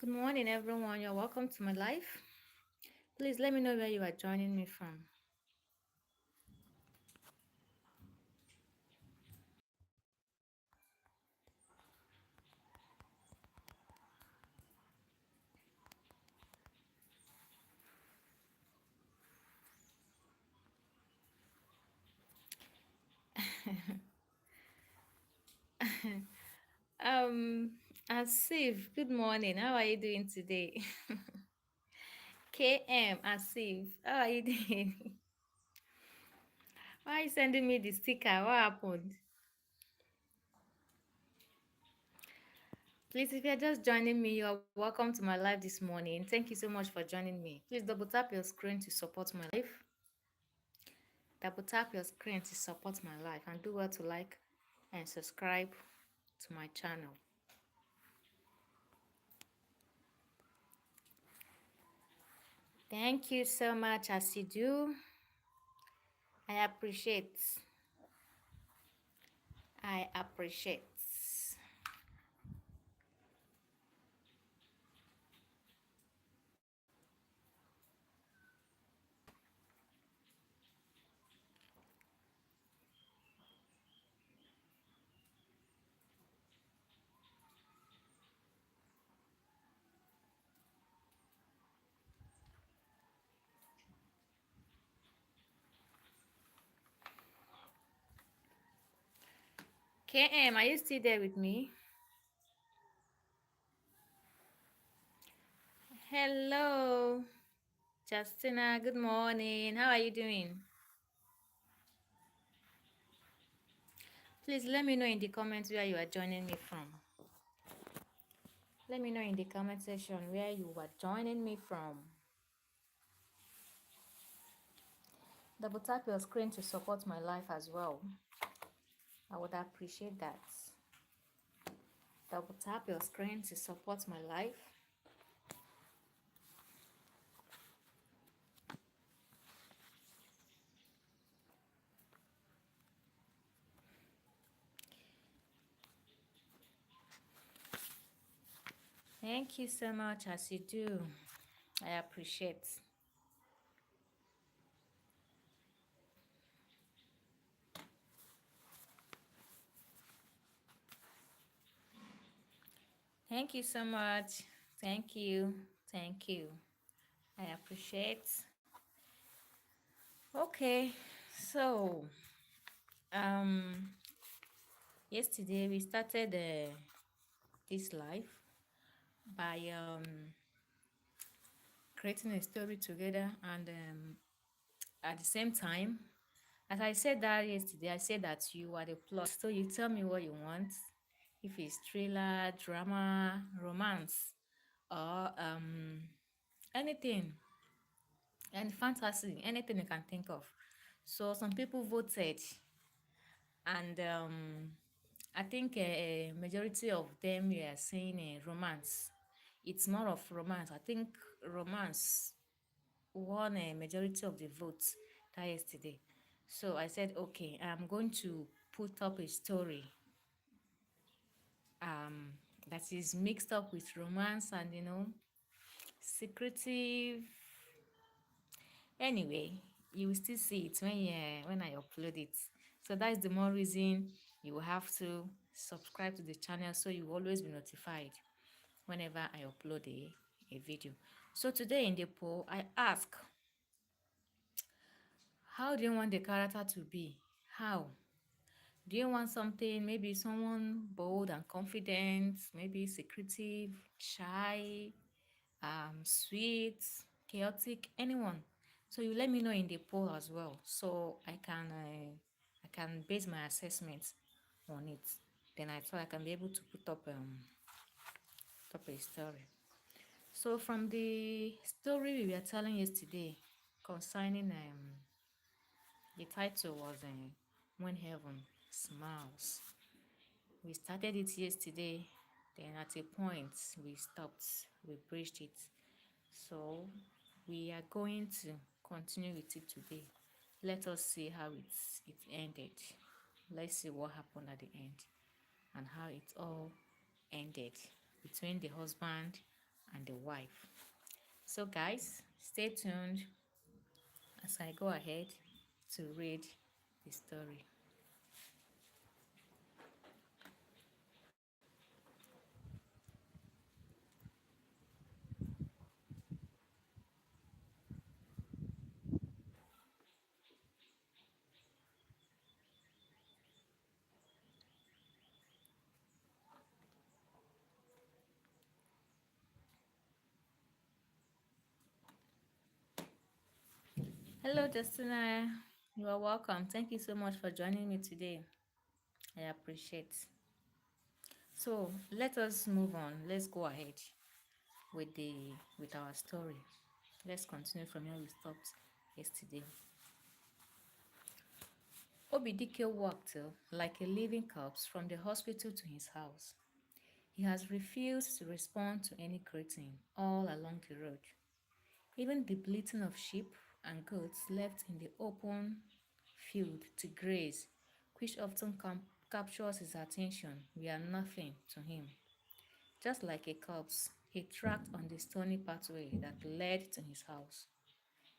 Good morning, everyone. You're welcome to my life. Please let me know where you are joining me from. um, Asif, good morning. How are you doing today? KM, Asif, how are you doing? Why are you sending me the sticker? What happened? Please, if you're just joining me, you're welcome to my live this morning. Thank you so much for joining me. Please double tap your screen to support my life. Double tap your screen to support my life and do well to like and subscribe to my channel. Thank you so much as you do. I appreciate. I appreciate. KM, are you still there with me? Hello, Justina. Good morning. How are you doing? Please let me know in the comments where you are joining me from. Let me know in the comment section where you are joining me from. Double tap your screen to support my life as well. I would appreciate that. Double tap your screen to support my life. Thank you so much as you do. I appreciate. Thank you so much. Thank you. Thank you. I appreciate. Okay, so um yesterday we started this live by creating a story together, and at the same time, as I said that yesterday, I said that you are the plot. So you tell me what you want, if it's thriller, drama, romance, or anything, and fantasy, anything you can think of. So some people voted, and I think a majority of them were saying romance. It's more of romance. I think romance won a majority of the votes that yesterday. So I said, okay, I'm going to put up a story um, that is mixed up with romance and secretive. Anyway, you will still see it when I upload it. So that is the more reason you will have to subscribe to the channel so you will always be notified whenever I upload a video. So today in the poll, I ask, how do you want the character to be? How? Do you want something, maybe someone bold and confident, maybe secretive, shy, sweet, chaotic, anyone? So you let me know in the poll as well, so I can base my assessment on it. Then I thought I can be able to put up a story. So from the story we were telling yesterday concerning the title was When Heaven Smiles. We started it yesterday, then at a point we stopped, we bridged it. So we are going to continue with it today. Let us see how it ended. Let's see what happened at the end and how it all ended between the husband and the wife. So, guys, stay tuned as I go ahead to read the story. Hello, Justina. You are welcome. Thank you so much for joining me today. I appreciate. So let us move on. Let's go ahead with our story. Let's continue from where we stopped yesterday. Obidike walked like a living corpse from the hospital to his house. He has refused to respond to any greeting all along the road. Even the bleating of sheep and goats left in the open field to graze, which often captures his attention, were nothing to him. Just like a corpse, he tracked on the stony pathway that led to his house.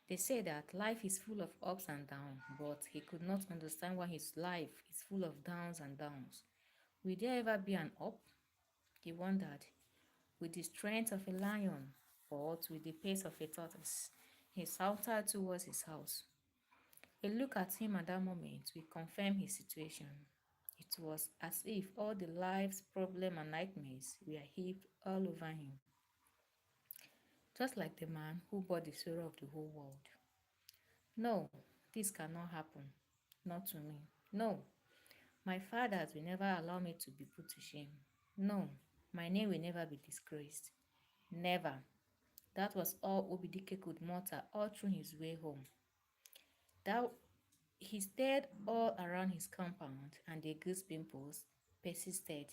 They say that life is full of ups and downs, but he could not understand why his life is full of downs and downs. Will there ever be an up? He wondered. With the strength of a lion, but with the pace of a tortoise, he sauntered towards his house. A look at him at that moment will confirm his situation. It was as if all the life's problems and nightmares were heaped all over him, just like the man who bore the sorrow of the whole world. No, this cannot happen. Not to me. No, my fathers will never allow me to be put to shame. No, my name will never be disgraced. Never. That was all Obidike could mutter all through his way home. That he stared all around his compound, and the goose pimples persisted.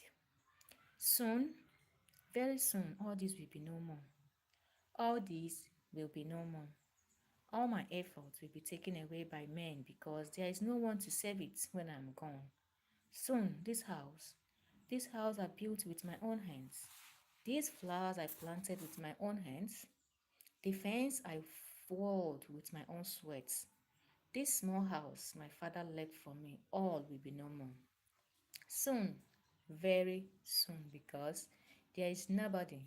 Soon, very soon, all this will be no more. All this will be no more. All my efforts will be taken away by men because there is no one to serve it when I'm gone. Soon, this house I built with my own hands. These flowers I planted with my own hands. The fence I walled with my own sweat. This small house my father left for me, all will be no more. Soon, very soon, because there is nobody.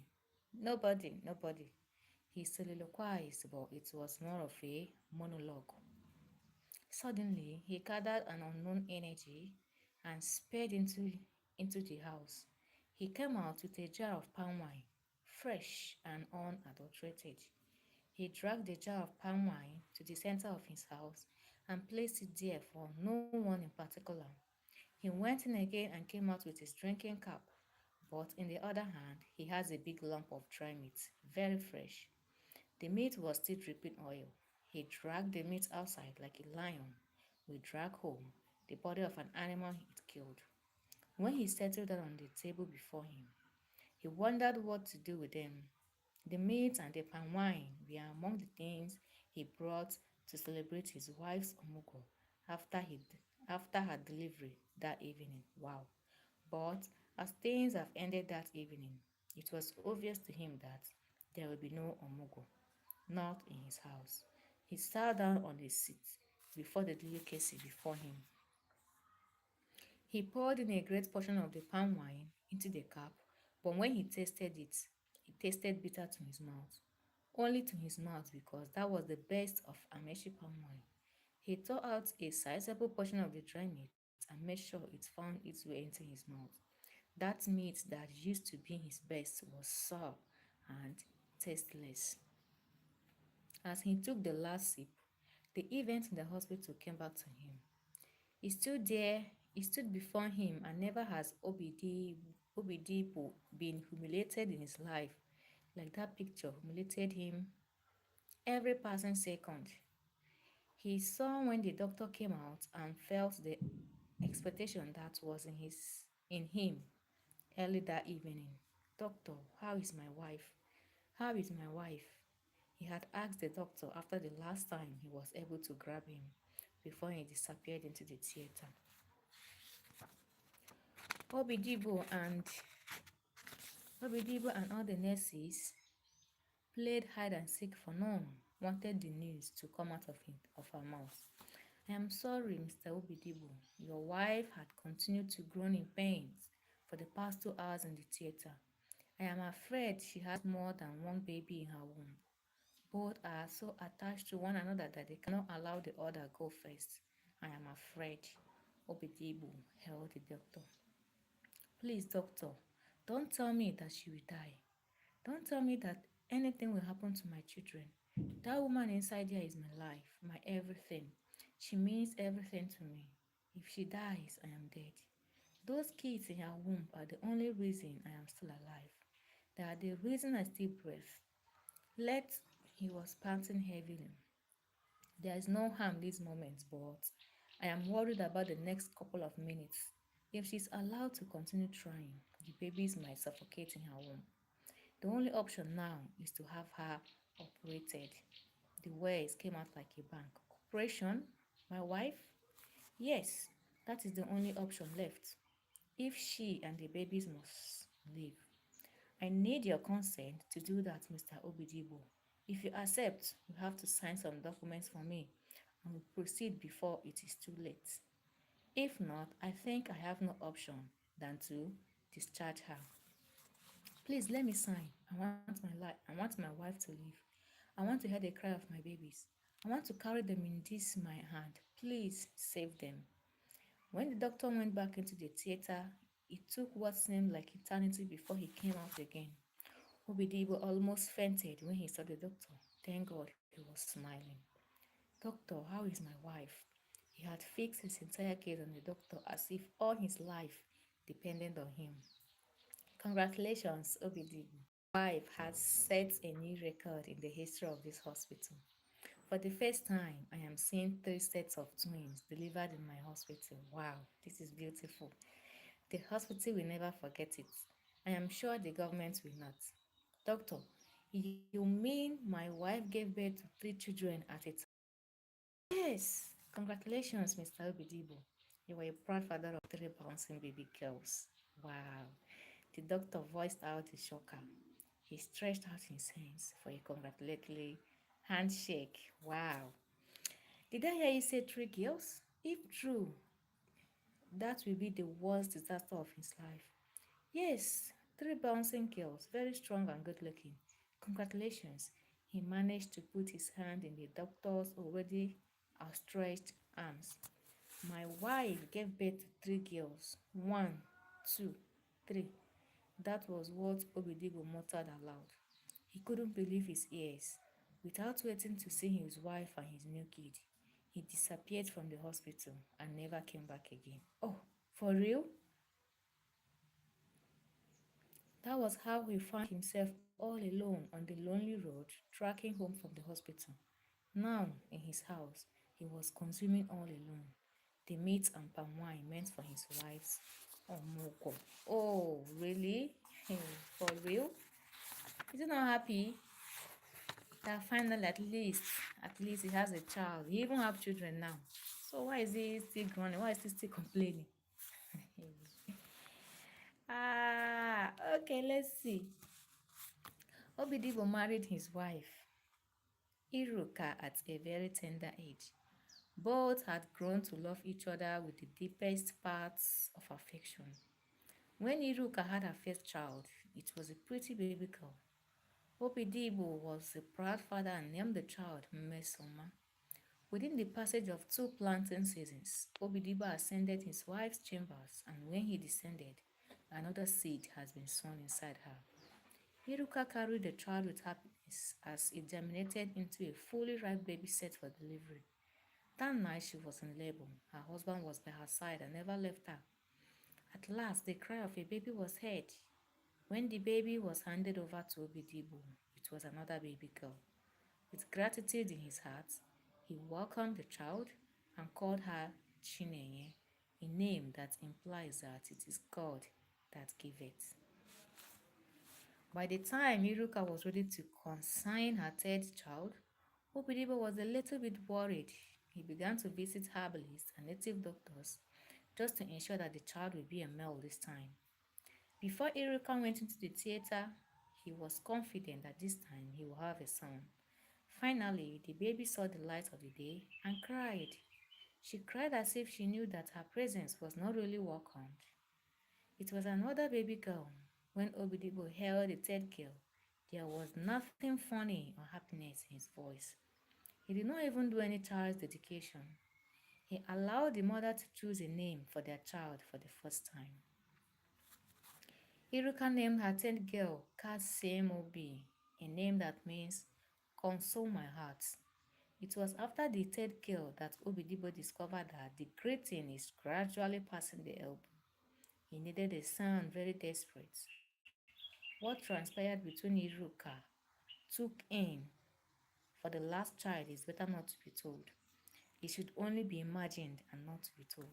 He soliloquized, but it was more of a monologue. Suddenly, he gathered an unknown energy and sped into the house. He came out with a jar of palm wine, fresh and unadulterated. He dragged the jar of palm wine to the center of his house and placed it there for no one in particular. He went in again and came out with his drinking cup, but in the other hand, he has a big lump of dry meat, very fresh. The meat was still dripping oil. He dragged the meat outside like a lion would drag home the body of an animal he'd killed. When he settled down on the table before him, he wondered what to do with them. The meat and the palm wine were among the things he brought to celebrate his wife's omugo after he after her delivery that evening. Wow. But as things have ended that evening, it was obvious to him that there will be no omugo, not in his house. He sat down on the seat before the delicacy before him. He poured in a great portion of the palm wine into the cup, but when he tasted it, it tasted bitter to his mouth. Only to his mouth because that was the best of Ameshi palm wine. He tore out a sizable portion of the dry meat and made sure it found its way into his mouth. That meat that used to be his best was sour and tasteless. As he took the last sip, the event in the hospital came back to him. He stood before him, and never has Obidipo been humiliated in his life like that picture humiliated him every passing second. He saw when the doctor came out and felt the expectation that was in him early that evening. Doctor, how is my wife? How is my wife? He had asked the doctor after the last time he was able to grab him before he disappeared into the theater. Obidibo and Obidibo and all the nurses played hide and seek for none wanted the news to come out of her mouth. I am sorry, Mr. Obidibo. Your wife had continued to groan in pains for the past 2 hours in the theater. I am afraid she has more than one baby in her womb. Both are so attached to one another that they cannot allow the other go first. I am afraid. Obidibo held the doctor. Please, doctor, don't tell me that she will die. Don't tell me that anything will happen to my children. That woman inside here is my life, my everything. She means everything to me. If she dies, I am dead. Those kids in her womb are the only reason I am still alive. They are the reason I still breathe. Let, he was panting heavily. There is no harm these moments, but I am worried about the next couple of minutes. If she's allowed to continue trying, the babies might suffocate in her womb. The only option now is to have her operated. The words came out like a bank. Operation? My wife? Yes, that is the only option left. If she and the babies must live. I need your consent to do that, Mr. Obidibo. If you accept, you have to sign some documents for me and we'll proceed before it is too late. If not, I think I have no option than to discharge her. Please let me sign. I want my wife to live. I want to hear the cry of my babies. I want to carry them in this my hand. Please save them. When the doctor went back into the theater, it took what seemed like eternity before he came out again. Obidibo almost fainted when he saw the doctor. Thank God he was smiling. Doctor, how is my wife? He had fixed his entire case on the doctor as if all his life depended on him. Congratulations, Obidibo. Wife has set a new record in the history of this hospital. For the first time, I am seeing 3 sets of twins delivered in my hospital. Wow, this is beautiful. The hospital will never forget it. I am sure the government will not. Doctor, you mean my wife gave birth to 3 children at a time? Yes. Congratulations, Mr. Obidibo. You were a proud father of 3 bouncing baby girls. Wow. The doctor voiced out the shocker. He stretched out his hands for a congratulatory handshake. Wow. Did I hear you say 3 girls? If true, that will be the worst disaster of his life. Yes, 3 bouncing girls, very strong and good looking. Congratulations. He managed to put his hand in the doctor's already outstretched arms. My wife gave birth to 3 girls. One, two, three. That was what Obidibo muttered aloud. He couldn't believe his ears. Without waiting to see his wife and his new kid, he disappeared from the hospital and never came back again. Oh, for real? That was how he found himself all alone on the lonely road, tracking home from the hospital. Now, in his house, he was consuming all alone the meat and palm wine meant for his wife's omoko. Oh, really? For real? Is he not happy that finally at least he has a child? He even have children now. So why is he still groaning? Why is he still complaining? Okay, let's see. Obidibo married his wife, Iruka, at a very tender age. Both had grown to love each other with the deepest parts of affection. When Iruka had her first child, it was a pretty baby girl. Obidibo was a proud father and named the child Mmesoma. Within the passage of 2 planting seasons, Obidibo ascended his wife's chambers, and when he descended, another seed has been sown inside her. Iruka carried the child with happiness as it germinated into a fully ripe baby set for delivery. That night she was in labor. Her husband was by her side and never left her. At last, the cry of a baby was heard. When the baby was handed over to Obidibo, it was another baby girl. With gratitude in his heart, he welcomed the child and called her Chinenye, a name that implies that it is God that giveth. By the time Iruka was ready to consign her third child, Obidibo was a little bit worried. He began to visit herbalists and native doctors just to ensure that the child would be a male this time. Before Iruka went into the theater, He was confident that this time he will have a son. Finally, the baby saw the light of the day and cried. She cried as if she knew that her presence was not really welcomed. It was another baby girl. When Obidibo held the third girl, there was nothing funny or happiness in his voice. He did not even do any child's dedication. He allowed the mother to choose a name for their child for the first time. Iruka named her tenth girl Kasemobi, a name that means console my heart. It was after the third girl that Obidibo discovered that the greeting is gradually passing the elbow. He needed a son very desperate. What transpired between Iruka took in for the last child is better not to be told. It should only be imagined and not to be told.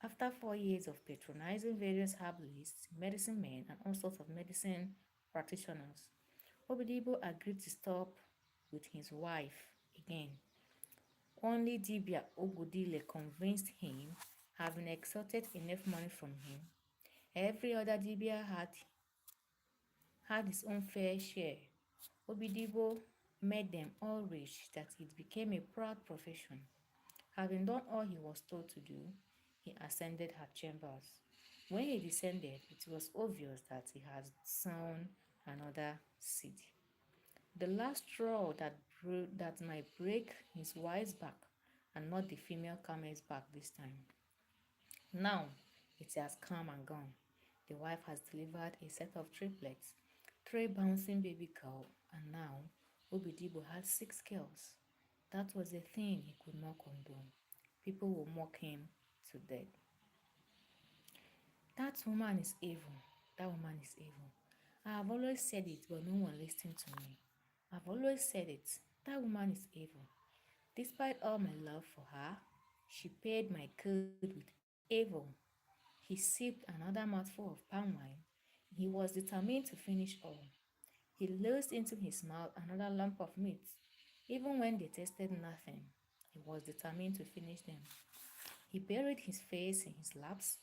After 4 years of patronizing various herbalists, medicine men, and all sorts of medicine practitioners, Obidibo agreed to stop with his wife again. Only Dibia Ogudile convinced him, having extorted enough money from him. Every other Dibia had his own fair share. Obidibo made them all rich that it became a proud profession. Having done all he was told to do, he ascended her chambers. When he descended, it was obvious that he had sown another seed. The last straw that might break his wife's back and not the female camel's back this time. Now it has come and gone. The wife has delivered a set of triplets, three bouncing baby girls, and now Obidibo had 6 girls. That was a thing he could not condone. People will mock him to death. That woman is evil. That woman is evil. I have always said it, but no one listened to me. I've always said it. That woman is evil. Despite all my love for her, she paid my code with evil. He sipped another mouthful of palm wine. He was determined to finish all. He laced into his mouth another lump of meat. Even when they tasted nothing, he was determined to finish them. He buried his face in his laps,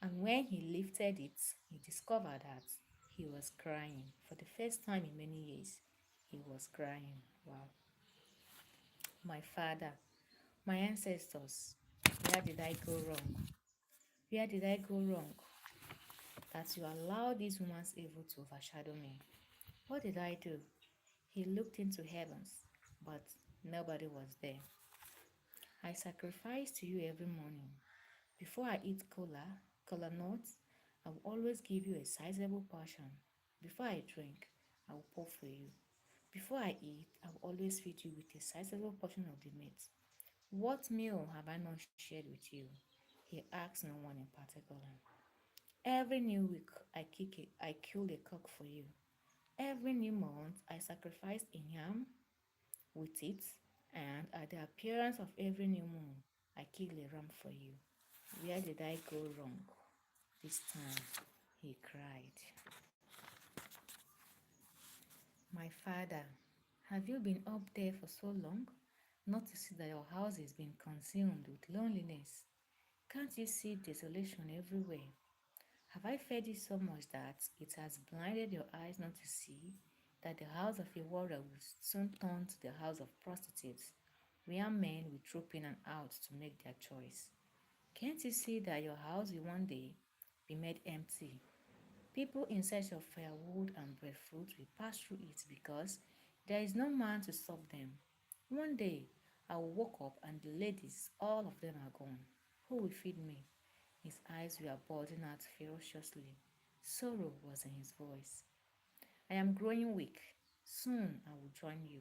and when he lifted it, he discovered that he was crying. For the first time in many years, he was crying. Wow. My father, my ancestors, where did I go wrong? Where did I go wrong? That you allowed this woman's evil to overshadow me. What did I do? He looked into heavens, but nobody was there. I sacrifice to you every morning. Before I eat cola nuts, I will always give you a sizable portion. Before I drink, I will pour for you. Before I eat, I will always feed you with a sizable portion of the meat. What meal have I not shared with you? He asked no one in particular. Every new week, I kill a cock for you. Every new month, I sacrifice a yam with it, and at the appearance of every new moon, I kill a ram for you. Where did I go wrong? This time, he cried. My father, have you been up there for so long? Not to see that your house is being consumed with loneliness. Can't you see desolation everywhere? Have I fed you so much that it has blinded your eyes not to see that the house of a warrior will soon turn to the house of prostitutes, where men will troop in and out to make their choice? Can't you see that your house will one day be made empty? People in search of firewood and breadfruit will pass through it because there is no man to stop them. One day I will wake up and the ladies, all of them are gone. Who will feed me? His eyes were bulging out ferociously. Sorrow was in his voice. I am growing weak. Soon I will join you.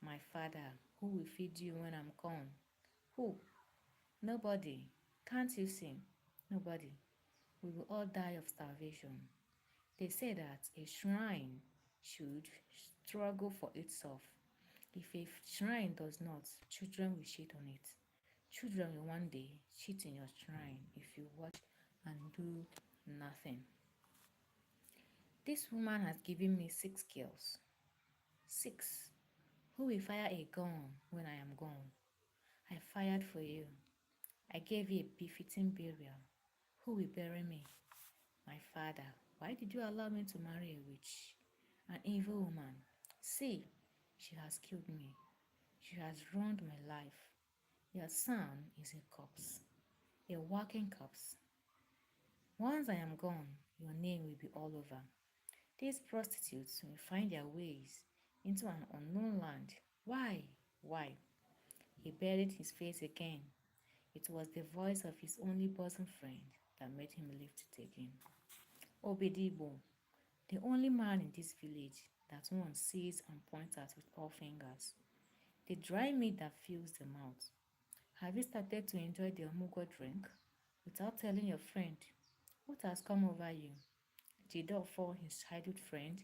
My father, who will feed you when I'm gone? Who? Nobody. Can't you see? Nobody. We will all die of starvation. They say that a shrine should struggle for itself. If a shrine does not, children will cheat on it. Children will one day cheat in your shrine if you watch and do nothing. This woman has given me 6 girls. 6. Who will fire a gun when I am gone? I fired for you. I gave you a befitting burial. Who will bury me? My father. Why did you allow me to marry a witch? An evil woman. See, she has killed me. She has ruined my life. Your son is a corpse, a walking corpse. Once I am gone, your name will be all over. These prostitutes will find their ways into an unknown land. Why? Why? He buried his face again. It was the voice of his only bosom friend that made him lift it again. Obedibo, the only man in this village that one sees and points at with all fingers. The dry meat that fills the mouth. Have you started to enjoy the omugo drink without telling your friend what has come over you? Jidofo, his childhood friend,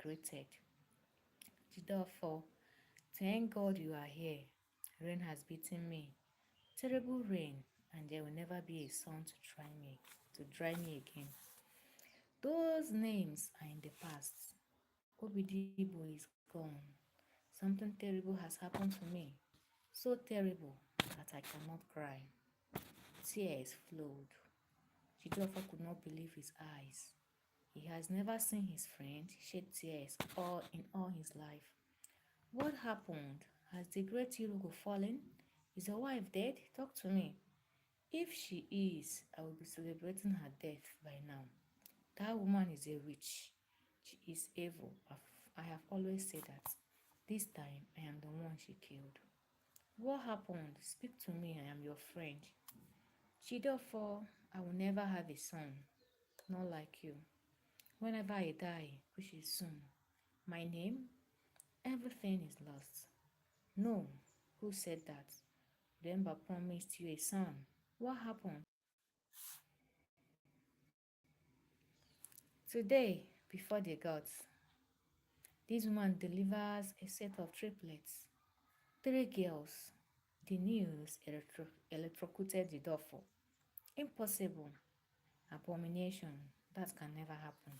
greeted. Jidofo, thank God you are here. Rain has beaten me. Terrible rain, and there will never be a sun to dry me again. Those names are in the past. Obidibo is gone. Something terrible has happened to me. So terrible that I cannot cry. Tears flowed. Jidofo could not believe his eyes. He has never seen his friend shed tears all in all his life. What happened? Has the great Irugo fallen? Is your wife dead? Talk to me. If she is, I will be celebrating her death by now. That woman is a witch. She is evil. I have always said that. This time, I am the one she killed. What happened? Speak to me. I am your friend. Chidofo, I will never have a son. Not like you. Whenever I die, which is soon, my name, everything is lost. No, who said that? Remember promised you a son. What happened? Today, before the gods, this woman delivers a set of triplets, three girls. The news electrocuted the duffel. Impossible. Abomination. That can never happen.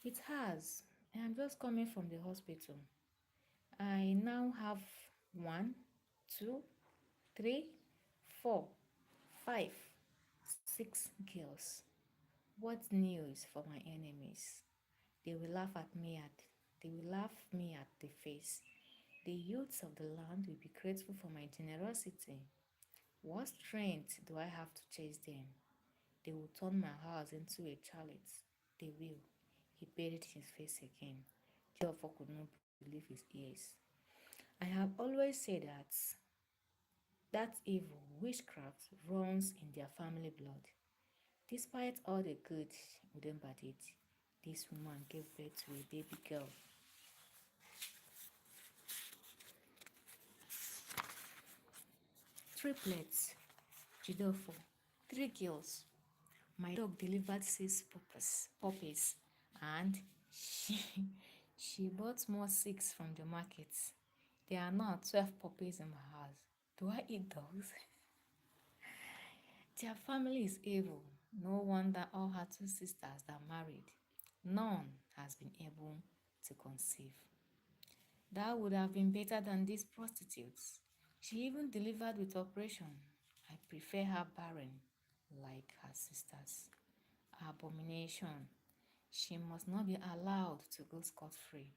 It has. I am just coming from the hospital. I now have one, two, three, four, five, six girls. What news for my enemies? They will laugh at me at they will laugh me at the face. The youths of the land will be grateful for my generosity. What strength do I have to chase them? They will turn my house into a chalet. They will. He buried his face again. Jehovah could not believe his ears. I have always said that evil witchcraft runs in their family blood. Despite all the good Udemba did, this woman gave birth to a baby girl. Triplets, Jidofo, three girls. My dog delivered six puppies, and she, she bought more six from the market. There are now 12 puppies in my house. Do I eat dogs? Their family is evil. No wonder all her two sisters are married. None has been able to conceive. That would have been better than these prostitutes. She even delivered with operation. I prefer her barren, like her sisters. Abomination. She must not be allowed to go scot-free.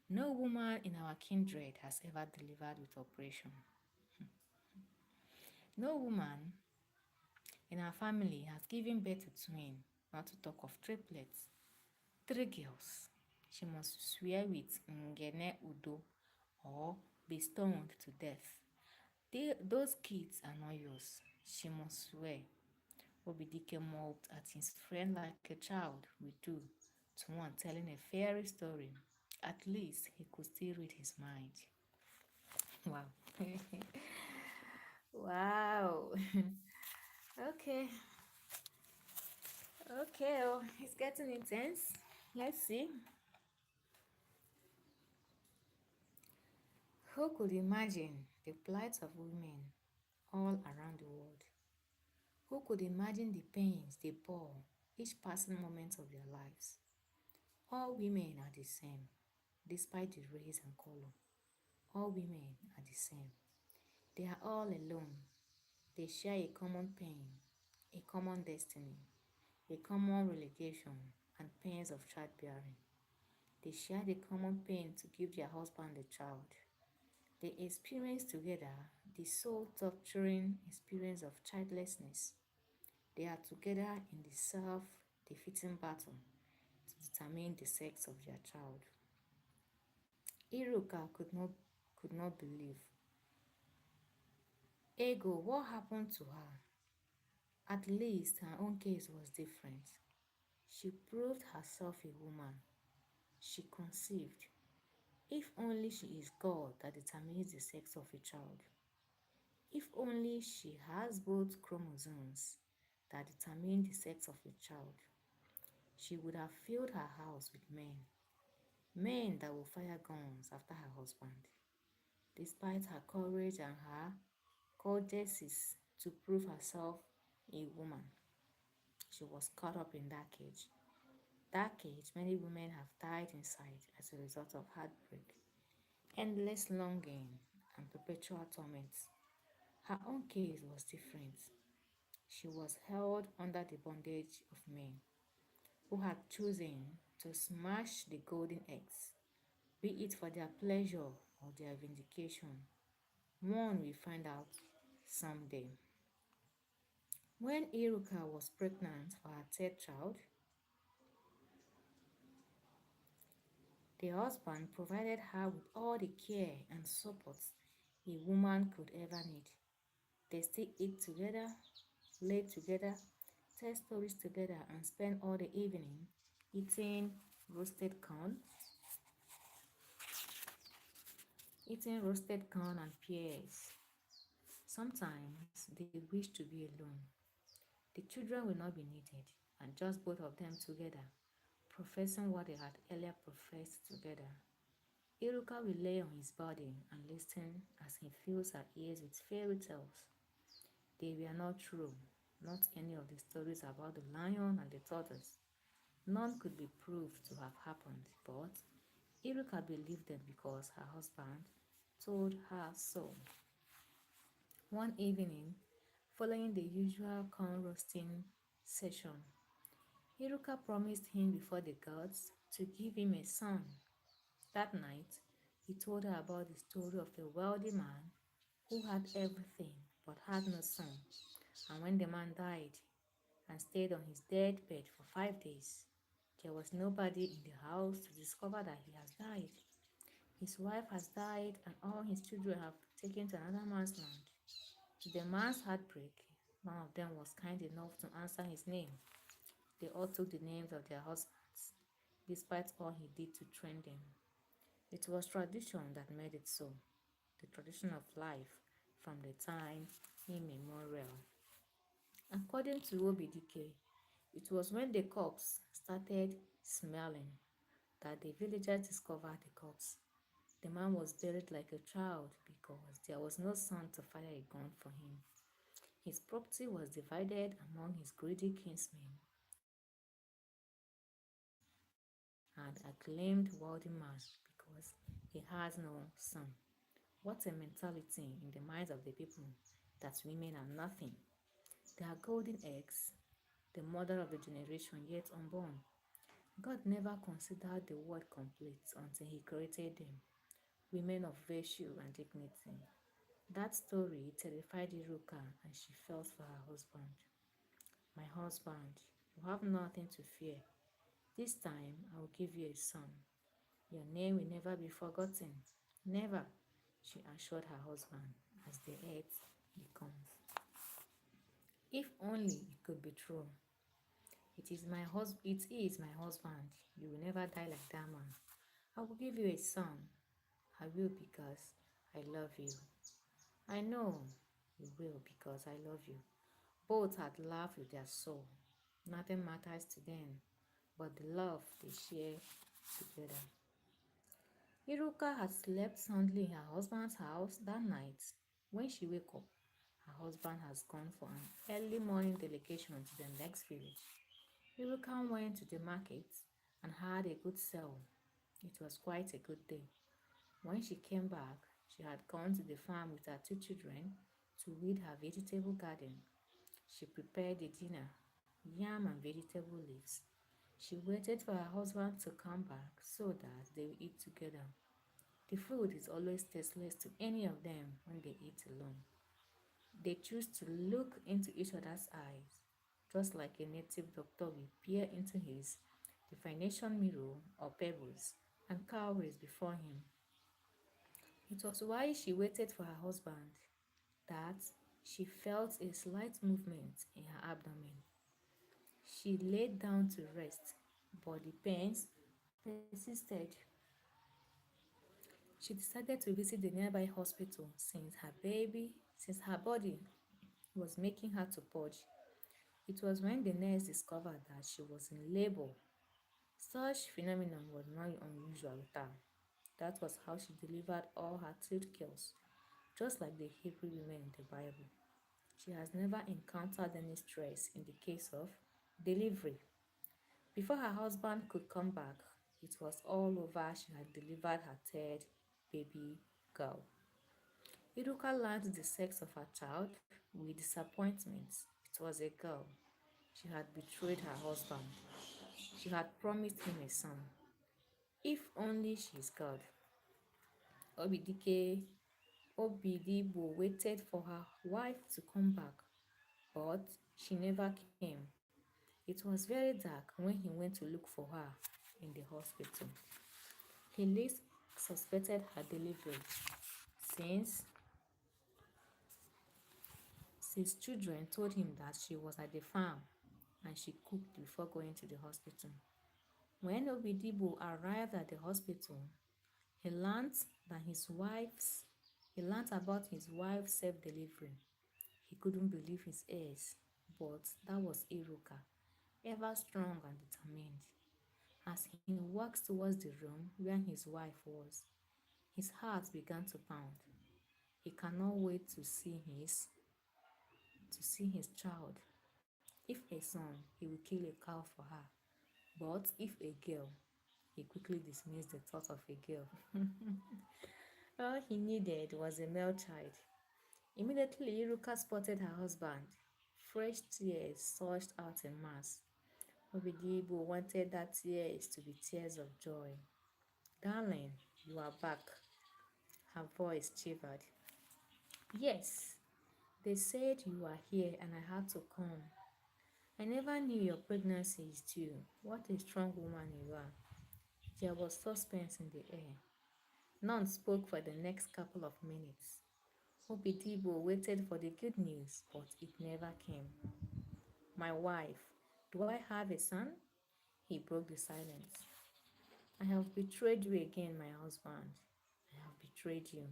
No woman in our kindred has ever delivered with operation. No woman in our family has given birth to twins, not to talk of triplets. Three girls. She must swear with Ngene Udo or be stoned to death. Those kids are not yours. She must swear. Obidike mocked at his friend like a child would do to one telling a fairy story. At least he could still read his mind. Wow. Wow. Okay. Okay, oh, it's getting intense. Let's see. Who could imagine the plight of women all around the world? Who could imagine the pains they bore each passing moment of their lives? All women are the same, despite the race and color. All women are the same. They are all alone. They share a common pain, a common destiny, a common relegation, and pains of childbearing. They share the common pain to give their husband a child. They experience together the soul torturing experience of childlessness. They are together in the self defeating battle to determine the sex of their child. Iruka could not believe. Ego, what happened to her? At least her own case was different. She proved herself a woman. She conceived. If only she is God that determines the sex of a child. If only she has both chromosomes that determine the sex of a child, she would have filled her house with men. Men that will fire guns after her husband. Despite her courage and her courtesies to prove herself a woman, she was caught up in that cage. That cage, many women have died inside as a result of heartbreak, endless longing, and perpetual torment. Her own case was different. She was held under the bondage of men who had chosen to smash the golden eggs, be it for their pleasure or their vindication. One will find out someday. When Iruka was pregnant for her third child, the husband provided her with all the care and support a woman could ever need. They still eat together, lay together, tell stories together, and spend all the evening eating roasted corn, eating roasted corn and pears. Sometimes they wish to be alone. The children will not be needed, and just both of them together, professing what they had earlier professed together. Iruka will lay on his body and listen as he fills her ears with fairy tales. They were not true, not any of the stories about the lion and the tortoise. None could be proved to have happened, but Iruka believed them because her husband told her so. One evening, following the usual corn roasting session, Iruka promised him before the gods to give him a son. That night, he told her about the story of a wealthy man who had everything but had no son. And when the man died and stayed on his deathbed for 5 days, there was nobody in the house to discover that he has died. His wife has died, and all his children have taken to another man's land. To the man's heartbreak, none of them was kind enough to answer his name. They all took the names of their husbands, despite all he did to train them. It was tradition that made it so, the tradition of life from the time immemorial. According to Obidike, it was when the corpse started smelling that the villagers discovered the corpse. The man was buried like a child because there was no son to fire a gun for him. His property was divided among his greedy kinsmen and acclaimed wealthy man because he has no son. What a mentality in the minds of the people that women are nothing. They are golden eggs, the mother of the generation yet unborn. God never considered the world complete until he created them, women of virtue and dignity. That story terrified Iruka and she felt for her husband. My husband, you have nothing to fear. This time I will give you a son. Your name will never be forgotten. Never, she assured her husband as they ate the corns. If only it could be true. It is my husband. You will never die like that man. I will give you a son. I will because I love you. I know you will because I love you. Both had laughed with their soul. Nothing matters to them but the love they share together. Iruka had slept soundly in her husband's house that night. When she woke up, her husband has gone for an early morning delegation to the next village. Iruka went to the market and had a good sale. It was quite a good day. When she came back, she had gone to the farm with her two children to weed her vegetable garden. She prepared the dinner, yam and vegetable leaves. She waited for her husband to come back so that they would eat together. The food is always tasteless to any of them when they eat alone. They choose to look into each other's eyes, just like a native doctor will peer into his definition mirror or pebbles and cowries before him. It was while she waited for her husband that she felt a slight movement in her abdomen. She laid down to rest, but the pains persisted. She decided to visit the nearby hospital since her body was making her to purge. It was when the nurse discovered that she was in labor. Such phenomenon was not unusual with her. That was how she delivered all her three girls, just like the Hebrew women in the Bible. She has never encountered any stress in the case of delivery. Before her husband could come back, it was all over. She had delivered her third baby girl. Iruka learned the sex of her child with disappointment. It was a girl. She had betrayed her husband. She had promised him a son. If only she is God. Obidike Obidibo waited for her wife to come back, but she never came. It was very dark when he went to look for her in the hospital. He least suspected her delivery since his children told him that she was at the farm and she cooked before going to the hospital. When Obidibo arrived at the hospital, he learned that his wife's he learned about his wife's self-delivery. He couldn't believe his ears, but that was Iruka, ever strong and determined. As he walked towards the room where his wife was, his heart began to pound. He cannot wait to see his child. If a son, he will kill a cow for her. But if a girl, he quickly dismissed the thought of a girl. All he needed was a male child. Immediately, Iruka spotted her husband. Fresh tears surged out in mass. Obidibo wanted that tears to be tears of joy. Darling, you are back. Her voice shivered. Yes, they said you were here and I had to come. I never knew your pregnancy is due. What a strong woman you are. There was suspense in the air. None spoke for the next couple of minutes. Obidibo waited for the good news, but it never came. My wife, do I have a son? He broke the silence. I have betrayed you again, my husband. I have betrayed you.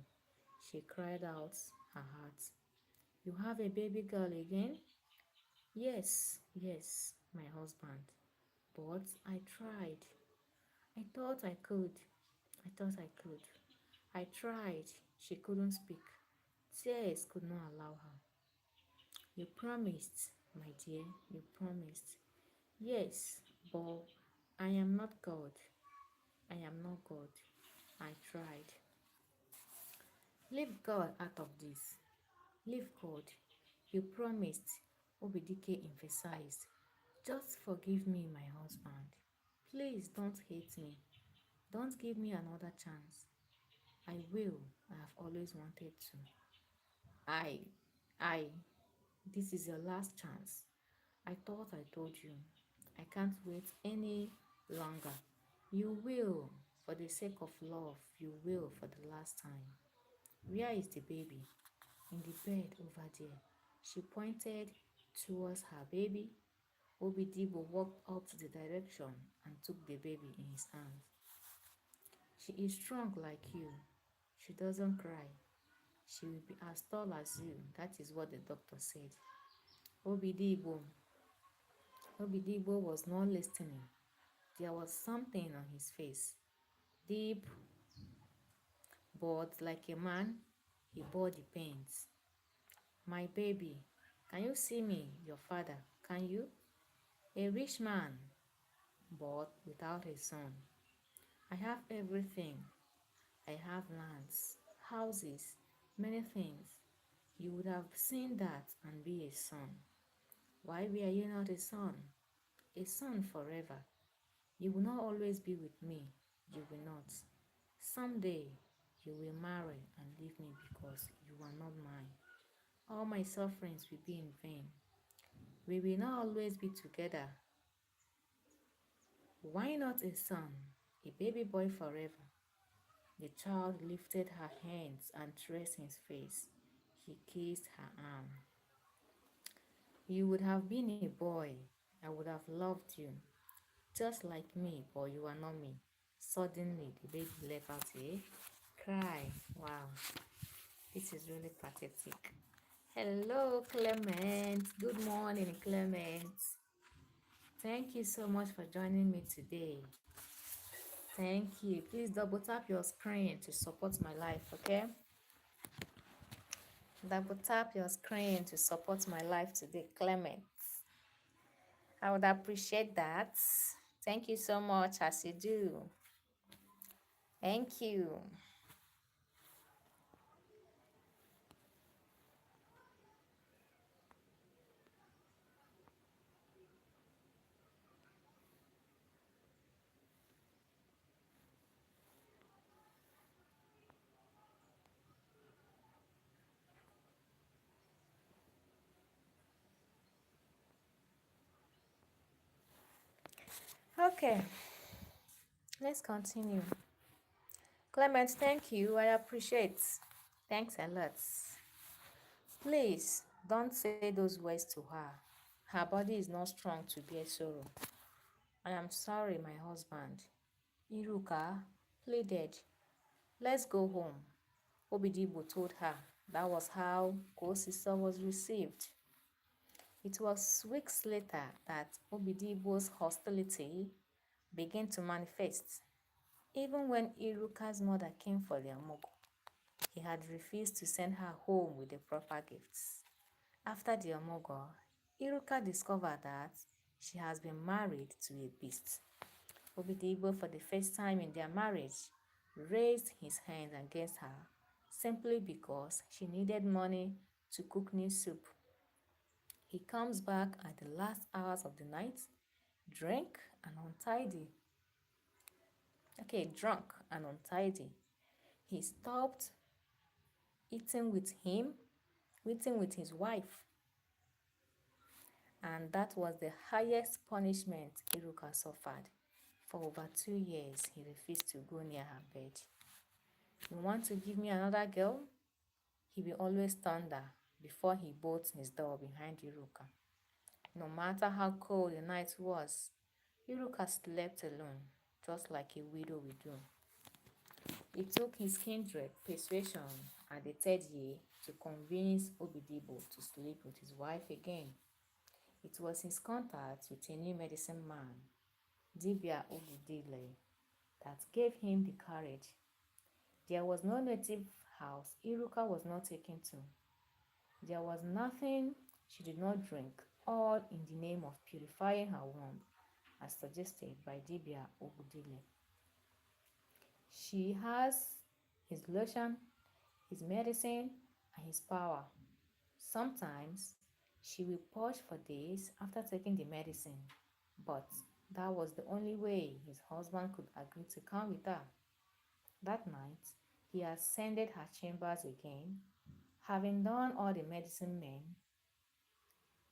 She cried out her heart. You have a baby girl again? Yes, yes, my husband. But I tried. I thought I could. I thought I could. I tried. She couldn't speak. Tears could not allow her. You promised, my dear, you promised. Yes, but I am not God. I am not God. I tried. Leave God out of this. Leave God. You promised, Obidike emphasized. Just forgive me, my husband. Please don't hate me. Don't give me another chance. I will. I have always wanted to. I, I, this is your last chance. I thought I told you. I can't wait any longer. You will, for the sake of love, you will for the last time. Where is the baby? In the bed over there. She pointed towards her baby. Obidibo walked up to the direction and took the baby in his arms. She is strong like you. She doesn't cry. She will be as tall as you. That is what the doctor said. Obidibo. Obidibo was not listening. There was something on his face. Deep, but like a man, he bore the pains. My baby, can you see me, your father? Can you? A rich man, but without a son. I have everything. I have lands, houses, many things. You would have seen that and be a son. Why were you not a son? A son forever. You will not always be with me. You will not. Someday you will marry and leave me because you are not mine. All my sufferings will be in vain. We will not always be together. Why not a son, a baby boy forever? The child lifted her hands and traced his face. He kissed her arm. You would have been a boy. I would have loved you. Just like me, but you are not me. Suddenly, the baby let out a cry. Wow, this is really pathetic. Hello, Clement. Good morning, Clement. Thank you so much for joining me today. Thank you. Please double tap your screen to support my life, okay? Double tap your screen to support my life today, Clement. I would appreciate that. Thank you so much as you do. Thank you. Okay, let's continue. Clement, thank you. I appreciate. Thanks a lot. Please don't say those words to her. Her body is not strong to bear sorrow. I am sorry, my husband. Iruka pleaded. Let's go home. Obidibo told her. That was how Go-Sister was received. It was weeks later that Obidibo's hostility began to manifest. Even when Iruka's mother came for their mogo, he had refused to send her home with the proper gifts. After the omogo, Iruka discovered that she has been married to a beast. Obidibo, for the first time in their marriage, raised his hand against her simply because she needed money to cook new soup. He comes back at the last hours of the night, drunk and untidy. Drunk and untidy. He stopped eating with him, eating with his wife, and that was the highest punishment Iruka suffered. For over 2 years, he refused to go near her bed. You want to give me another girl? He will always thunder before he bolts his door behind Iruka. No matter how cold the night was, Iruka slept alone, just like a widow will do. It took his kindred persuasion at the third year to convince Obidibo to sleep with his wife again. It was his contact with a new medicine man, Dibia Ogudile, that gave him the courage. There was no native house Iruka was not taken to. There was nothing she did not drink, all in the name of purifying her womb, as suggested by Dibia Ogudile. She has his lotion, his medicine, and his power. Sometimes she will purge for days after taking the medicine, but that was the only way his husband could agree to come with her. That night, he ascended her chambers again, having done all the medicine men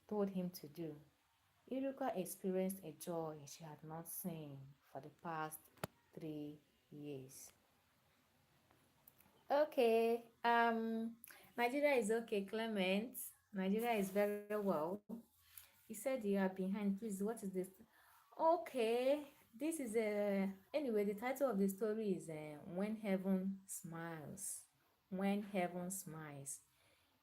told him to do. Iruka experienced a joy she had not seen for the past 3 years. Okay, Nigeria is okay, Clement. Nigeria is very well. He said you are behind. Please, what is this? Okay, this is a anyway. The title of the story is "When Heaven Smiles." When Heaven Smiles.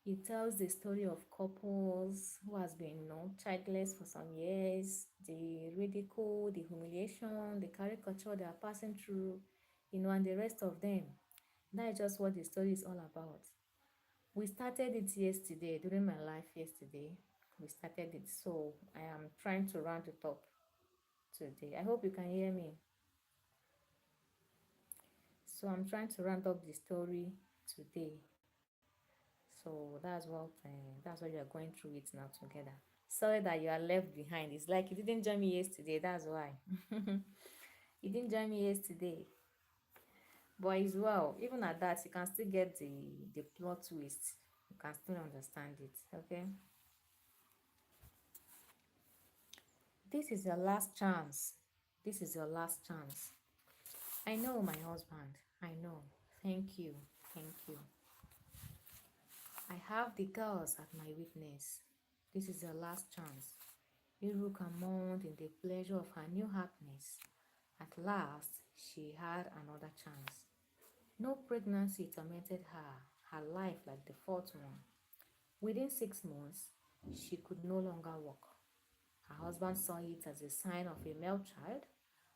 It tells the story of couples who has been, childless for some years, the ridicule, the humiliation, the caricature they are passing through, and the rest of them. That is just what the story is all about. We started it yesterday, during my life yesterday. We started it, so I am trying to round it up today. I hope you can hear me. So I'm trying to round up the story today. So that's what you are going through it now together. Sorry that you are left behind. It's like you didn't join me yesterday. That's why. You didn't join me yesterday. But as well, even at that, you can still get the plot twist. You can still understand it. Okay. This is your last chance. This is your last chance. I know, my husband. I know. Thank you. Thank you. I have the girls at my witness. This is your last chance. Iruka mourned in the pleasure of her new happiness. At last, she had another chance. No pregnancy tormented her life like the fourth one. Within 6 months, she could no longer walk. Her husband saw it as a sign of a male child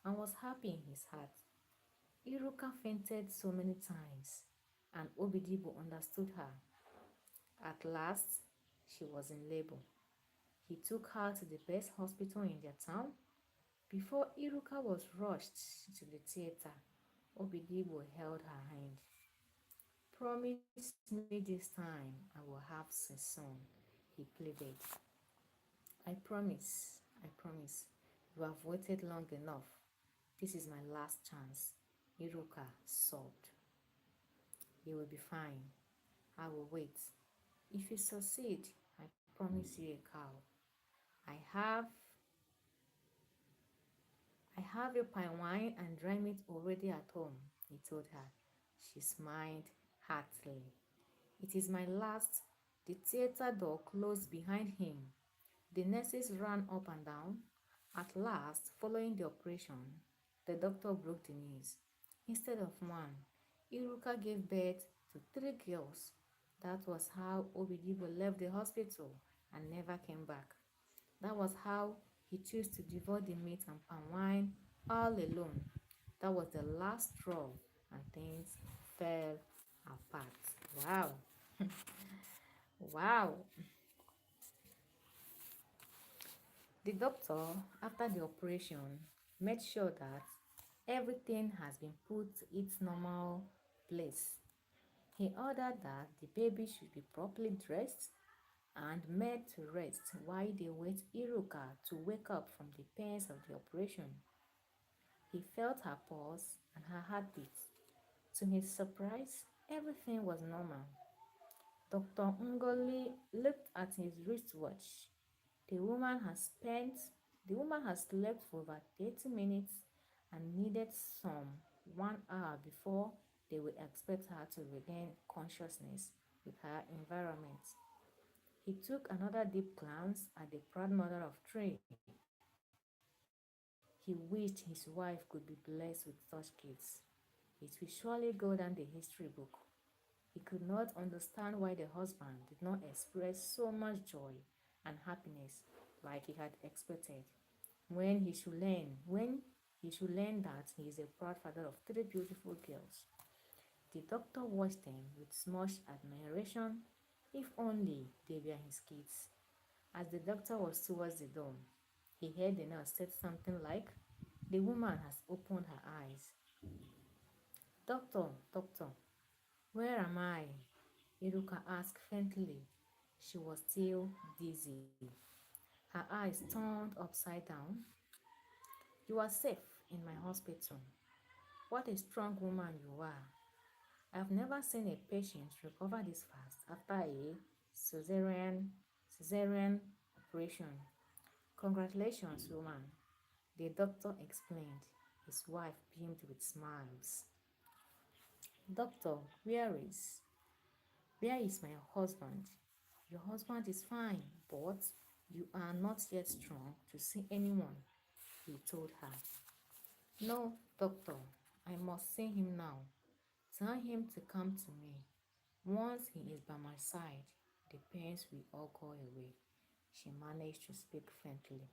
and was happy in his heart. Iruka fainted so many times, and Obidibo understood her. At last, she was in labor. He took her to the best hospital in their town. Before Iruka was rushed to the theater, Obidibo held her hand. Promise me this time I will have son, he pleaded. I promise. You have waited long enough. This is my last chance. Iruka sobbed. You will be fine. I will wait. If you succeed, I promise you a cow. I have I have your pine wine and dry meat already at home, he told her. She smiled heartily. It is my last. The theater door closed behind him. The nurses ran up and down. At last, following the operation, the doctor broke the news. Instead of one, Iruka gave birth to 3 girls. That was how Obidibo left the hospital and never came back. That was how he chose to devour the meat and palm wine all alone. That was the last straw, and things fell apart. Wow. Wow. The doctor, after the operation, made sure that everything has been put to its normal place. He ordered that the baby should be properly dressed and made to rest while they wait Iruka to wake up from the pains of the operation. He felt her pulse and her heartbeat. To his surprise, everything was normal. Dr. Ngoli looked at his wristwatch. The woman has spent the woman has slept for over 30 minutes and needed some 1 hour before they will expect her to regain consciousness with her environment. He took another deep glance at the proud mother of three. He wished his wife could be blessed with such kids. It will surely go down the history book. He could not understand why the husband did not express so much joy and happiness like he had expected when he should learn that he is a proud father of 3 beautiful girls. The doctor watched them with much admiration. If only they were his kids. As the doctor was towards the door, he heard the nurse say something like, "The woman has opened her eyes." Doctor, where am I? Iruka asked faintly. She was still dizzy. Her eyes turned upside down. "You are safe in my hospital. What a strong woman you are. I've never seen a patient recover this fast after a cesarean, cesarean operation. Congratulations, woman," the doctor explained. His wife beamed with smiles. "Doctor, where is my husband?" "Your husband is fine, but you are not yet strong to see anyone," he told her. "No, doctor, I must see him now. Tell him to come to me. Once he is by my side, the pains will all go away." She managed to speak faintly.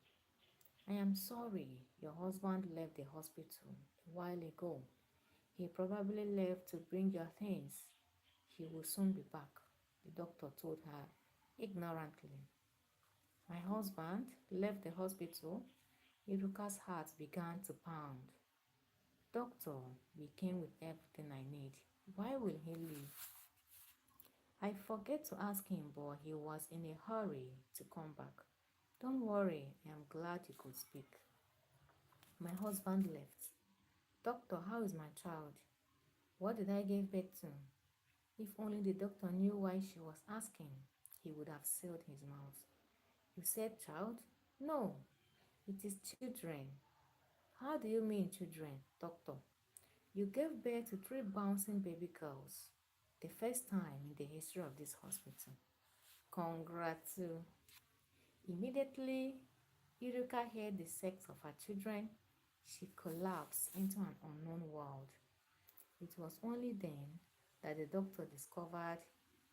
"I am sorry your husband left the hospital a while ago. He probably left to bring your things. He will soon be back," the doctor told her ignorantly. "My husband left the hospital?" Iruka's heart began to pound. "Doctor, we came with everything I need. Why will he leave?" "I forget to ask him, but he was in a hurry to come back. Don't worry, I am glad you could speak. My husband left. Doctor, how is my child? What did I give birth to? If only the doctor knew why she was asking, he would have sealed his mouth. You said child? No, it is children. How do you mean children, doctor? You gave birth to three bouncing baby girls. The first time in the history of this hospital. Congrats. Immediately, Iruka heard the sex of her children. She collapsed into an unknown world. It was only then that the doctor discovered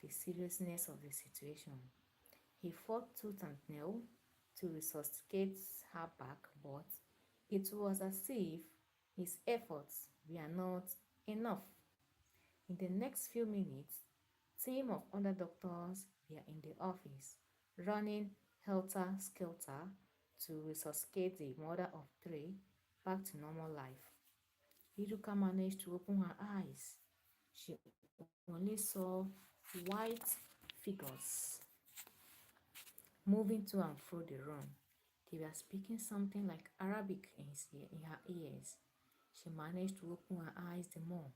the seriousness of the situation. He fought tooth and nail to resuscitate her back, but it was as if his efforts were not enough. In the next few minutes, team of other doctors were in the office, running helter-skelter to resuscitate the mother of three back to normal life. Iruka managed to open her eyes. She only saw white figures moving to and fro the room. They were speaking something like Arabic in her ears. She managed to open her eyes the more,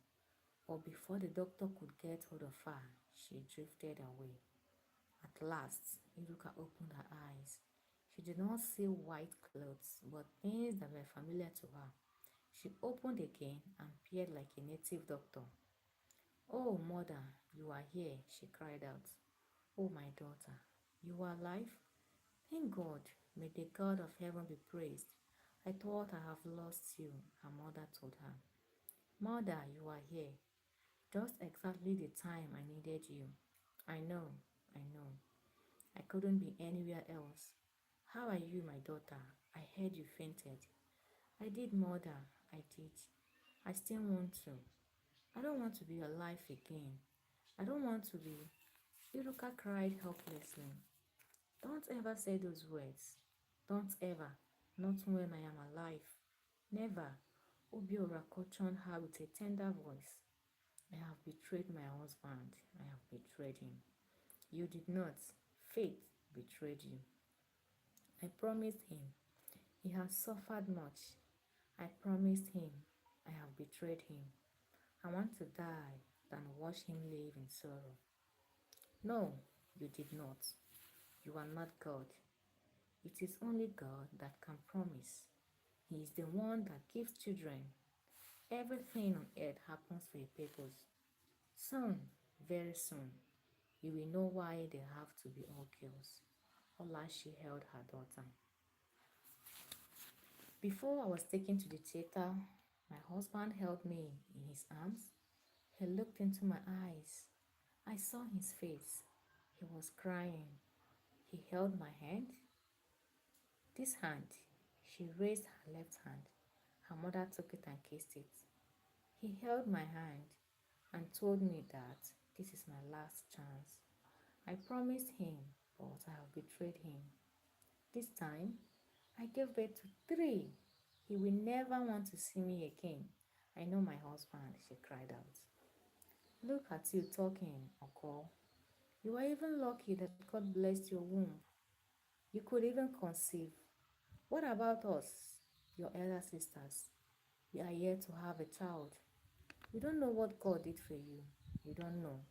but before the doctor could get hold of her, she drifted away. At last, Iruka opened her eyes. She did not see white clothes, but things that were familiar to her. She opened again and peered like a native doctor. Oh, mother, you are here, she cried out. Oh, my daughter, you are alive? Thank God. May the God of heaven be praised. I thought I have lost you, her mother told her. Mother, you are here. Just exactly the time I needed you. I know, I know. I couldn't be anywhere else. How are you, my daughter? I heard you fainted. I did, mother. I did. I still want to. I don't want to be alive again. I don't want to be. Iruka cried helplessly. Don't ever say those words. Don't ever. Not when I am alive. Never. Obiora cautioned her with a tender voice. I have betrayed my husband. I have betrayed him. You did not. Faith betrayed you. I promised him. He has suffered much. I promised him. I have betrayed him. I want to die than watch him live in sorrow. No, you did not. You are not God. It is only God that can promise. He is the one that gives children. Everything on earth happens for a purpose. Soon, very soon, you will know why they have to be all girls. Olashi held her daughter. Before I was taken to the theater, my husband held me in his arms. He looked into my eyes. I saw his face. He was crying. He held my hand. This hand. She raised her left hand. Her mother took it and kissed it. He held my hand and told me that this is my last chance. I promised him, but I have betrayed him. This time, I gave birth to three. He will never want to see me again. I know my husband, she cried out. Look at you talking, Oko. You are even lucky that God blessed your womb. You could even conceive. What about us, your elder sisters? We are yet to have a child. You don't know what God did for you. You don't know.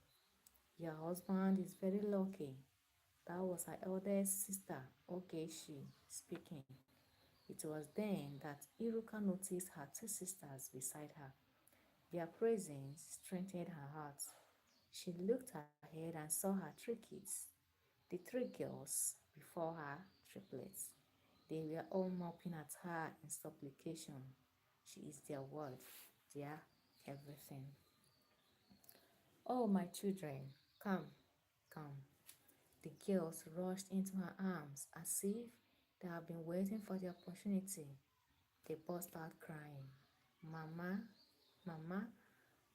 Your husband is very lucky. That was her eldest sister, Ogeshi, speaking. It was then that Iruka noticed her two sisters beside her. Their presence strengthened her heart. She looked ahead and saw her three kids, the three girls before her triplets. They were all moping at her in supplication. She is their world, their everything. Oh, my children, come, come. The girls rushed into her arms as if they had been waiting for the opportunity. They burst out crying. Mama, Mama,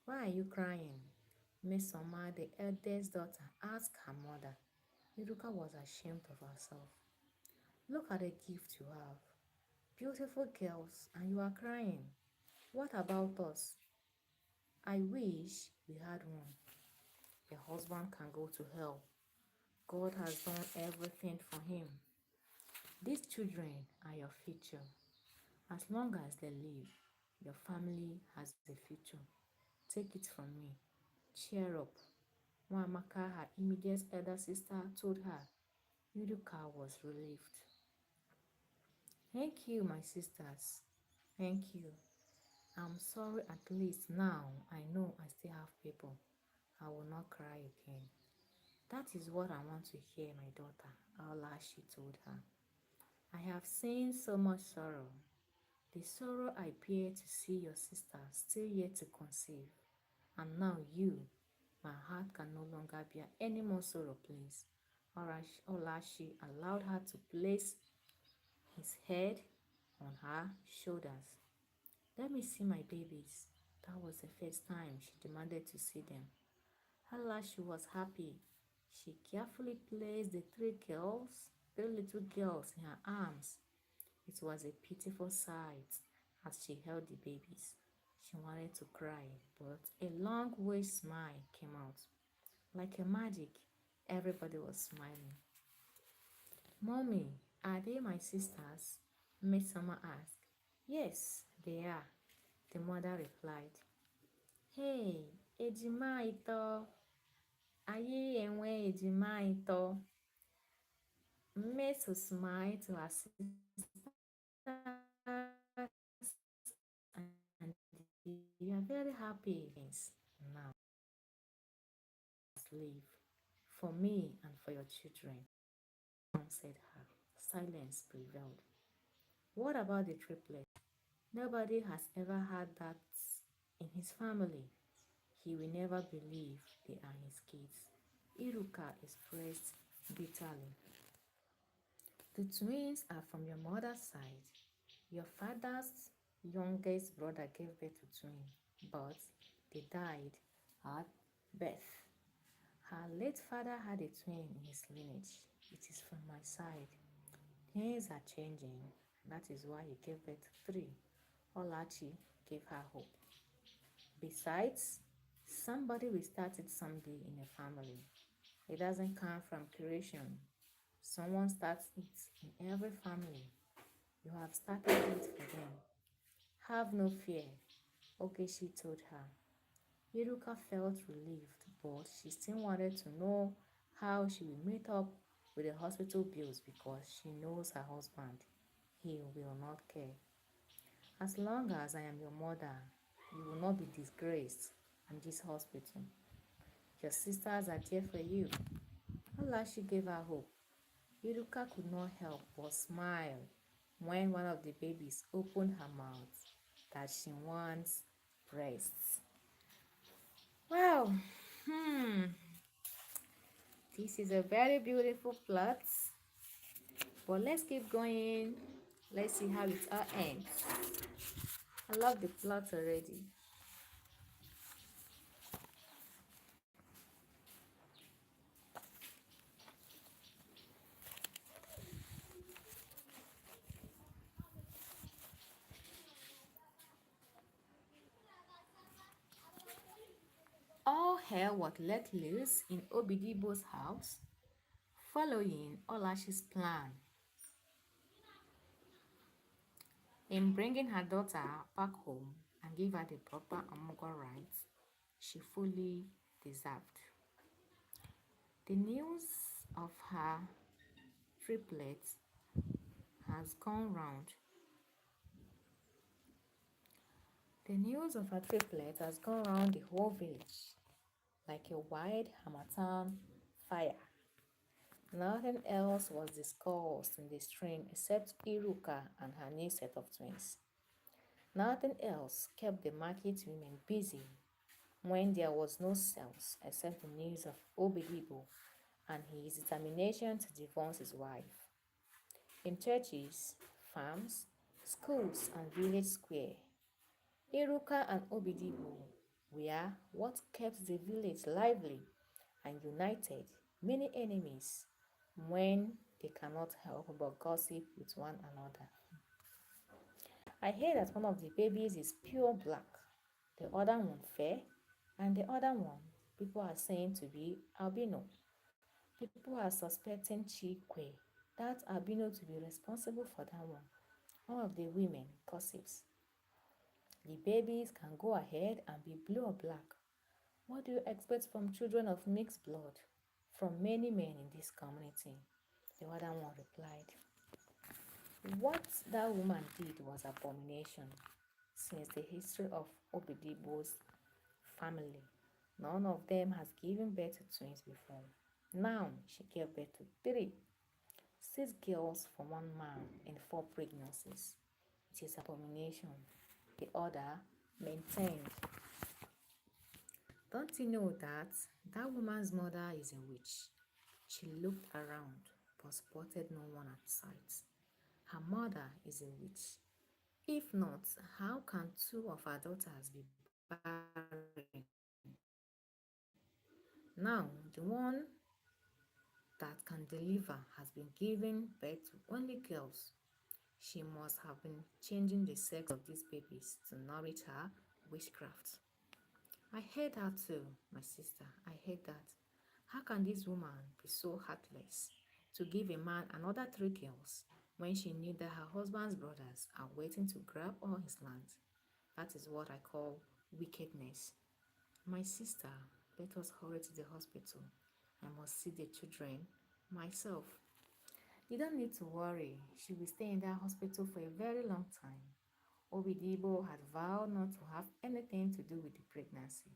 why are you crying? Miss Oma, the eldest daughter, asked her mother. Iruka was ashamed of herself. Look at the gift you have. Beautiful girls, and you are crying. What about us? I wish we had one. Your husband can go to hell. God has done everything for him. These children are your future. As long as they live, your family has a future. Take it from me. Cheer up. Mwamaka, her immediate elder sister, told her. Yuduka was relieved. Thank you, my sisters. Thank you. I'm sorry, at least now I know I still have people. I will not cry again. That is what I want to hear, my daughter, Allah, she told her. I have seen so much sorrow. The sorrow I bear to see your sister still yet to conceive. And now you, my heart can no longer bear any more sorrow, please. Olashi allowed her to place his head on her shoulders. Let me see my babies. That was the first time she demanded to see them. Alashi was happy. She carefully placed the three little girls in her arms. It was a pitiful sight as she held the babies. She wanted to cry, but a long way smile came out. Like a magic, everybody was smiling. Mommy, are they my sisters? Miss Summer asked. Yes, they are, the mother replied. Hey, ejima ito. Anyị enwe ejima ito. Mmeso smiled to her sisters and we are very happy now live for me and for your children, said her. Silence prevailed. What about the triplets? Nobody has ever had that in his family. He will never believe they are his kids. Iruka expressed bitterly. The twins are from your mother's side. Your father's youngest brother gave birth to twins, but they died at birth. Her late father had a twin in his lineage. It is from my side. Things are changing. That is why he gave birth to three. Olachi gave her hope. Besides, somebody will start it someday in a family. It doesn't come from creation. Someone starts it in every family. You have started it for them. Have no fear, Ogeshi told her. Iruka felt relieved, but she still wanted to know how she will meet up with the hospital bills because she knows her husband. He will not care. As long as I am your mother, you will not be disgraced in this hospital. Your sisters are there for you. Alashi gave her hope. Iruka could not help but smile when one of the babies opened her mouth that she wants breasts. Wow, this is a very beautiful plot, but let's keep going. Let's see how it all ends. I love the plot already. All hell was let loose in Obidibo's house, following Olashi's plan in bringing her daughter back home and give her the proper Amugo rights she fully deserved. The news of her triplets has gone round. The news of her triplet has gone round the whole village like a wide harmattan fire. Nothing else was discussed in the stream except Iruka and her new set of twins. Nothing else kept the market women busy when there was no sales except the news of Obidibo and his determination to divorce his wife. In churches, farms, schools, and village square, Iruka and Obidibo were what kept the village lively and united many enemies when they cannot help but gossip with one another. I hear that one of the babies is pure black, the other one fair, and the other one people are saying to be albino. People are suspecting Chikwe, that albino to be responsible for that one. One of the women gossips. The babies can go ahead and be blue or black. What do you expect from children of mixed blood? From many men in this community. The other one replied, what that woman did was abomination. Since the history of Obidibo's family, none of them has given birth to twins before. Now she gave birth to three, six girls for one man in four pregnancies. It is abomination. The other maintained. Don't you know that that woman's mother is a witch? She looked around but spotted no one at sight. Her mother is a witch. If not, how can two of her daughters be barren? Now, the one that can deliver has been giving birth to only girls. She must have been changing the sex of these babies to nourish her witchcraft. I hate her too, my sister. I hate that. How can this woman be so heartless to give a man another three girls when she knew that her husband's brothers are waiting to grab all his land? That is what I call wickedness. My sister, let us hurry to the hospital. I must see the children myself. You don't need to worry. She will stay in that hospital for a very long time. Obidibo had vowed not to have anything to do with the pregnancy.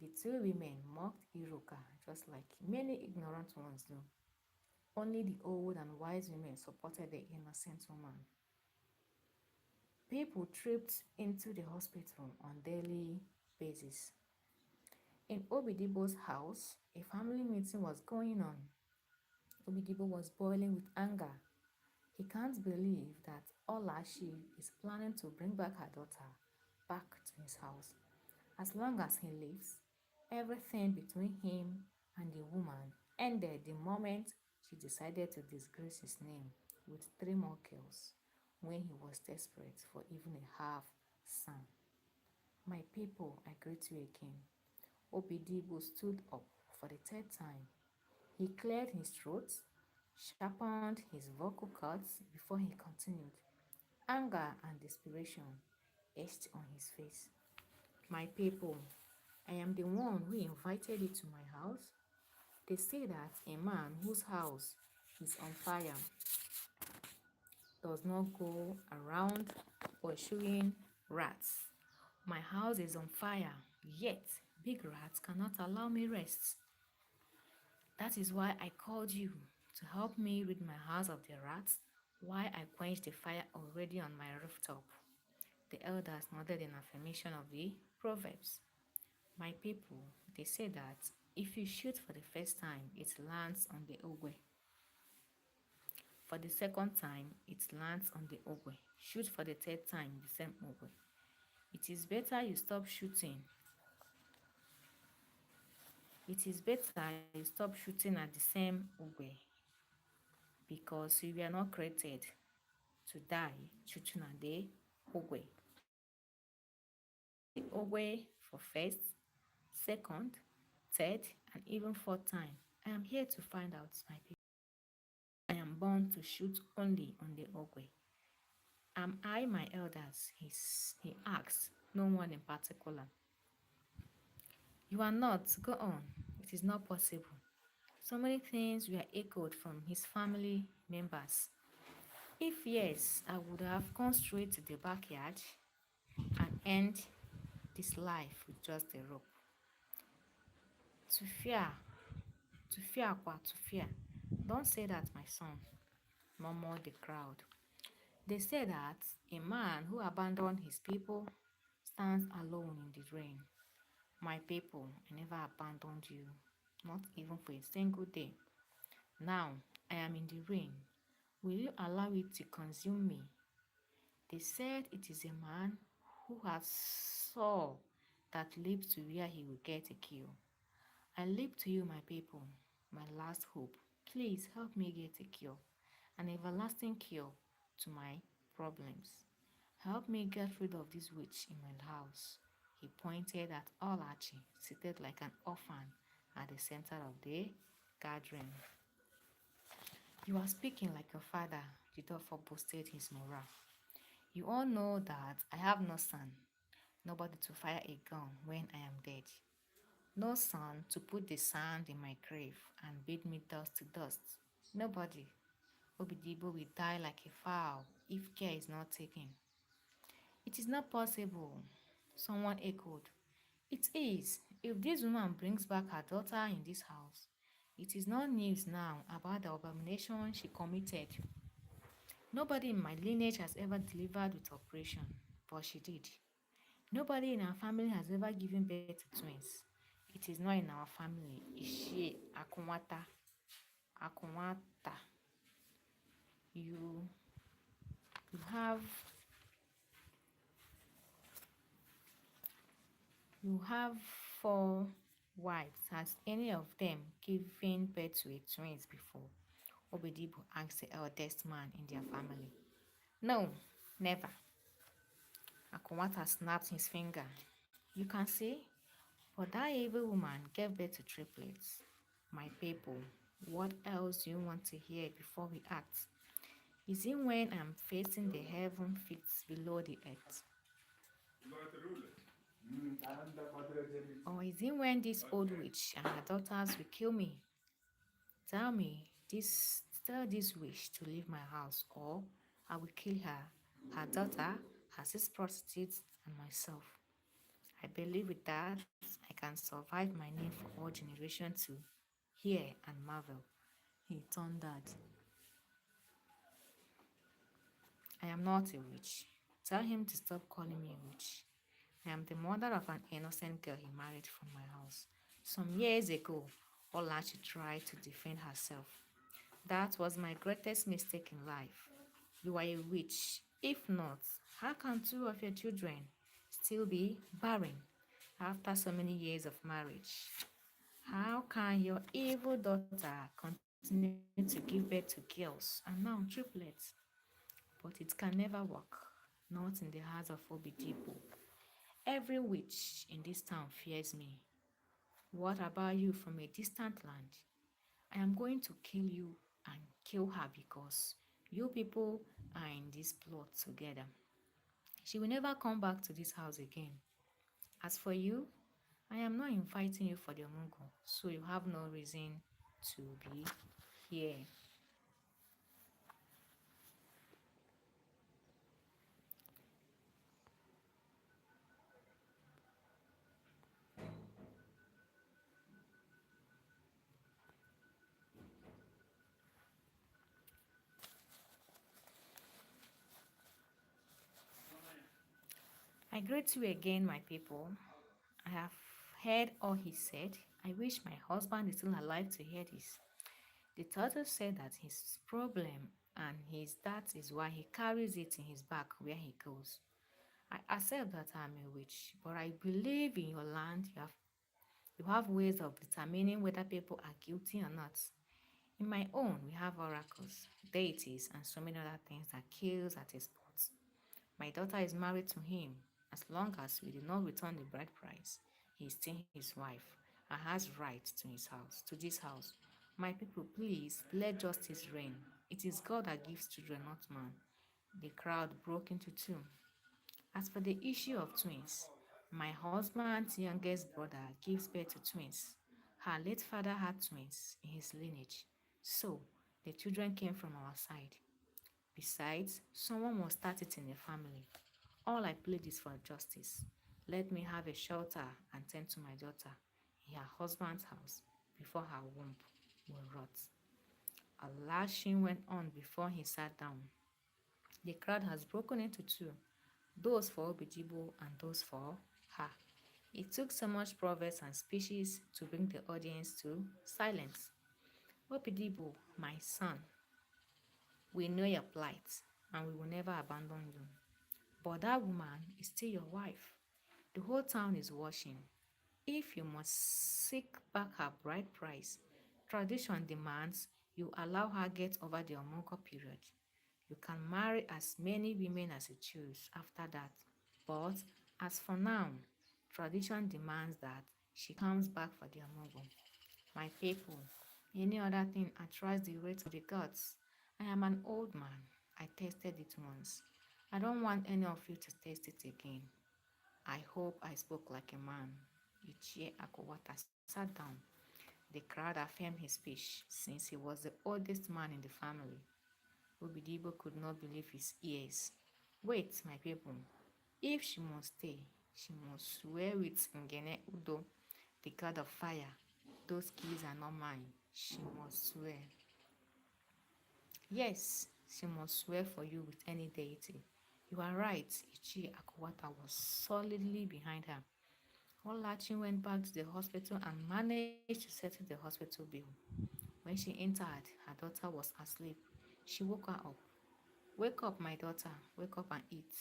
The two women mocked Iruka just like many ignorant ones do. Only the old and wise women supported the innocent woman. People tripped into the hospital on daily basis. In Obidibo's house, a family meeting was going on. Obidibo was boiling with anger. He can't believe that Olashi is planning to bring back her daughter back to his house. As long as he lives, everything between him and the woman ended the moment she decided to disgrace his name with three more girls when he was desperate for even a half son. My people, I greet you again. Obidibo stood up for the third time. He cleared his throat, sharpened his vocal cords before he continued. Anger and desperation etched on his face. My people, I am the one who invited you to my house. They say that a man whose house is on fire does not go around pursuing rats. My house is on fire, yet big rats cannot allow me rest. That is why I called you to help me rid my house of the rats while I quench the fire already on my rooftop. The elders nodded in affirmation of the proverbs. My people, they say that if you shoot for the first time, it lands on the ogwe. For the second time, it lands on the ogwe. Shoot for the third time, the same ogwe. It is better you stop shooting. It is better you stop shooting at the same ogwe because you were not created to die shooting at the ogwe. The ogwe for first, second, third, and even fourth time. I am here to find out, my people. I am born to shoot only on the ogwe. Am I my elders? He asked, no one in particular. You are not. Go on. It is not possible. So many things were echoed from his family members. If yes, I would have gone straight to the backyard and end this life with just a rope. To fear, to fear. Don't say that, my son, murmured the crowd. They say that a man who abandoned his people stands alone in the rain. My people, I never abandoned you, not even for a single day. Now I am in the rain. Will you allow it to consume me? They said it is a man who has soul that leaps to where he will get a kill. I leap to you, my people, my last hope. Please help me get a cure, an everlasting cure to my problems. Help me get rid of this witch in my house. He pointed at Olachi, seated like an orphan at the center of the gathering. You are speaking like your father, the Duffer boasted his morale. You all know that I have no son, nobody to fire a gun when I am dead, no son to put the sand in my grave and bid me dust to dust. Nobody. Obidibo will die like a fowl if care is not taken. It is not possible, someone echoed. It is. If this woman brings back her daughter in this house, it is not news now about the abomination she committed. Nobody in my lineage has ever delivered with operation, but she did. Nobody in our family has ever given birth to twins. It is not in our family. Ishe Akunwata. Akunwata. You you have you have four wives. Has any of them given birth to a twins before? Obedibu asked the eldest man in their family. No, never. Akunwata snapped his finger. You can see? But that evil woman gave birth to triplets. My people, what else do you want to hear before we act? Is it when I'm facing the heaven feet below the earth? Or is it when this old witch and her daughters will kill me? Tell me this tell this witch to leave my house or I will kill her daughter, her six prostitutes, and myself. I believe with that I can survive my name for all generations to hear and marvel. He thundered. I am not a witch. Tell him to stop calling me a witch. I am the mother of an innocent girl he married from my house. Some years ago, Ola she tried to defend herself. That was my greatest mistake in life. You are a witch. If not, how can two of your children still be barren after so many years of marriage? How can your evil daughter continue to give birth to girls and now triplets? But it can never work, not in the hearts of Obidipo. Every witch in this town fears me. What about you from a distant land? I am going to kill you and kill her because you people are in this plot together. She will never come back to this house again. As for you, I am not inviting you for the Mungo, so you have no reason to be here. I greet you again, my people. I have heard all he said. I wish my husband is still alive to hear this. The turtle said that his problem and his that is why he carries it in his back where he goes. I accept that I'm a witch, but I believe in your land you have ways of determining whether people are guilty or not. In my own, we have oracles, deities, and so many other things that kills at a spot. My daughter is married to him. As long as we do not return the bride price, he is still his wife and has right to his house, to this house. My people, please let justice reign. It is God that gives children, not man. The crowd broke into two. As for the issue of twins, my husband's youngest brother gives birth to twins. Her late father had twins in his lineage, so the children came from our side. Besides, someone must start it in the family. All I plead is for justice. Let me have a shelter and tend to my daughter in her husband's house before her womb will rot. A lashing went on before he sat down. The crowd has broken into two, those for Obijibo and those for her. It took so much proverbs and speeches to bring the audience to silence. Obidibo, my son, we know your plight and we will never abandon you. But that woman is still your wife. The whole town is watching. If you must seek back her bride price, tradition demands you allow her get over the Omonko period. You can marry as many women as you choose after that. But as for now, tradition demands that she comes back for the Omongo. My people, Any other thing attracts the rate of the gods. I am an old man. I tested it once. I don't want any of you to test it again. I hope I spoke like a man. Ichie Akowata sat down. The crowd affirmed his speech since he was the oldest man in the family. Obidibo could not believe his ears. Wait, my people. If she must stay, she must swear with Ngene Udo, the god of fire. Those keys are not mine. She must swear. Yes, she must swear for you with any deity. You are right. Ichi Akwata was solidly behind her. Olachi went back to the hospital and managed to settle the hospital bill. When she entered, her daughter was asleep. She woke her up. Wake up, my daughter. Wake up and eat.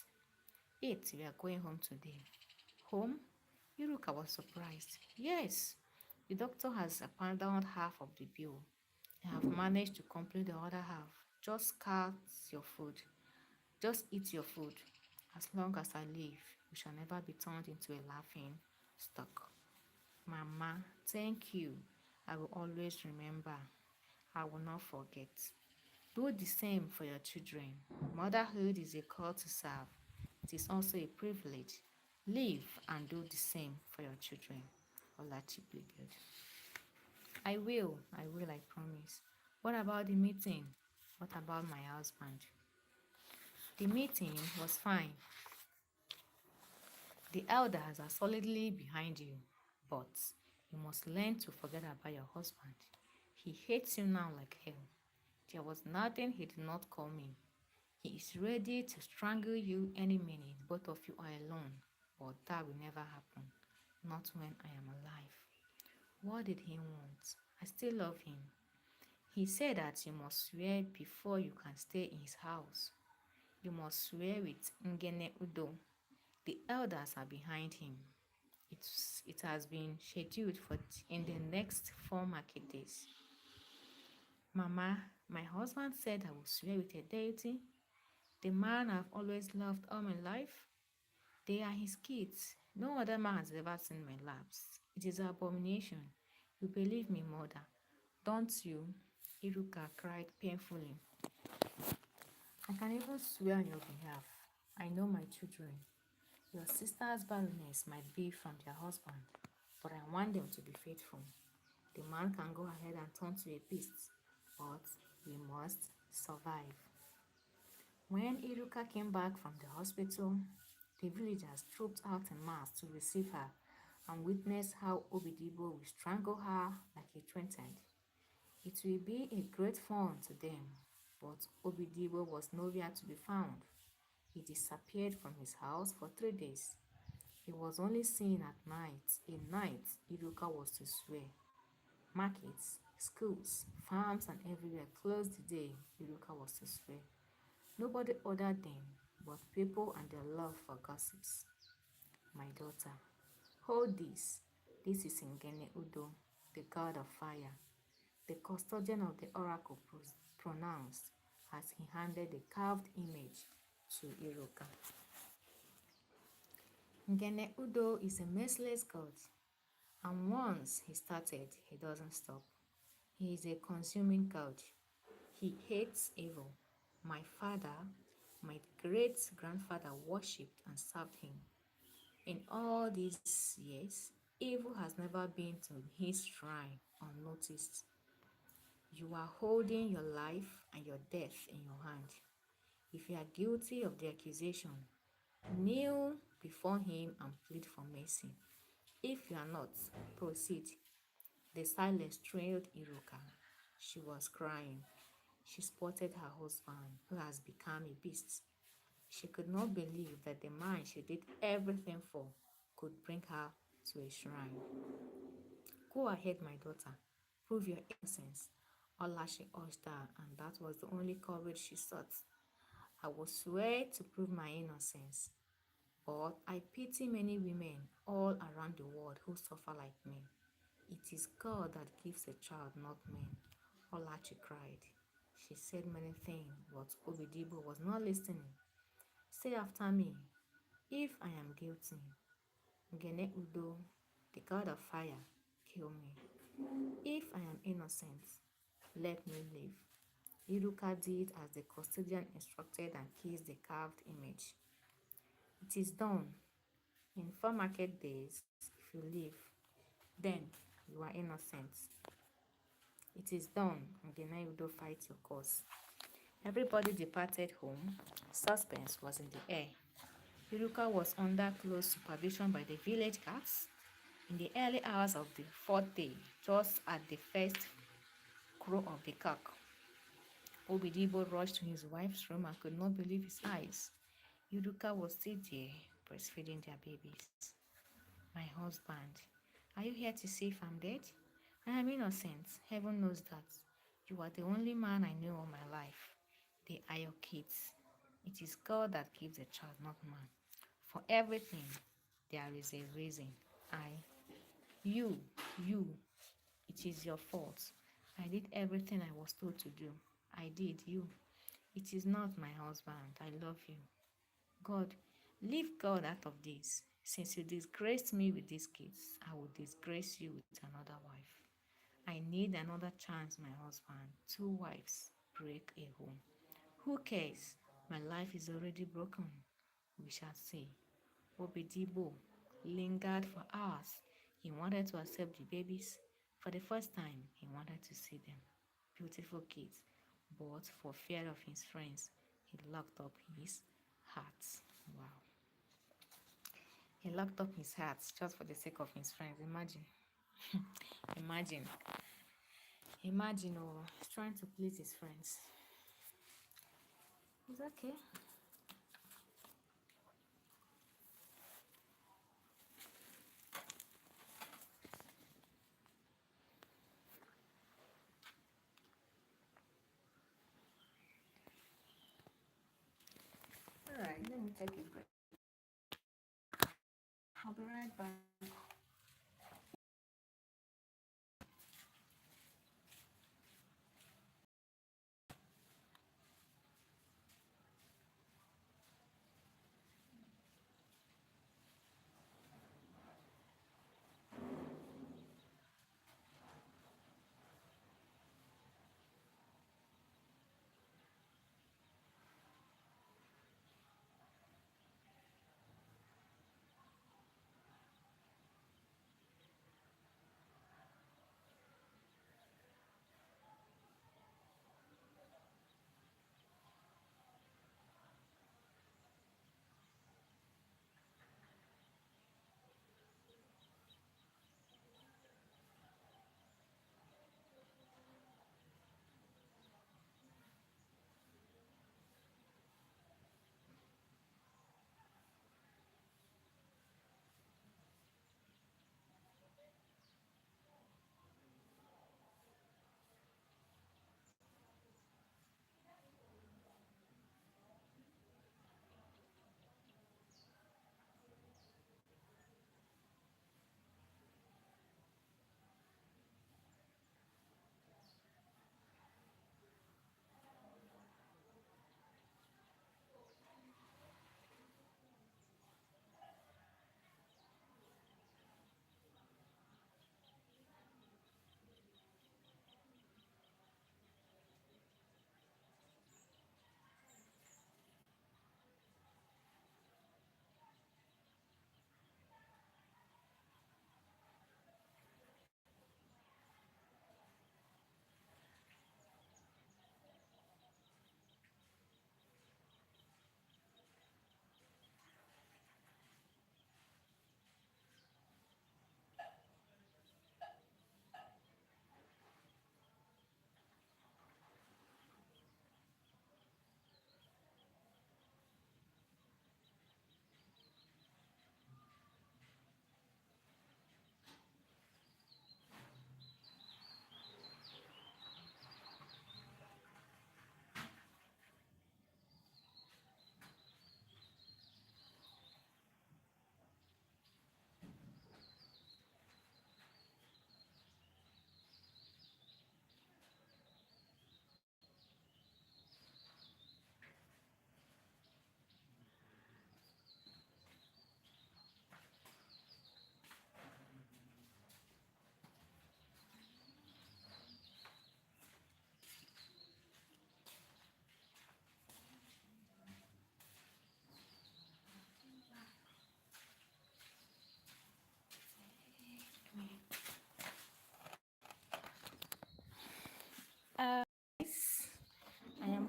Eat, we are going home today. Home? Iruka was surprised. Yes, the doctor has abandoned half of the bill. I have managed to complete the other half. Just cut your food. Just eat your food. As long as I live, you shall never be turned into a laughing stock. Mama, thank you. I will always remember. I will not forget. Do the same for your children. Motherhood is a call to serve. It is also a privilege. Live and do the same for your children. Olachi pleaded. I promise. What about the meeting? What about my husband? The meeting was fine. The elders are solidly behind you, but you must learn to forget about your husband. He hates you now like hell. There was nothing he did not call me. He is ready to strangle you any minute. Both of you are alone, but that will never happen. Not when I am alive. What did he want? I still love him. He said that you must swear before you can stay in his house. You must swear with Ngene Udo. The elders are behind him. It has been scheduled for in the next 4 market days. Mama, my husband said I will swear with a deity, the man I've always loved all my life. They are his kids. No other man has ever seen my laps. It is an abomination. You believe me, mother, don't you? Iruka cried painfully. I can even swear on your behalf. I know my children. Your sister's barrenness might be from their husband, but I want them to be faithful. The man can go ahead and turn to a beast, but we must survive. When Iruka came back from the hospital, the villagers trooped out en masse to receive her and witness how Obidibo will strangle her like he threatened. It will be a great fun to them, but Obidibo was nowhere to be found. He disappeared from his house for 3 days. He was only seen at night. In night, Iruka was to swear. Markets, schools, farms, and everywhere closed the day Iruka was to swear. Nobody ordered them, but people and their love for gossips. My daughter, hold this. This is Ngene Udo, the god of fire. The custodian of the oracle pronounced as he handed the carved image to Iruka. Ngene Udo is a merciless god, and once he started, he doesn't stop. He is a consuming god. He hates evil. My father, my great grandfather worshipped and served him. In all these years, evil has never been to his shrine unnoticed. You are holding your life and your death in your hand. If you are guilty of the accusation, kneel before him and plead for mercy. If you are not, proceed. The silence trailed Iruka. She was crying. She spotted her husband, who has become a beast. She could not believe that the man she did everything for could bring her to a shrine. Go ahead, my daughter. Prove your innocence. Olashi urged her, and that was the only courage she sought. I will swear to prove my innocence, but I pity many women all around the world who suffer like me. It is God that gives a child, not men. Olachi cried. She said many things, but Obidibo was not listening. Say after me, if I am guilty, Ngene Udo, the god of fire, kill me. If I am innocent, let me live. Iruka did as the custodian instructed and kissed the carved image. It is done. In 4 market days, if you live, then you are innocent. It is done, and the Naiudo fight your cause. Everybody departed home. Suspense was in the air. Iruka was under close supervision by the village guards. In the early hours of the fourth day, just at the first crow of the cock, Obidibo rushed to his wife's room and could not believe his eyes. Iruka was still there, breastfeeding their babies. My husband, are you here to see if I'm dead? I am innocent. Heaven knows that. You are the only man I know all my life. They are your kids. It is God that gives a child, not man. For everything, there is a reason. I, you, you, it is your fault. I did everything I was told to do. I did, you. It is not my husband. I love you. God, leave God out of this. Since you disgraced me with these kids, I will disgrace you with another wife. I need another chance, my husband. Two wives break a home. Who cares? My life is already broken. We shall see. Obidibo lingered for hours. He wanted to accept the babies. For the first time, he wanted to see them. Beautiful kids. But for fear of his friends, he locked up his heart. Wow. He locked up his heart just for the sake of his friends. Imagine. Imagine. Imagine, oh, he's trying to please his friends. It's okay. All right, let me take a break. I'll be right back.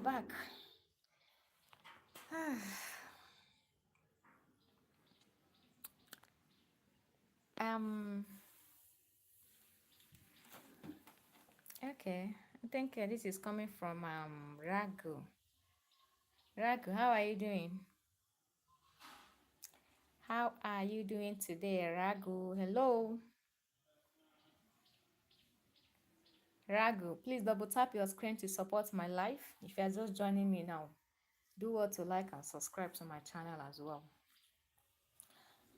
back. um. Okay. I think this is coming from Ragu. Ragu, how are you doing? How are you doing today, Ragu? Hello, Ragu. Please double tap your screen to support my life. If you are just joining me now, do what to like and subscribe to my channel as well.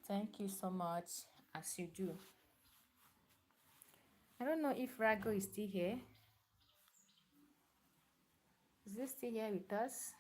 Thank you so much as you do. I don't know if Ragu is still here. Is he still here with us?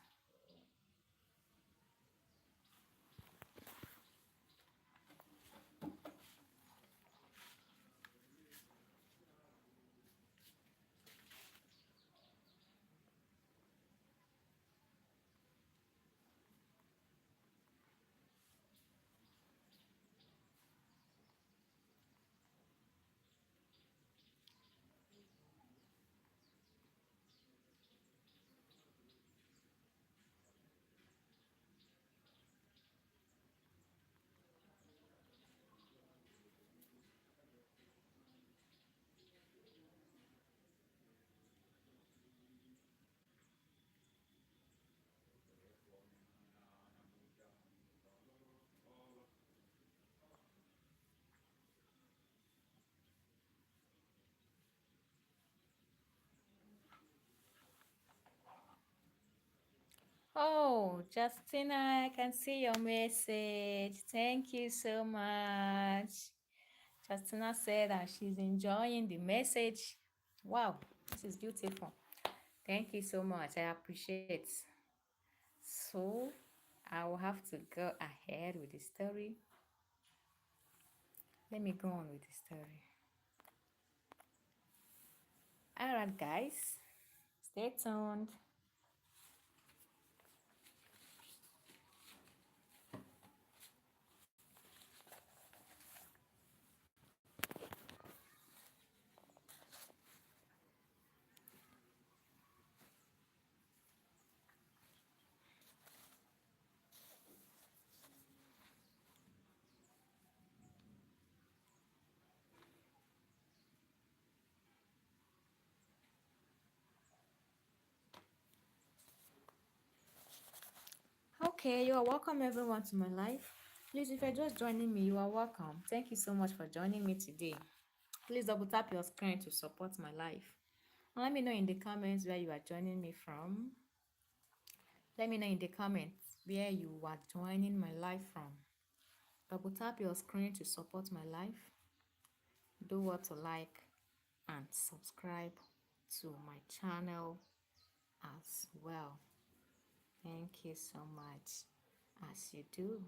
Oh, Justina, I can see your message. Thank you so much. Justina said that she's enjoying the message. Wow, this is beautiful. Thank you so much. I appreciate. So, I will have to go ahead with the story. Let me go on with the story. All right, guys, stay tuned. Okay, you are welcome, everyone, to my life. Please, if you're just joining me, you are welcome. Thank you so much for joining me today. Please double tap your screen to support my life. And let me know in the comments where you are joining me from. Let me know in the comments where you are joining my life from. Double tap your screen to support my life. Do what to like and subscribe to my channel as well. Thank you so much as you do.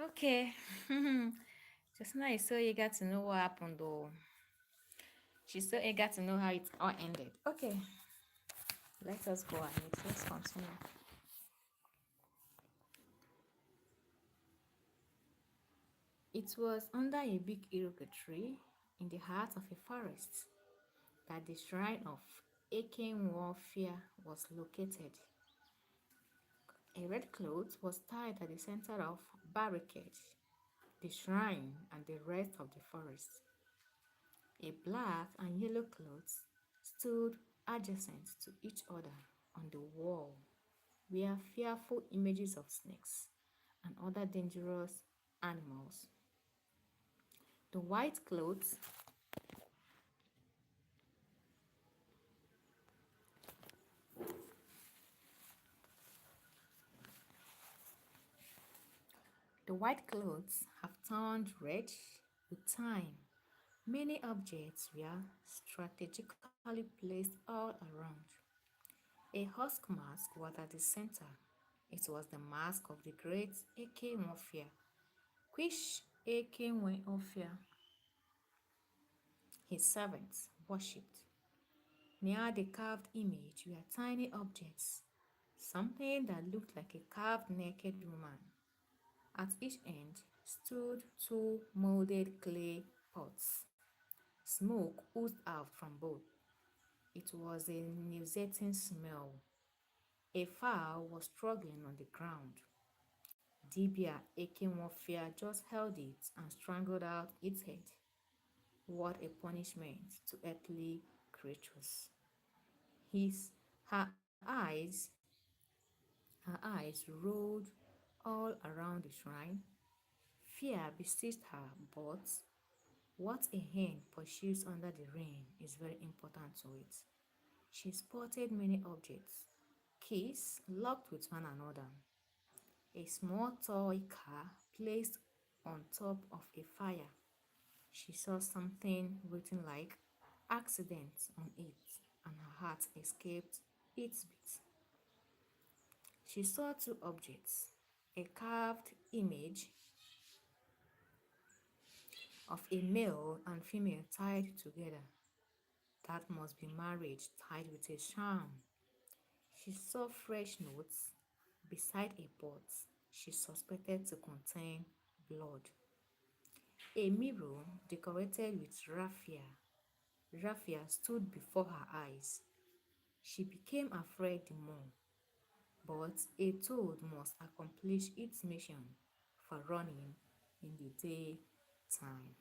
Okay. Just now is so eager to know what happened though. She's so eager to know how it all ended. Okay, let us go ahead. Let's continue. It was under a big iroquois tree in the heart of a forest that the shrine of Akin warfare was located. A red cloth was tied at the center of barricade, the shrine, and the rest of the forest. A black and yellow cloth stood adjacent to each other on the wall, where fearful images of snakes and other dangerous animals. The white clothes, the white clothes have turned red with time. Many objects were strategically placed all around. A husk mask was at the center. It was the mask of the great Eke Mafia, which Eke Mafia, his servants, worshipped. Near the carved image were tiny objects, something that looked like a carved naked woman. At each end stood two molded clay pots. Smoke oozed out from both. It was a nauseating smell. A fowl was struggling on the ground. Dibia Ekemofia just held it and strangled out its head. What a punishment to earthly creatures. His her eyes rolled all around the shrine. Fear besieged her, but what a hen pursues under the rain is very important to it. She spotted many objects, keys locked with one another, a small toy car placed on top of a fire. She saw something written like accident on it, and her heart escaped its beat. She saw two objects, a carved image of a male and female tied together. That must be marriage tied with a charm. She saw fresh notes beside a pot she suspected to contain blood. A mirror decorated with raffia stood before her eyes. She became afraid the more, but a toad must accomplish its mission for running in the daytime.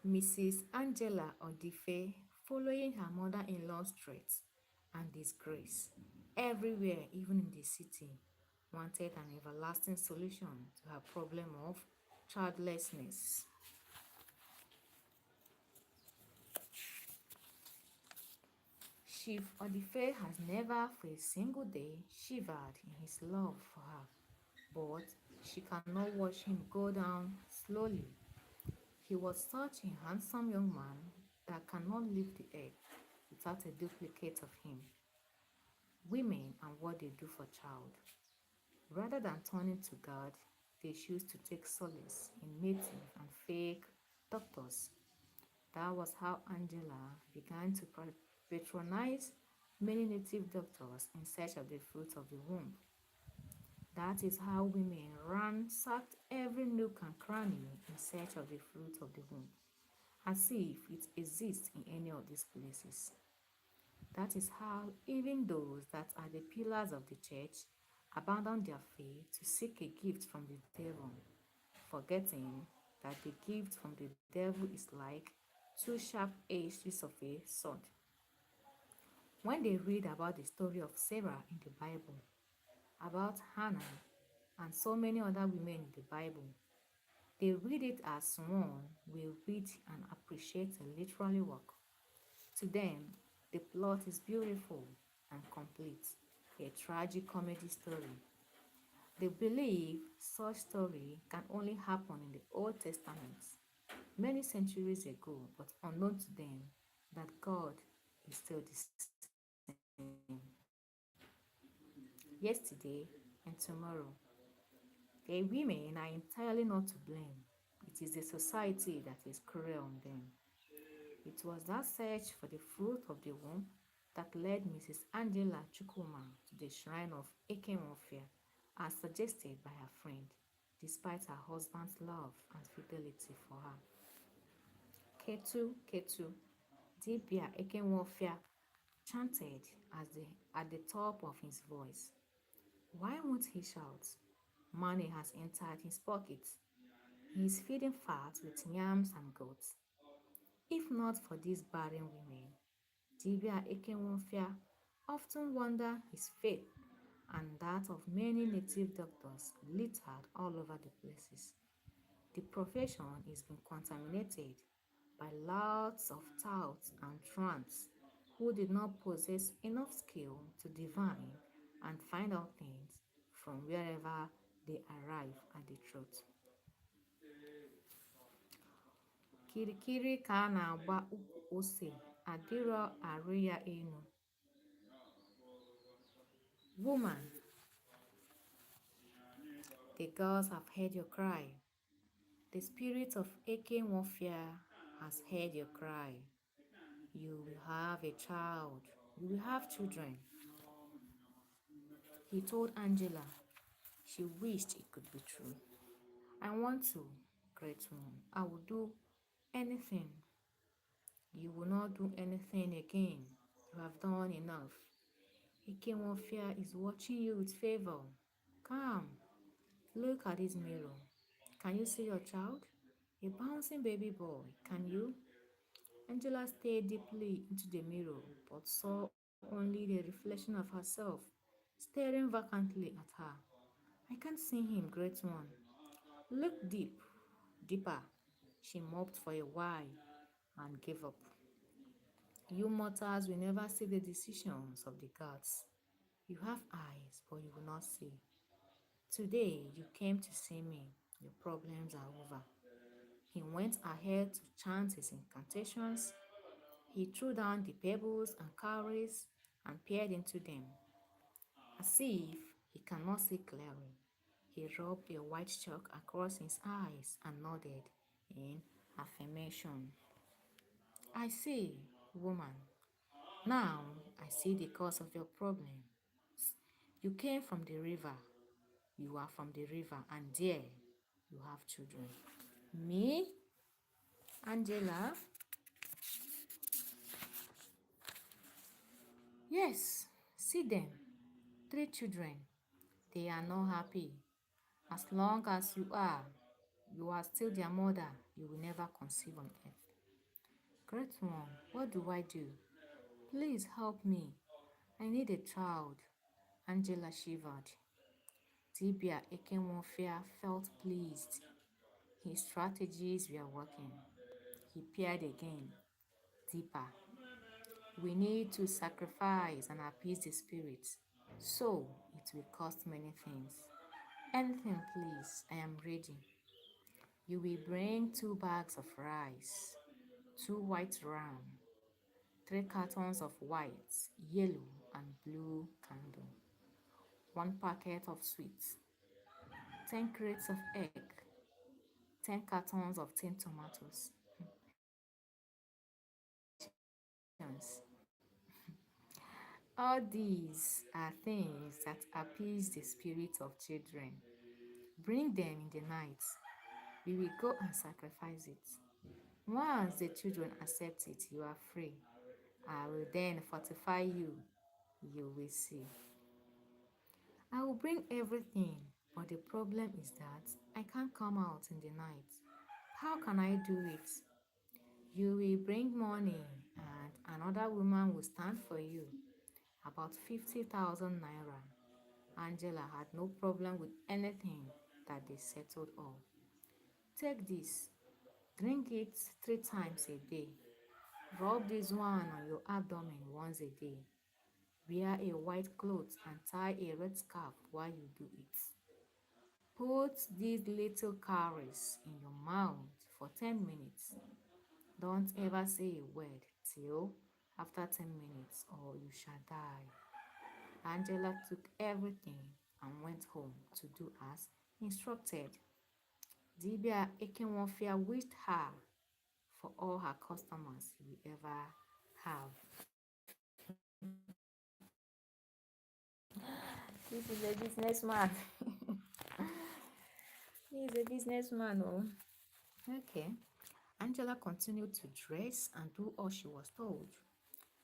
Mrs. Angela Odife, following her mother-in-law's threats and disgrace everywhere, even in the city, wanted an everlasting solution to her problem of childlessness. Chief Odife has never for a single day shivered in his love for her, but she cannot watch him go down slowly. He was such a handsome young man that cannot leave the earth without a duplicate of him. Women and what they do for child. Rather than turning to God, they choose to take solace in native and fake doctors. That was how Angela began to patronize many native doctors in search of the fruit of the womb. That is how women ransacked every nook and cranny in search of the fruit of the womb, as if it exists in any of these places. That is how even those that are the pillars of the church abandon their faith to seek a gift from the devil, forgetting that the gift from the devil is like two sharp edges of a sword. When they read about the story of Sarah in the Bible, about Hannah, and so many other women in the Bible, they read it as one will read and appreciate a literary work. To them, the plot is beautiful and complete, a tragic comedy story. They believe such story can only happen in the Old Testament, many centuries ago, but unknown to them that God is still the same. Yesterday and tomorrow, the women are entirely not to blame. It is the society that is cruel on them. It was that search for the fruit of the womb that led Mrs. Angela Chukuma to the shrine of Ekemofia, as suggested by her friend, despite her husband's love and fidelity for her. Ketu, Ketu, Dibia Ekemofia chanted at the top of his voice. Why won't he shout? Money has entered his pocket. He is feeding fat with yams and goats. If not for these barren women, Dibia Ekenwofia often wonder his fate and that of many native doctors littered all over the places. The profession is being contaminated by lots of touts and trants who did not possess enough skill to divine and find out things from wherever they arrive at the truth. Kirikiri ka a na-agba ukwu ose adịrọ arị ya enu. Woman, the gods have heard your cry. The spirit of Eke warfare has heard your cry. You will have a child. You will have children. He told Angela. She wished it could be true. I want to, great one. I will do anything. You will not do anything again. You have done enough. Ikemofia is watching you with favor. Come, look at this mirror. Can you see your child? A bouncing baby boy. Can you? Angela stared deeply into the mirror but saw only the reflection of herself, staring vacantly at her. I can't see him, great one. Look deep, deeper. She moped for a while and gave up. You mortals will never see the decisions of the gods. You have eyes, but you will not see. Today you came to see me. Your problems are over. He went ahead to chant his incantations. He threw down the pebbles and cowries and peered into them. As if he cannot see clearly, he rubbed a white chalk across his eyes and nodded in affirmation. I see, woman. Now I see the cause of your problem. You came from the river. You are from the river, and there you have children. Me, Angela? Yes, see them. Three children. They are not happy. As long as you are still their mother, you will never conceive on earth. Great one, what do I do? Please help me. I need a child. Angela shivered. Tibia Ekenwofia felt pleased. His strategies were working. He peered again, deeper. We need to sacrifice and appease the spirits. So it will cost many things. Anything, please. I am ready. You will bring 2 bags of rice, 2 white ram, 3 cartons of white, yellow, and blue candle, 1 packet of sweets, 10 crates of egg, 10 cartons of tin tomatoes. Congratulations. All these are things that appease the spirit of children. Bring them in the night. We will go and sacrifice it. Once the children accept it, you are free. I will then fortify you. You will see. I will bring everything, but the problem is that I can't come out in the night. How can I do it? You will bring money, and another woman will stand for you. About 50,000 naira. Angela had no problem with anything that they settled all. Take this, drink it 3 times a day. Rub this one on your abdomen once a day. Wear a white cloth and tie a red scarf while you do it. Put these little cowries in your mouth for 10 minutes. Don't ever say a word till after 10 minutes or you shall die. Angela took everything and went home to do as instructed. Dibia Ekenwofia wished her for all her customers he will ever have. This is a businessman. He is a businessman, oh. Okay. Angela continued to dress and do all she was told.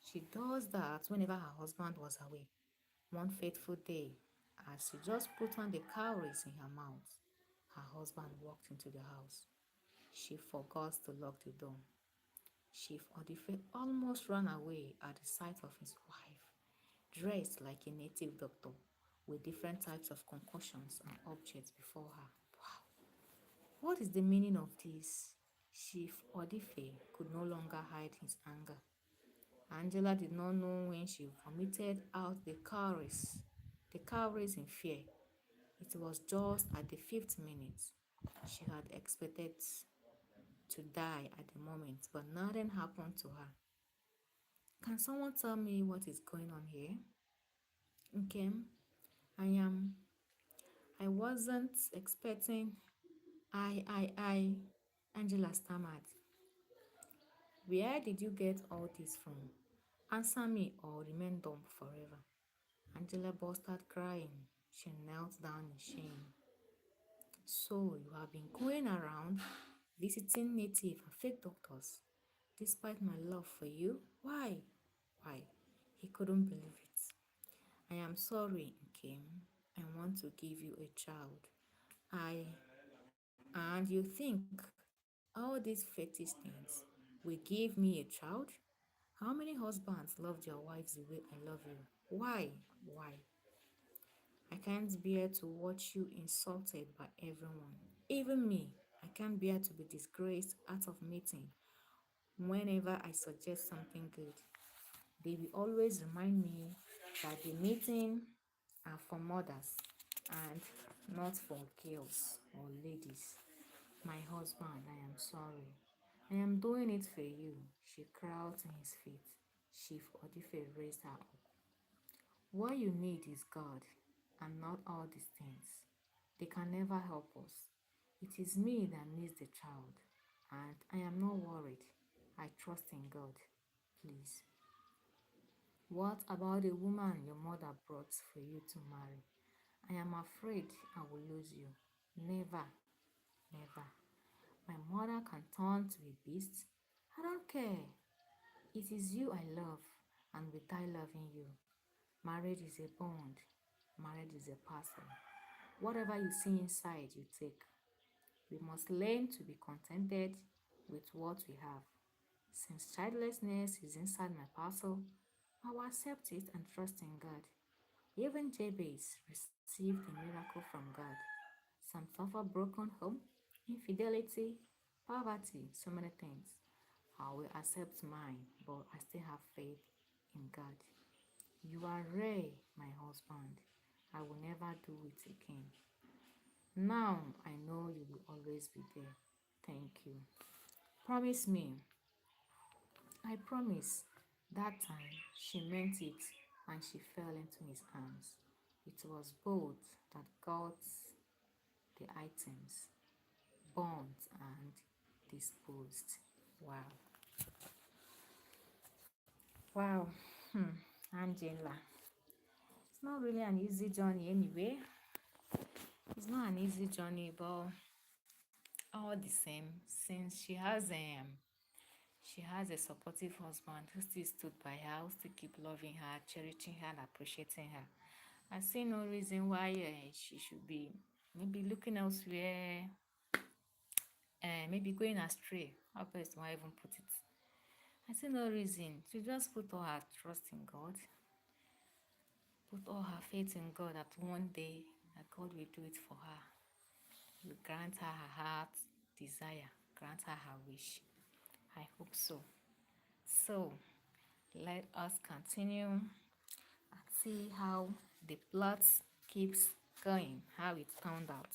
She does that whenever her husband was away. One fateful day, As she just put on the cowries in her mouth, her husband walked into the house. She forgot to lock the door. Chief Odife almost ran away at the sight of his wife, dressed like a native doctor, with different types of concussions and objects before her. Wow, what is the meaning of this? Chief Odife could no longer hide his anger. Angela did not know when she vomited out the cowries in fear. It was just at the fifth minute. She had expected to die at the moment, but nothing happened to her. Can someone tell me what is going on here? Okay, I am. I wasn't expecting. I. Angela stammered. Where did you get all this from? Answer me or remain dumb forever. Angela busted crying. She knelt down in shame. So you have been going around visiting native and fake doctors despite my love for you? Why? Why? He couldn't believe it. I am sorry, Kim. I want to give you a child. I and you think all these fetish things will give me a child? How many husbands love their wives the way I love you? Why? Why? I can't bear to watch you insulted by everyone. Even me. I can't bear to be disgraced out of meeting whenever I suggest something good. They will always remind me that the meeting are for mothers and not for girls or ladies. My husband, I am sorry. I am doing it for you. She crawled to his feet. Chief Odife raised her up. What you need is God and not all these things. They can never help us. It is me that needs the child, and I am not worried. I trust in God. Please. What about the woman your mother brought for you to marry? I am afraid I will lose you. Never, never. My mother can turn to a beast. I don't care. It is you I love, and will die loving you. Marriage is a bond. Marriage is a parcel. Whatever you see inside, you take. We must learn to be contented with what we have. Since childlessness is inside my parcel, I will accept it and trust in God. Even Jabez received a miracle from God. Some suffer broken home, infidelity, poverty, so many things. I will accept mine, but I still have faith in God. You are rare, my husband. I will never do it again. Now I know you will always be there. Thank you. Promise me. I promise. That time she meant it and she fell into his arms. It was both that got the items burnt and disposed. Wow. Wow. Angela. It's not really an easy journey anyway. It's not an easy journey, but all the same, since she has a supportive husband who still stood by her, who still keep loving her, cherishing her, and appreciating her. I see no reason why she should be maybe looking elsewhere, maybe going astray. How best do I even put it? I see no reason. She just put all her trust in God, put all her faith in God that one day that God will do it for her. He will grant her her heart's desire, grant her her wish. I hope so. So let us continue and see how the plot keeps going, how it turned out.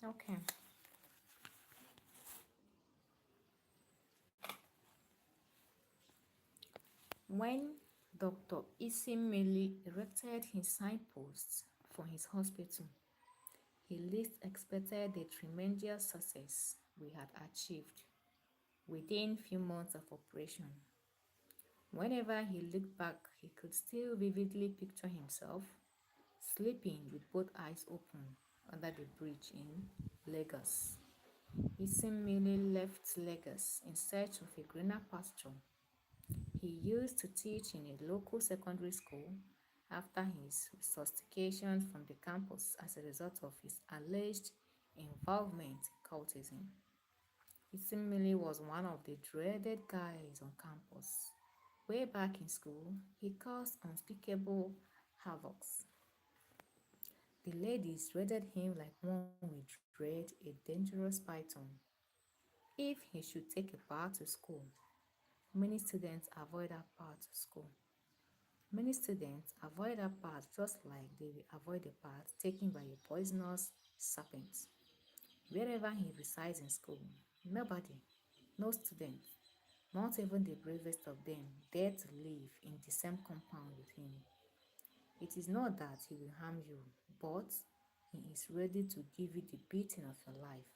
Okay. When Dr. Isimili erected his signposts for his hospital, he least expected the tremendous success we had achieved within few months of operation. Whenever he looked back, he could still vividly picture himself sleeping with both eyes open under the bridge in Lagos. He seemingly left Lagos in search of a greener pasture. He used to teach in a local secondary school after his rustication from the campus as a result of his alleged involvement in cultism. He seemingly was one of the dreaded guys on campus. Way back in school, he caused unspeakable havocs. The ladies dreaded him like one would dread a dangerous python. If he should take a bath to school, many students avoid that path to school. Many students avoid that path just like they will avoid the path taken by a poisonous serpent. Wherever he resides in school, nobody, no student, not even the bravest of them, dare to live in the same compound with him. It is not that he will harm you, but he is ready to give you the beating of your life,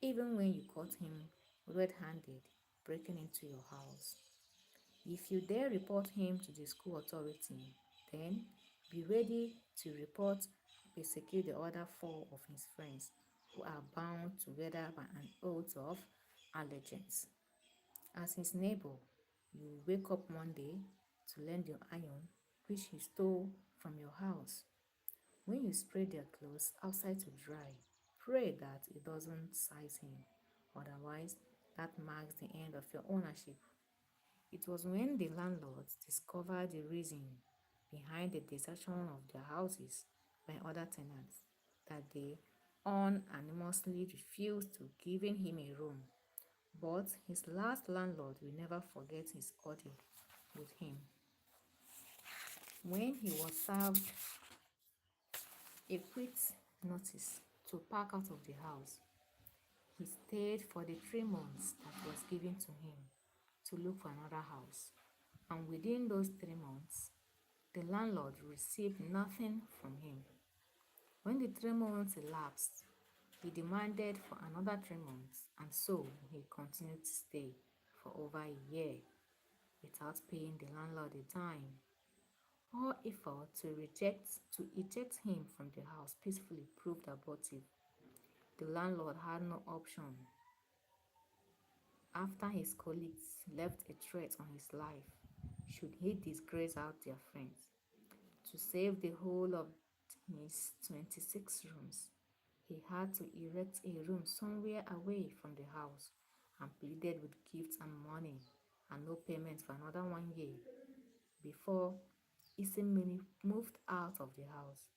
even when you caught him red handed breaking into your house. If you dare report him to the school authority, then be ready to report basically the other four of his friends who are bound together by an oath of allegiance. As his neighbor, you wake up one day to lend your iron which he stole from your house. When you spread their clothes outside to dry, pray that it doesn't size him. Otherwise, that marks the end of your ownership. It was when the landlords discovered the reason behind the desertion of their houses by other tenants that they unanimously refused to give him a room. But his last landlord will never forget his ordeal with him. When he was served a quit notice to pack out of the house, he stayed for the 3 months that was given to him to look for another house. And within those 3 months, the landlord received nothing from him. When the 3 months elapsed, he demanded for another 3 months, and so he continued to stay for over a year without paying the landlord a dime. All effort to eject him from the house peacefully proved abortive. The landlord had no option after his colleagues left a threat on his life should he disgrace out their friends. To save the whole of his 26 rooms, he had to erect a room somewhere away from the house and pleaded with gifts and money and no payment for another 1 year before Isimini moved out of the house.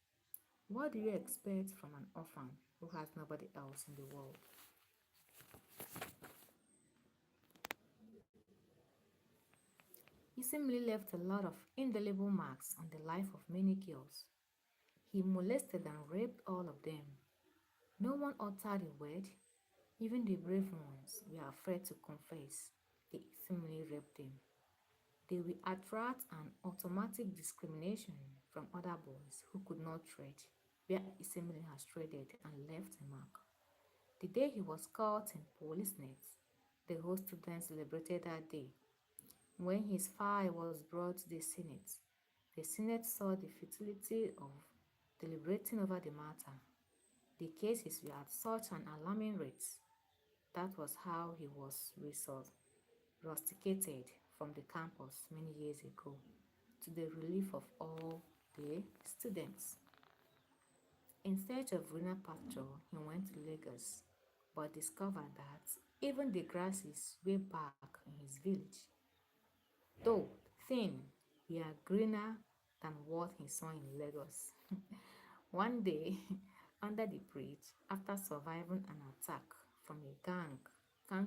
What do you expect from an orphan who has nobody else in the world? Isimli left a lot of indelible marks on the life of many girls. He molested and raped all of them. No one uttered a word. Even the brave ones were afraid to confess they Isimli raped them. They will attract an automatic discrimination from other boys who could not tread where Isimli has treaded and left a mark. The day he was caught in police nets, the whole students celebrated that day. When his file was brought to the Senate saw the futility of deliberating over the matter. The cases were at such an alarming rate. That was how he was rusticated from the campus many years ago, to the relief of all the students. In search of greener pasture, he went to Lagos, but discovered that even the grasses way back in his village, though thin, were greener than what he saw in Lagos. One day, under the bridge, after surviving an attack from a gang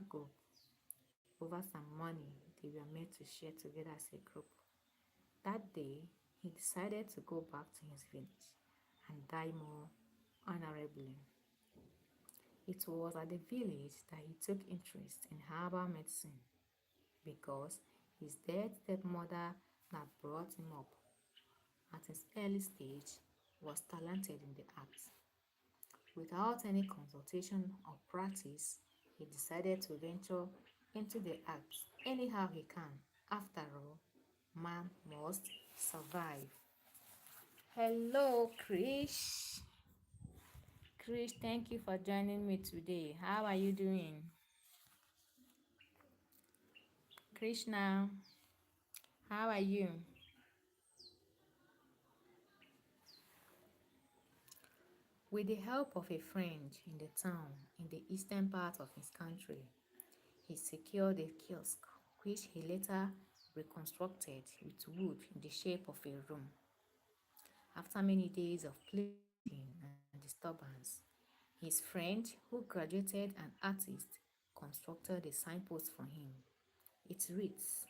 group over some money they were made to share together as a group, that day he decided to go back to his village and die more honorably. It was at the village that he took interest in herbal medicine because his dead stepmother that brought him up at his early stage was talented in the arts. Without any consultation or practice, he decided to venture into the arts anyhow he can. After all, man must survive. Hello, Krish. Krish, thank you for joining me today. How are you doing? Krishna, how are you? With the help of a friend in the town in the eastern part of his country, he secured a kiosk which he later reconstructed with wood in the shape of a room. After many days of pleading and disturbance, his friend, who graduated an artist, constructed a signpost for him. It reads,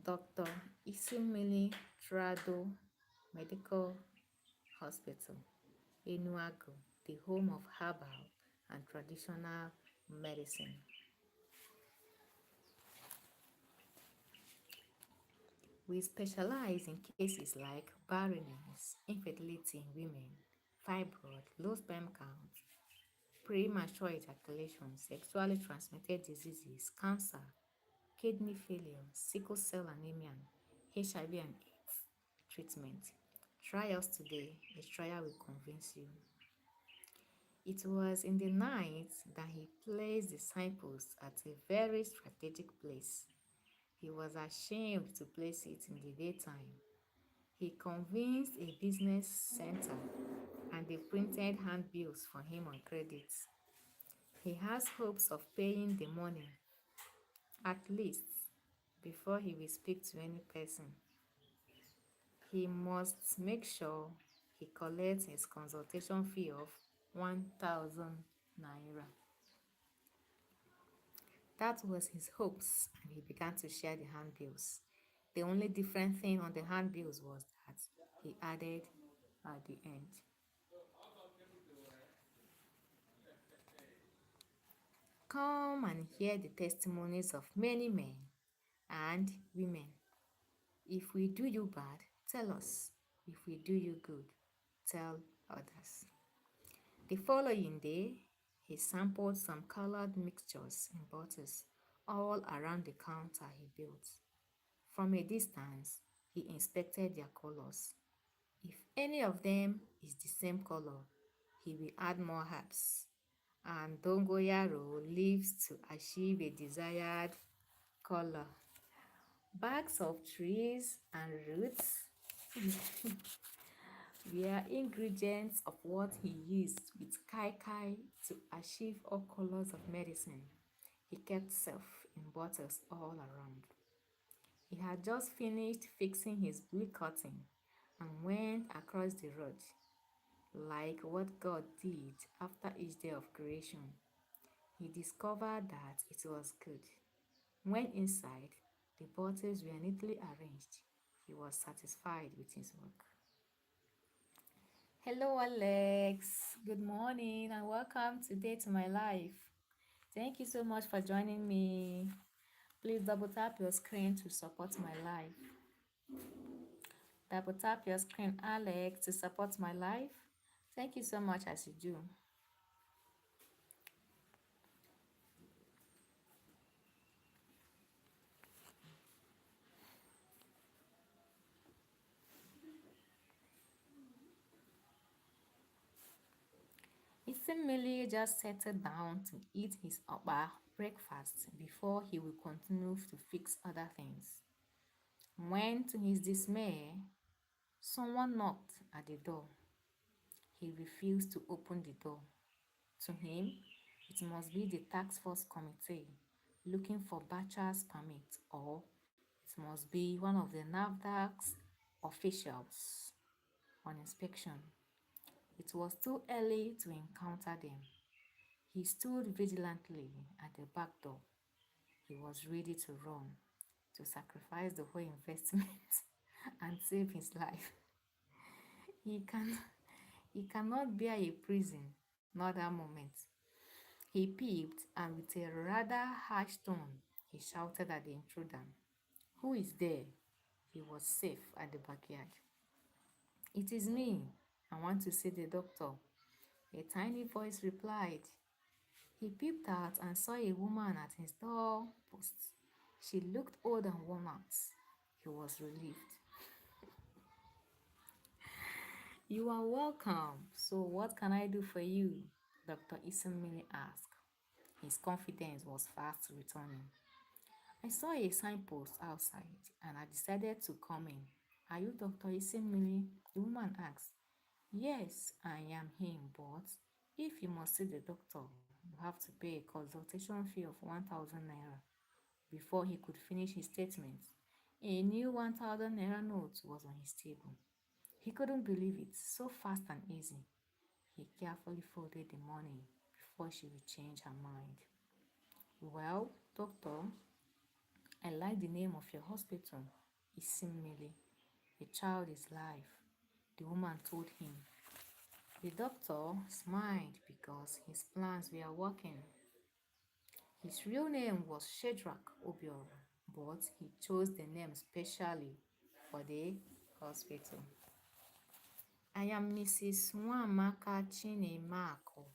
Dr. Isimili Trado Medical Hospital, Enuagu, the home of herbal and traditional medicine. We specialize in cases like barrenness, infertility in women, fibroid, low sperm count, premature ejaculation, sexually transmitted diseases, cancer, kidney failure, sickle cell anemia, HIV and AIDS treatment. Try us today, a trial will convince you. It was in the night that he placed the signpost at a very strategic place. He was ashamed to place it in the daytime. He convinced a business center and they printed handbills for him on credit. He has hopes of paying the money, at least, before he will speak to any person. He must make sure he collects his consultation fee of 1,000 naira. That was his hopes, and he began to share the handbills. The only different thing on the handbills was that he added at the end, come and hear the testimonies of many men and women. If we do you bad, tell us. If we do you good, tell others. The following day, he sampled some colored mixtures in bottles all around the counter he built. From a distance, he inspected their colors. If any of them is the same color, he will add more herbs and dongoyaro leaves to achieve a desired color. Barks of trees and roots were ingredients of what he used with kai kai to achieve all colors of medicine. He kept self in bottles all around. He had just finished fixing his blue curtain and went across the road, like what God did after each day of creation. He discovered that it was good. When inside, the bottles were neatly arranged. He was satisfied with his work. Hello, Alex. Good morning and welcome today to my life. Thank you so much for joining me. Please double tap your screen to support my life. Double tap your screen, Alex, to support my life. Thank you so much as you do. Isimili just settled down to eat his upper breakfast before he will continue to fix other things. When, to his dismay, someone knocked at the door. He refused to open the door. To him, it must be the tax force committee looking for bachelor's permit, or it must be one of the NAFDAC's officials on inspection. It was too early to encounter them. He stood vigilantly at the back door. He was ready to run, to sacrifice the whole investment and save his life. He can he cannot bear a prison, not that moment. He peeped, and with a rather harsh tone, he shouted at the intruder, "Who is there?" He was safe at the backyard. "It is me. I want to see the doctor," a tiny voice replied. He peeped out and saw a woman at his doorpost. She looked old and worn out. He was relieved. You are welcome. So, what can I do for you? Dr. Isimili asked. His confidence was fast returning. I saw a signpost outside and I decided to come in. Are you Dr. Isimili? The woman asked. Yes, I am him, but if you must see the doctor, you have to pay a consultation fee of 1,000 naira. Before he could finish his statement, a new 1,000 naira note was on his table. He couldn't believe it, so fast and easy. He carefully folded the money before she would change her mind. Well, doctor, I like the name of your hospital. Isimile. A child is life, the woman told him. The doctor smiled because his plans were working. His real name was Shedrack Obiora, but he chose the name specially for the hospital. I am Mrs. Nwamaka Chinemako.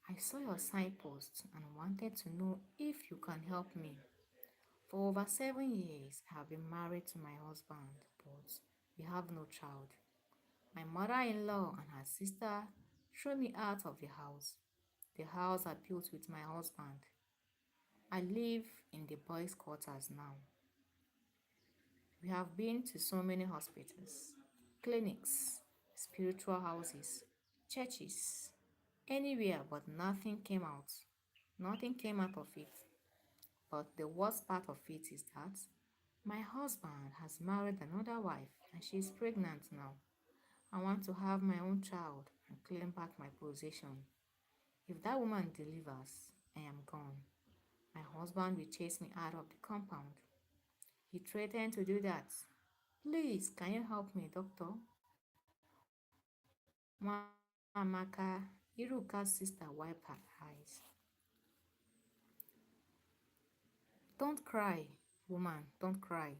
I saw your signpost and wanted to know if you can help me. For over 7 years, I have been married to my husband, but we have no child. My mother-in-law and her sister threw me out of the house I built with my husband. I live in the boys' quarters now. We have been to so many hospitals, clinics, spiritual houses, churches, anywhere, but nothing came out. Nothing came out of it. But the worst part of it is that my husband has married another wife and she is pregnant now. I want to have my own child and claim back my possession. If that woman delivers, I am gone. My husband will chase me out of the compound. He threatened to do that. Please, can you help me, doctor? Mwamaka, Iruka's sister wiped her eyes. Don't cry, woman, don't cry.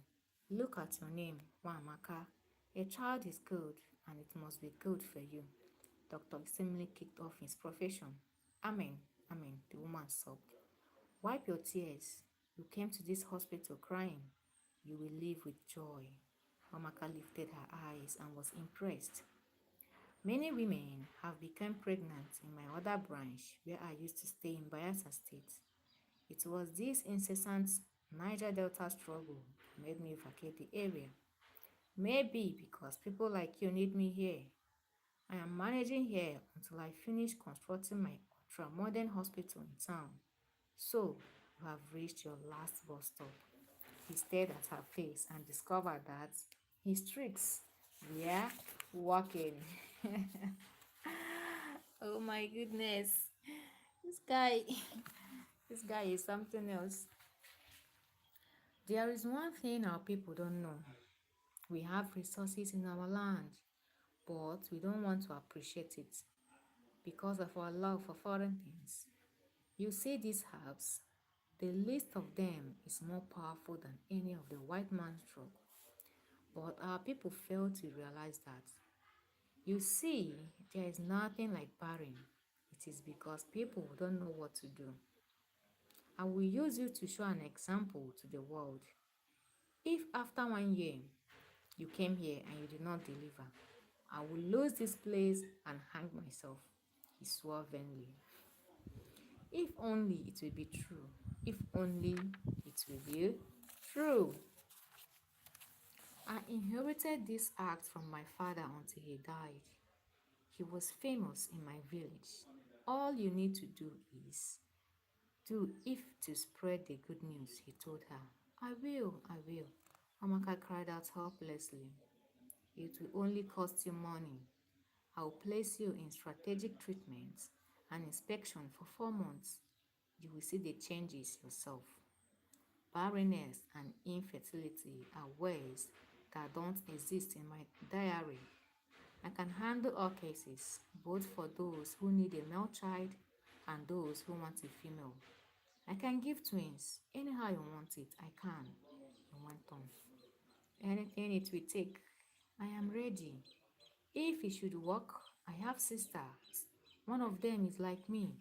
Look at your name, Mwamaka. A child is good, and it must be good for you. Dr. Simley kicked off his profession. Amen, amen, the woman sobbed. Wipe your tears. You came to this hospital crying. You will live with joy. Mamaka lifted her eyes and was impressed. Many women have become pregnant in my other branch where I used to stay in Bayelsa State. It was this incessant Niger Delta struggle that made me vacate the area. Maybe because people like you need me here. I am managing here until I finish constructing my ultra-modern hospital in town. So, you have reached your last bus stop. He stared at her face and discovered that his tricks were working. Oh my goodness. This guy, this guy is something else. There is one thing our people don't know. We have resources in our land, but we don't want to appreciate it because of our love for foreign things. You see these herbs, the list of them is more powerful than any of the white man's drug. But our people fail to realize that. You see, there is nothing like barren. It is because people don't know what to do. I will use you to show an example to the world. If after 1 year you came here and you did not deliver, I will lose this place and hang myself, he swore vainly. If only it will be true. If only it will be true. I inherited this act from my father until he died. He was famous in my village. All you need to do is do if to spread the good news, he told her. I will, I will. Amaka cried out helplessly. It will only cost you money. I will place you in strategic treatment and inspection for 4 months. You will see the changes yourself. Barrenness and infertility are words that don't exist in my diary. I can handle all cases, both for those who need a male child and those who want a female. I can give twins anyhow you want it. I can, he went on. Anything it will take, I am ready. If it should work, I have sisters. One of them is like me,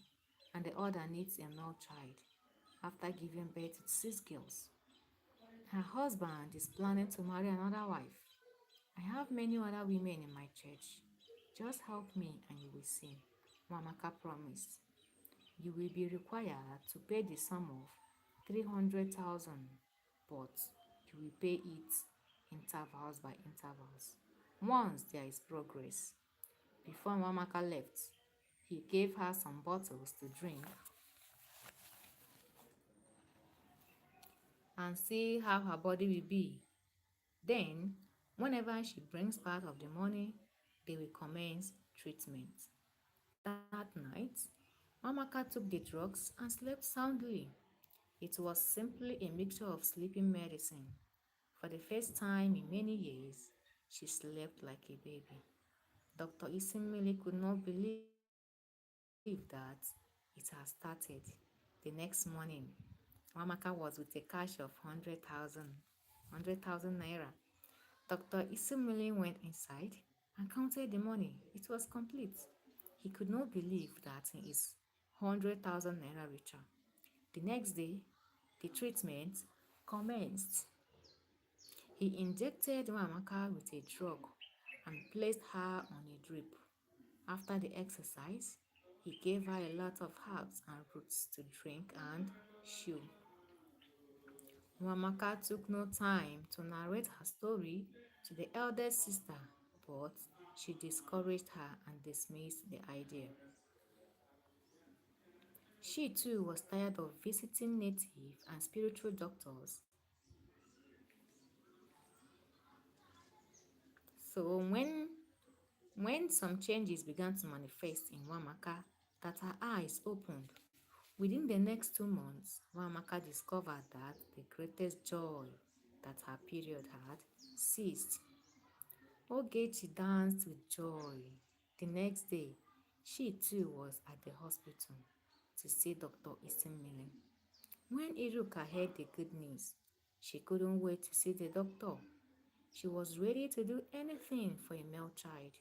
and the other needs a male child after giving birth to 6 girls. Her husband is planning to marry another wife. I have many other women in my church. Just help me and you will see. Wamaka promised. You will be required to pay the sum of 300,000, but you will pay it intervals by intervals. Once there is progress. Before Wamaka left, he gave her some bottles to drink and see how her body will be. Then, whenever she brings part of the money, they will commence treatment. That night, Mamaka took the drugs and slept soundly. It was simply a mixture of sleeping medicine. For the first time in many years, she slept like a baby. Dr. Isimili could not believe that it had started. The next morning, Mamaka was with a cash of 100,000 naira. Dr. Isimili went inside and counted the money. It was complete. He could not believe that he is 100,000 naira richer. The next day, the treatment commenced. He injected Mamaka with a drug and placed her on a drip. After the exercise, he gave her a lot of herbs and roots to drink and chew. Mamaka took no time to narrate her story to the eldest sister, but she discouraged her and dismissed the idea. She too was tired of visiting native and spiritual doctors. So when some changes began to manifest in Wamaka, that her eyes opened. Within the next 2 months, Wamaka discovered that the greatest joy that her period had ceased. Ogechi danced with joy. The next day, she too was at the hospital to see Dr. Isimile. When Iruka heard the good news, she couldn't wait to see the doctor. She was ready to do anything for a male child.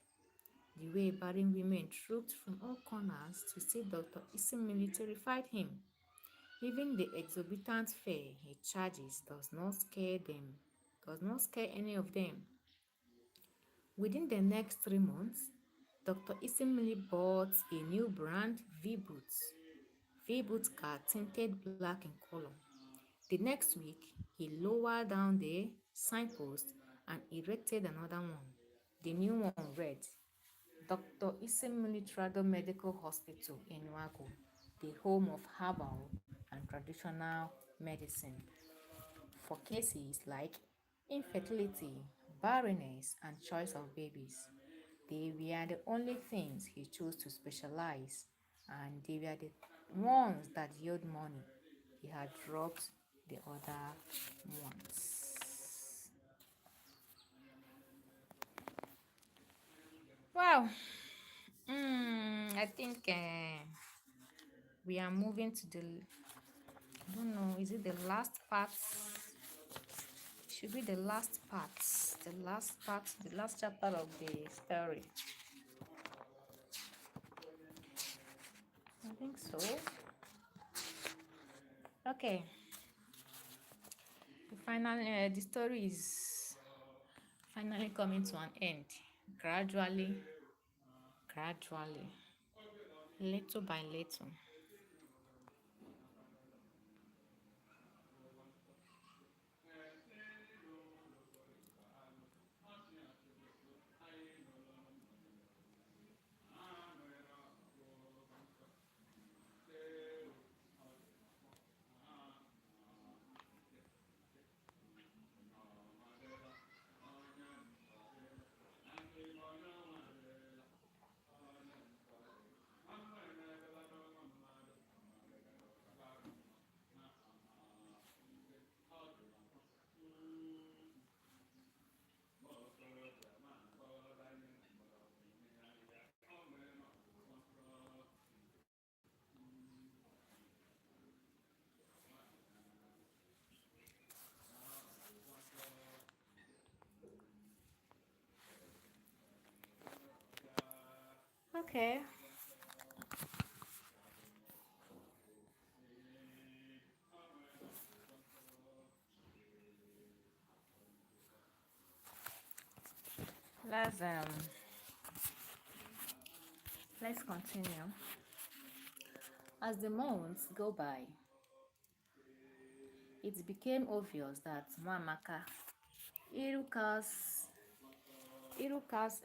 The way barren women trooped from all corners to see Dr. Isimili terrified him. Even the exorbitant fare he charges does not scare any of them. Within the next 3 months, Dr. Isimili bought a new brand V-Boots. V-Boots car tinted black in color. The next week, he lowered down the signpost and erected another one. The new one read, Dr. Isimili Trado Medical Hospital in Wago, the home of herbal and traditional medicine for cases like infertility, barrenness, and choice of babies. They were the only things he chose to specialize, and they were the ones that yield money. He had dropped the other ones. Wow, I think we are moving to the, I don't know, is it the last part? Should be the last part, the last chapter of the story. I think so. Okay. The story is finally coming to an end. Gradually, gradually, little by little. Okay. Let's Let's continue. As the months go by, it became obvious that Mwamaka, Iruka's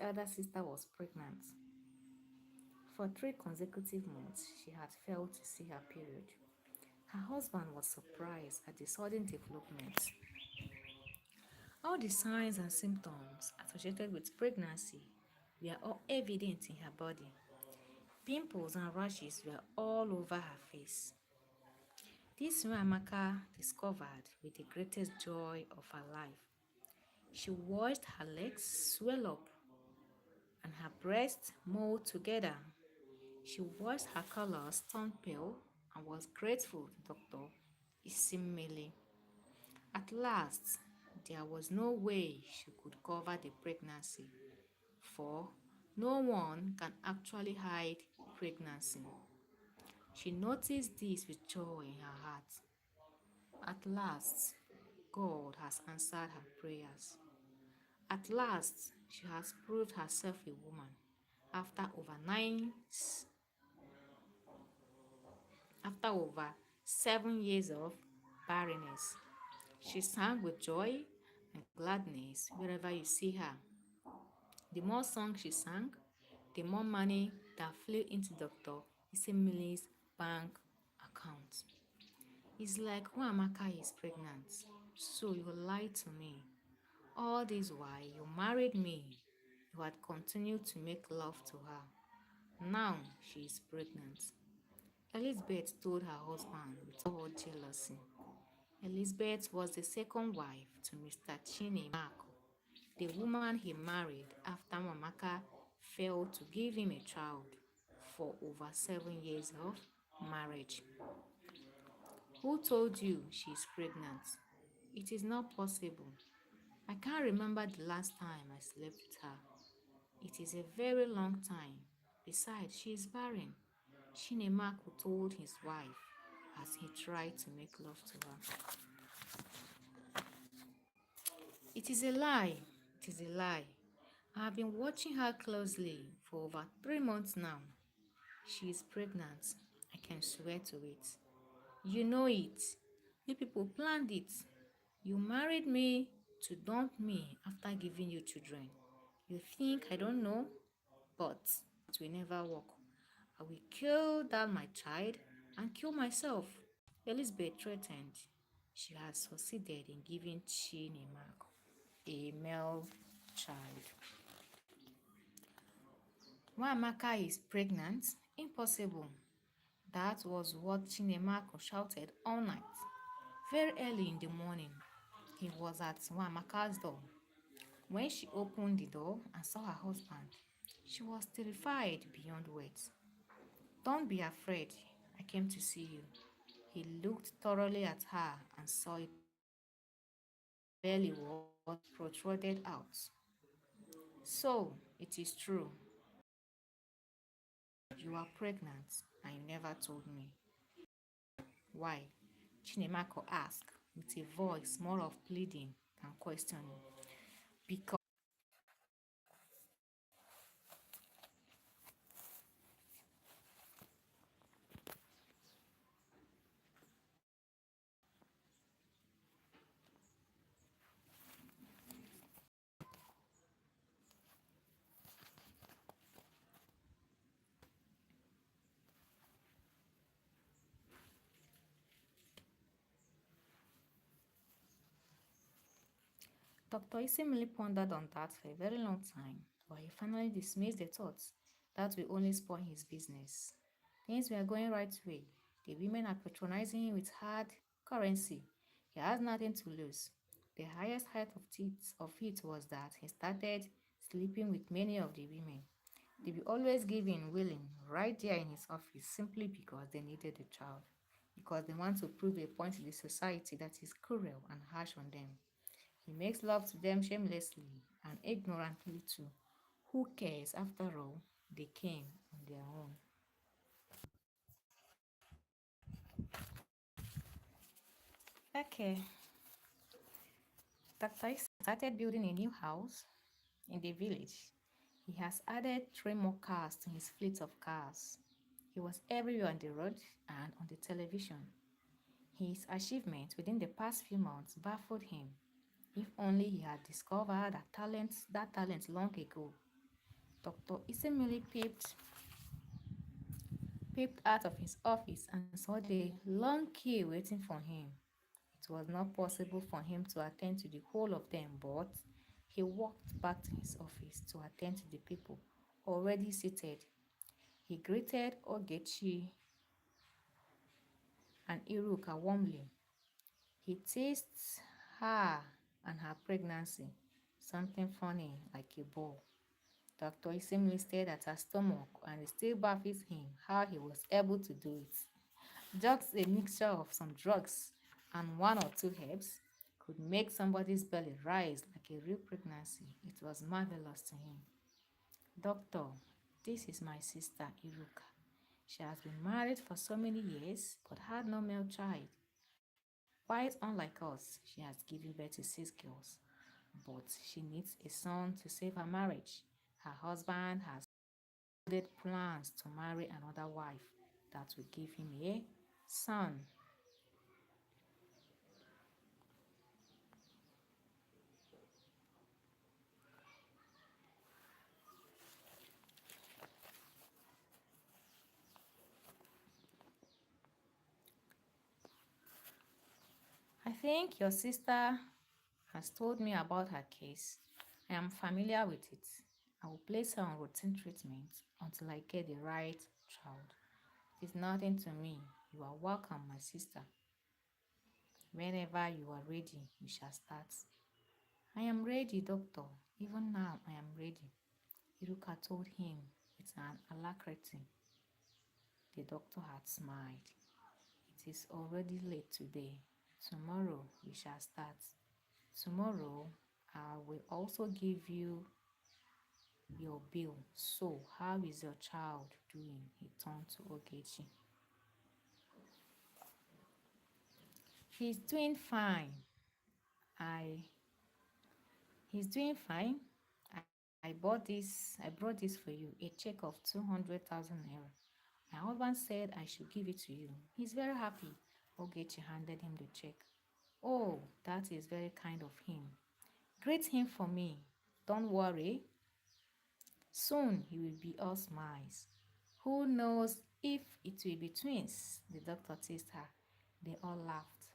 elder sister, was pregnant. For 3 consecutive months, she had failed to see her period. Her husband was surprised at the sudden development. All the signs and symptoms associated with pregnancy were all evident in her body. Pimples and rashes were all over her face. This Amaka discovered with the greatest joy of her life. She watched her legs swell up and her breasts mold together. She watched her colors turn pale and was grateful to Dr. Isimele. At last, there was no way she could cover the pregnancy, for no one can actually hide pregnancy. She noticed this with joy in her heart. At last, God has answered her prayers. At last, she has proved herself a woman. After over nine, after over 7 years of barrenness, she sang with joy and gladness wherever you see her. The more songs she sang, the more money that flew into Dr. Isemile's bank account. It's like Amaka is pregnant, so you lied to me. All this while you married me, you had continued to make love to her. Now she is pregnant. Elizabeth told her husband with all jealousy. Elizabeth was the second wife to Mr. Chinemako, the woman he married after Mamaka failed to give him a child for over 7 years of marriage. Who told you she is pregnant? It is not possible. I can't remember the last time I slept with her. It is a very long time. Besides, she is barren. Shinemaku told his wife as he tried to make love to her. It is a lie. It is a lie. I have been watching her closely for over 3 months now. She is pregnant. I can swear to it. You know it. You people planned it. You married me to dump me after giving you children. You think I don't know? But it will never work. I will kill that my child and kill myself. Elizabeth threatened. She has succeeded in giving Chinemak a male child. Amaka is pregnant? Impossible. That was what Chinemako shouted all night. Very early in the morning, he was at Amaka's door. When she opened the door and saw her husband, she was terrified beyond words. Don't be afraid, I came to see you. He looked thoroughly at her and saw a belly was protruded out. So, it is true. You are pregnant and you never told me. Why? Chinemako asked with a voice more of pleading than questioning. Because Dr. Isimili pondered on that for a very long time, but he finally dismissed the thoughts that will only spoil his business. Things were going right way. The women are patronizing him with hard currency. He has nothing to lose. The highest height of it was that he started sleeping with many of the women. They will always give in willing right there in his office simply because they needed a child, because they want to prove a point to the society that is cruel and harsh on them. He makes love to them shamelessly and ignorantly too. Who cares after all? They came on their own. Okay, Dr. Isa started building a new house in the village. He has added three more cars to his fleet of cars. He was everywhere on the road and on the television. His achievements within the past few months baffled him. If only he had discovered that talent long ago. Dr. Isemili peeped out of his office and saw the long queue waiting for him. It was not possible for him to attend to the whole of them, but he walked back to his office to attend to the people already seated. He greeted Ogechi and Iruka warmly. He teased her and her pregnancy, something funny like a ball. Dr. Isimli stared at her stomach and it still baffles him how he was able to do it. Just a mixture of some drugs and one or two herbs could make somebody's belly rise like a real pregnancy. It was marvelous to him. Doctor, this is my sister Iruka. She has been married for so many years but had no male child. Quite unlike us, she has given birth to 6 girls. But she needs a son to save her marriage. Her husband has plans to marry another wife that will give him a son. I think your sister has told me about her case. I am familiar with it. I will place her on routine treatment until I get the right child. It is nothing to me. You are welcome, my sister. Whenever you are ready, we shall start. I am ready, doctor. Even now, I am ready. Iruka told him with an alacrity. The doctor had smiled. It is already late today. Tomorrow we shall start. Tomorrow I will also give you your bill. So, how is your child doing? He turned to Ogechi. He's doing fine. I he's doing fine. I brought this for you, a check of 200,000 naira. My husband said I should give it to you. He's very happy. Ogechi handed him the check. Oh, that is very kind of him. Greet him for me. Don't worry, soon he will be all smiles. Who knows if it will be twins? The doctor teased her. They all laughed.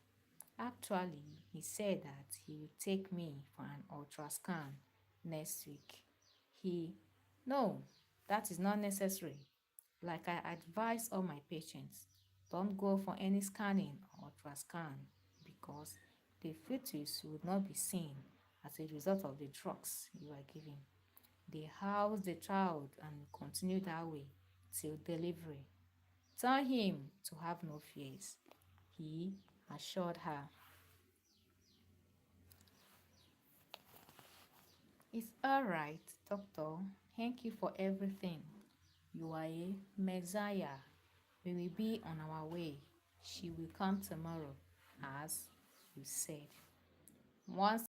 Actually, he said that he will take me for an ultrascan next week. He, no, that is not necessary. Like I advise all my patients, don't go for any scanning or ultrascan because the fetus would not be seen as a result of the drugs you are giving. They house the child and continue that way till delivery. Tell him to have no fears, he assured her. It's all right, doctor. Thank you for everything. You are a messiah. We will be on our way. She will come tomorrow, as you said. Once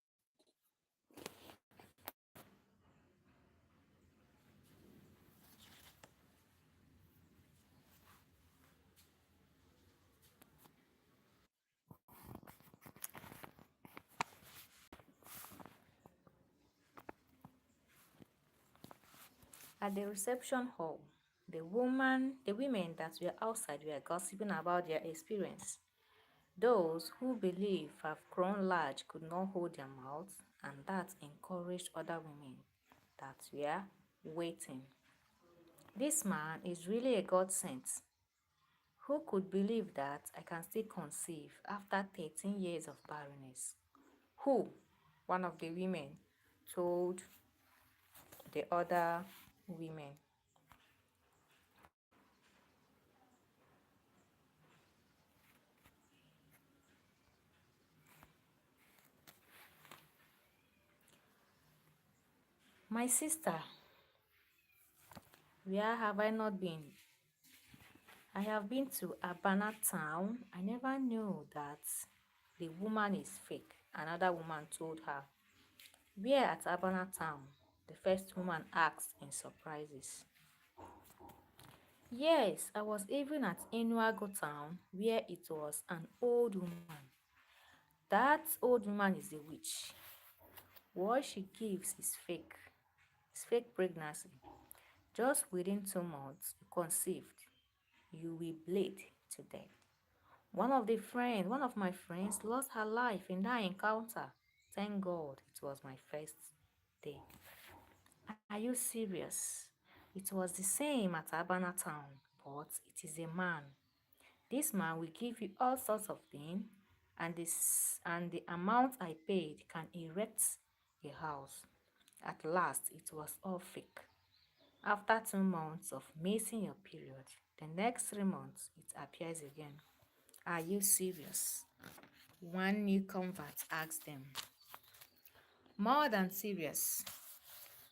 at the reception hall, the women that were outside were gossiping about their experience. Those who believe have grown large could not hold their mouths, and that encouraged other women that were waiting. This man is really a godsend. Who could believe that I can still conceive after 13 years of barrenness? Who? One of the women told the other women. My sister, where have I not been? I have been to Abana town. I never knew that the woman is fake, another woman told her. Where at Abana town? The first woman asked in surprises. Yes, I was even at Enuago town where it was an old woman. That old woman is a witch. What she gives is fake. It's fake pregnancy. Just within 2 months, you conceived. You will bleed to death. One of my friends lost her life in that encounter. Thank God it was my first day. Are you serious? It was the same at Abana town, but it is a man. This man will give you all sorts of things, and the amount I paid can erect a house. At last, it was all fake. After 2 months of missing your period, the next 3 months it appears again. Are you serious? One new convert asked them. More than serious.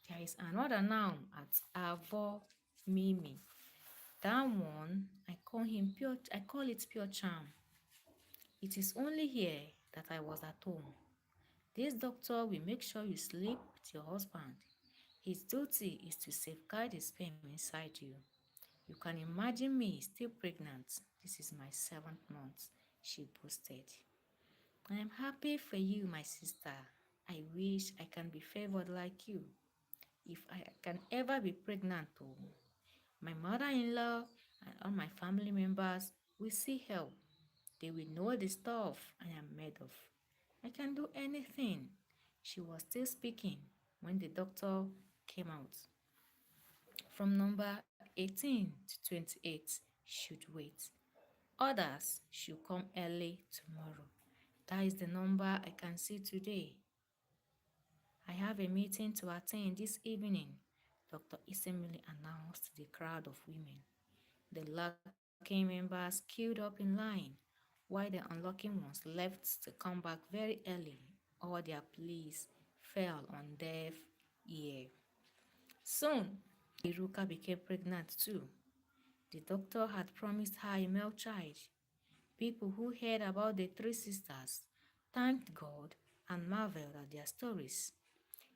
There is another now at Avo Mimi. That one, I call it pure charm. It is only here that I was at home. This doctor will make sure you sleep with your husband. His duty is to safeguard the sperm inside you. You can imagine me still pregnant. This is my 7th month, she boasted. I am happy for you, my sister. I wish I can be favored like you. If I can ever be pregnant, too, my mother-in-law and all my family members will see help. They will know the stuff I am made of. I can do anything. She was still speaking when the doctor came out. From number 18 to 28 should wait. Others should come early tomorrow. That is the number I can see today. I have a meeting to attend this evening, Dr. Isemili announced to the crowd of women. The lucky members queued up in line, while the unlucky ones left to come back very early. All their pleas fell on deaf ear. Soon, Iruka became pregnant too. The doctor had promised her a male child. People who heard about the three sisters thanked God and marveled at their stories.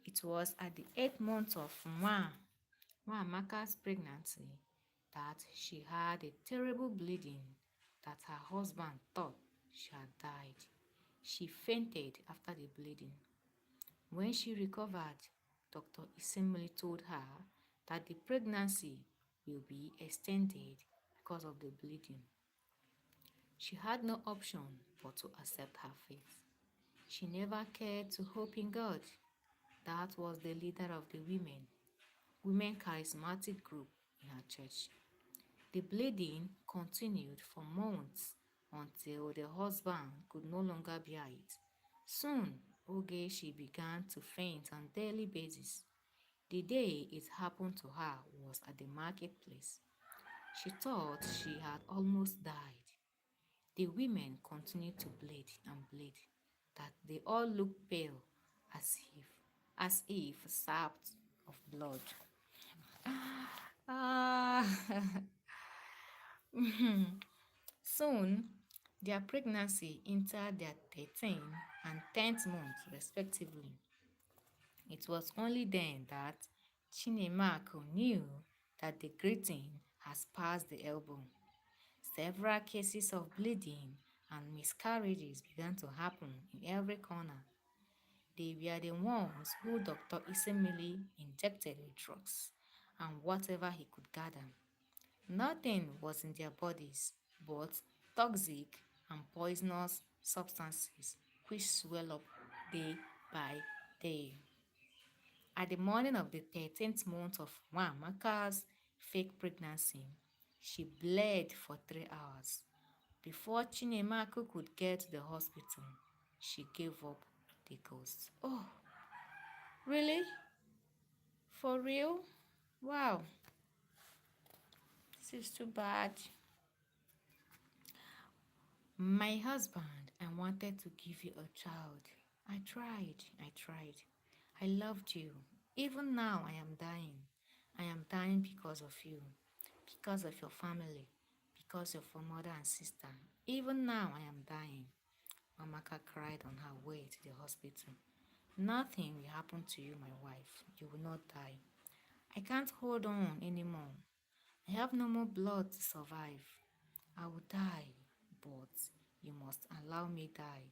It was at the 8th month of Maka's pregnancy that she had a terrible bleeding that her husband thought she had died. She fainted after the bleeding. When she recovered, Dr. Isemili told her that the pregnancy will be extended because of the bleeding. She had no option but to accept her fate. She never cared to hope in God. That was the leader of the women charismatic group in her church. The bleeding continued for months until the husband could no longer bear it. Soon, Oge began to faint on a daily basis. The day it happened to her was at the marketplace. She thought she had almost died. The women continued to bleed and bleed, that they all looked pale as if sapped of blood. Ah, soon their pregnancy entered their 13th and 10th month respectively. It was only then that Chinemako knew that the greeting has passed the elbow. Several cases of bleeding and miscarriages began to happen in every corner. They were the ones who Dr. Isemili injected with drugs and whatever he could gather. Nothing was in their bodies but toxic and poisonous substances which swell up day by day. At the morning of the 13th month of Maka's fake pregnancy, she bled for 3 hours. Before Chinemaku could get to the hospital, she gave up the ghost. Oh, really? For real? Wow, this is too bad. My husband, I wanted to give you a child. I tried. I loved you. Even now, I am dying. I am dying because of you, because of your family, because of your mother and sister. Even now, I am dying. Mamaka cried on her way to the hospital. Nothing will happen to you, my wife. You will not die. I can't hold on anymore. I have no more blood to survive. I will die, but you must allow me die.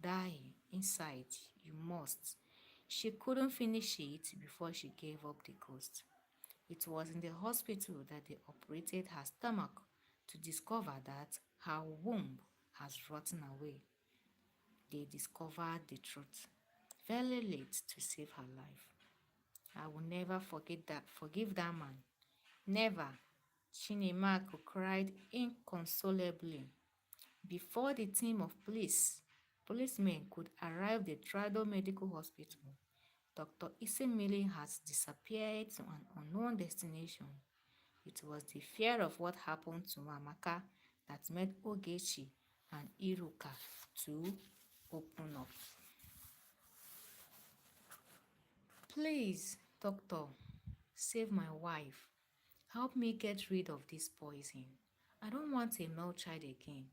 Die inside, you must. She couldn't finish it before she gave up the ghost. It was in the hospital that they operated her stomach to discover that her womb has rotten away. They discovered the truth. Very late to save her life. I will never forgive that man. Never. Chinemako cried inconsolably. Before the team of policemen could arrive at the Trado Medical Hospital, Dr. Isemili has disappeared to an unknown destination. It was the fear of what happened to Mamaka that made Ogechi and Iruka to open up. Please, doctor, save my wife. Help me get rid of this poison. I don't want a male child again.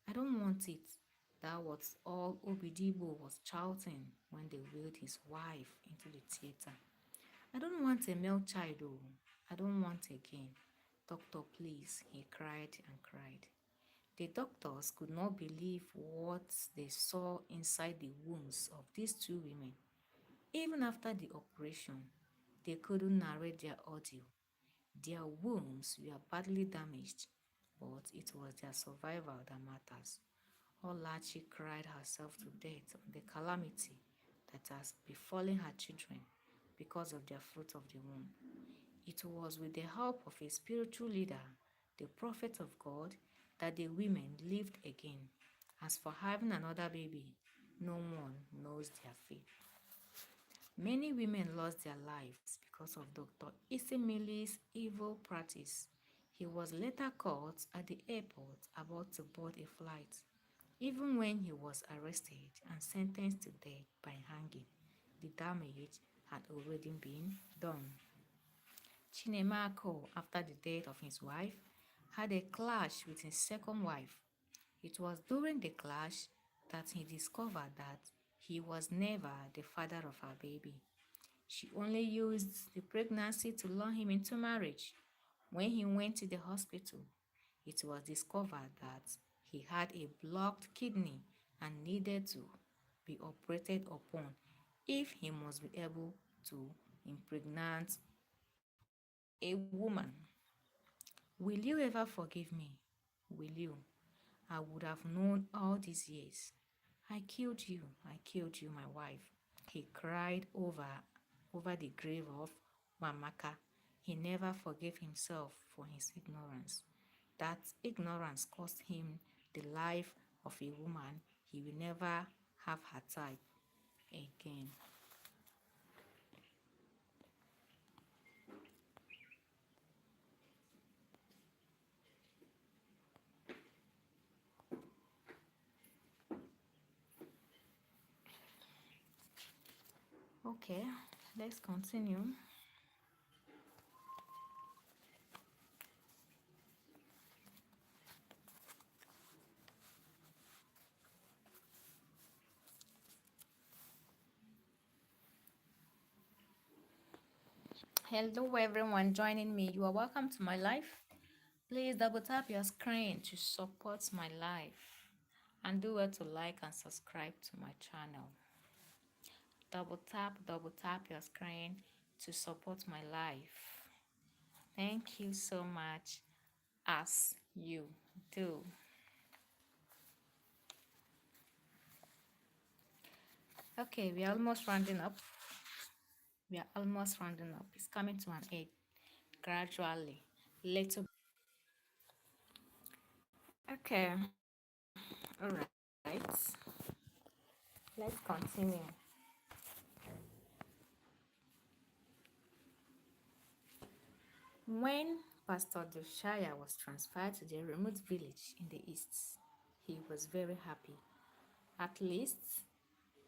I don't want it. That was all Obidibo was shouting when they wheeled his wife into the theater. I don't want a male child, oh. I don't want again. Doctor, please, he cried and cried. The doctors could not believe what they saw inside the wombs of these two women. Even after the operation, they couldn't narrate their audio. Their wombs were badly damaged, but it was their survival that matters. Olachi cried herself to death on the calamity that has befallen her children because of their fruit of the womb. It was with the help of a spiritual leader, the prophet of God, that the women lived again. As for having another baby, no one knows their fate. Many women lost their lives because of Dr. Isemili's evil practice. He was later caught at the airport about to board a flight. Even when he was arrested and sentenced to death by hanging, the damage had already been done. Chinemako, after the death of his wife, had a clash with his second wife. It was during the clash that he discovered that he was never the father of her baby. She only used the pregnancy to lure him into marriage. When he went to the hospital, it was discovered that he had a blocked kidney and needed to be operated upon if he must be able to impregnate a woman. Will you ever forgive me? Will you? I would have known all these years. I killed you, my wife. He cried over the grave of Mamaka. He never forgave himself for his ignorance. That ignorance cost him the life of a woman he will never have her type again. Okay, let's continue. Hello, everyone joining me. You are welcome to my life. Please double tap your screen to support my life and do well to like and subscribe to my channel. Double tap your screen to support my life. Thank you so much as you do. Okay, we are almost rounding up. It's coming to an end gradually. Little. Okay, all right. Let's continue. When Pastor Doshaya was transferred to the remote village in the east, he was very happy. At least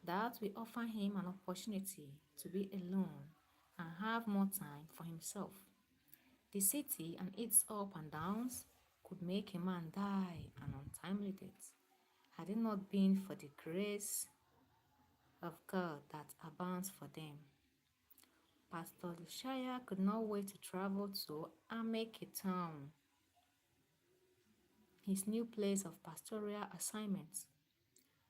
that will offer him an opportunity to be alone and have more time for himself. The city and its up and downs could make a man die an untimely death. Had it not been for the grace of God that abounds for them. Pastor Lushaya could not wait to travel to Ameke town, his new place of pastoral assignment.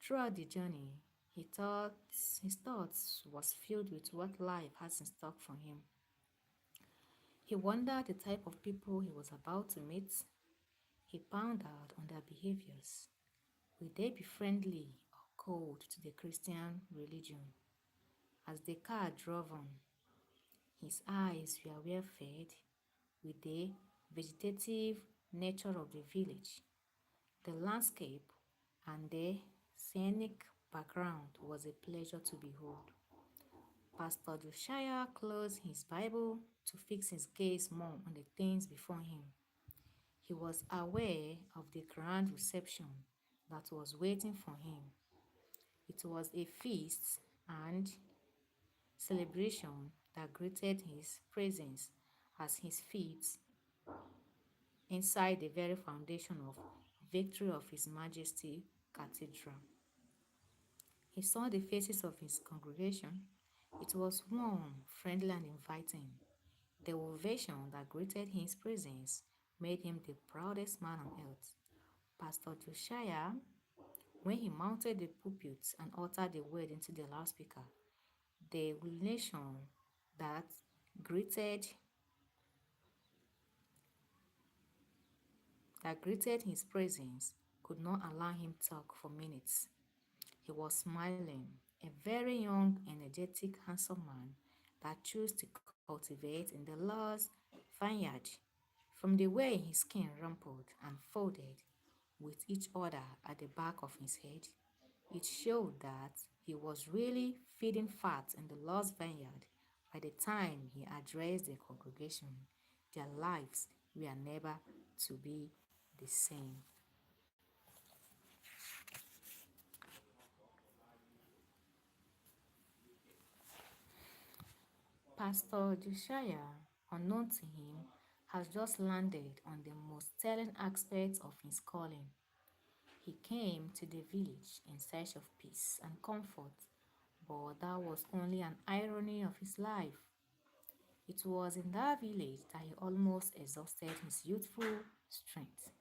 Throughout the journey, his thoughts was filled with what life has in stock for him. He wondered the type of people he was about to meet. He pondered on their behaviors. Will they be friendly or cold to the Christian religion? As the car drove on, his eyes were well fed with the vegetative nature of the village. The landscape and the scenic background was a pleasure to behold. Pastor Josiah closed his Bible to fix his gaze more on the things before him. He was aware of the grand reception that was waiting for him. It was a feast and celebration that greeted his presence as his feet inside the very foundation of victory of His Majesty Cathedral. He saw the faces of his congregation. It was warm, friendly, and inviting. The ovation that greeted his presence made him the proudest man on earth. Pastor Josiah, when he mounted the pulpit and uttered the word into the loudspeaker, the nation that greeted his presence could not allow him talk for minutes. He was smiling, a very young, energetic, handsome man that chose to cultivate in the Lord's vineyard. From the way his skin rumpled and folded with each other at the back of his head, it showed that he was really feeding fat in the Lord's vineyard by the time he addressed the congregation. Their lives were never to be the same. Pastor Josiah, unknown to him, has just landed on the most telling aspect of his calling. He came to the village in search of peace and comfort, but that was only an irony of his life. It was in that village that he almost exhausted his youthful strength,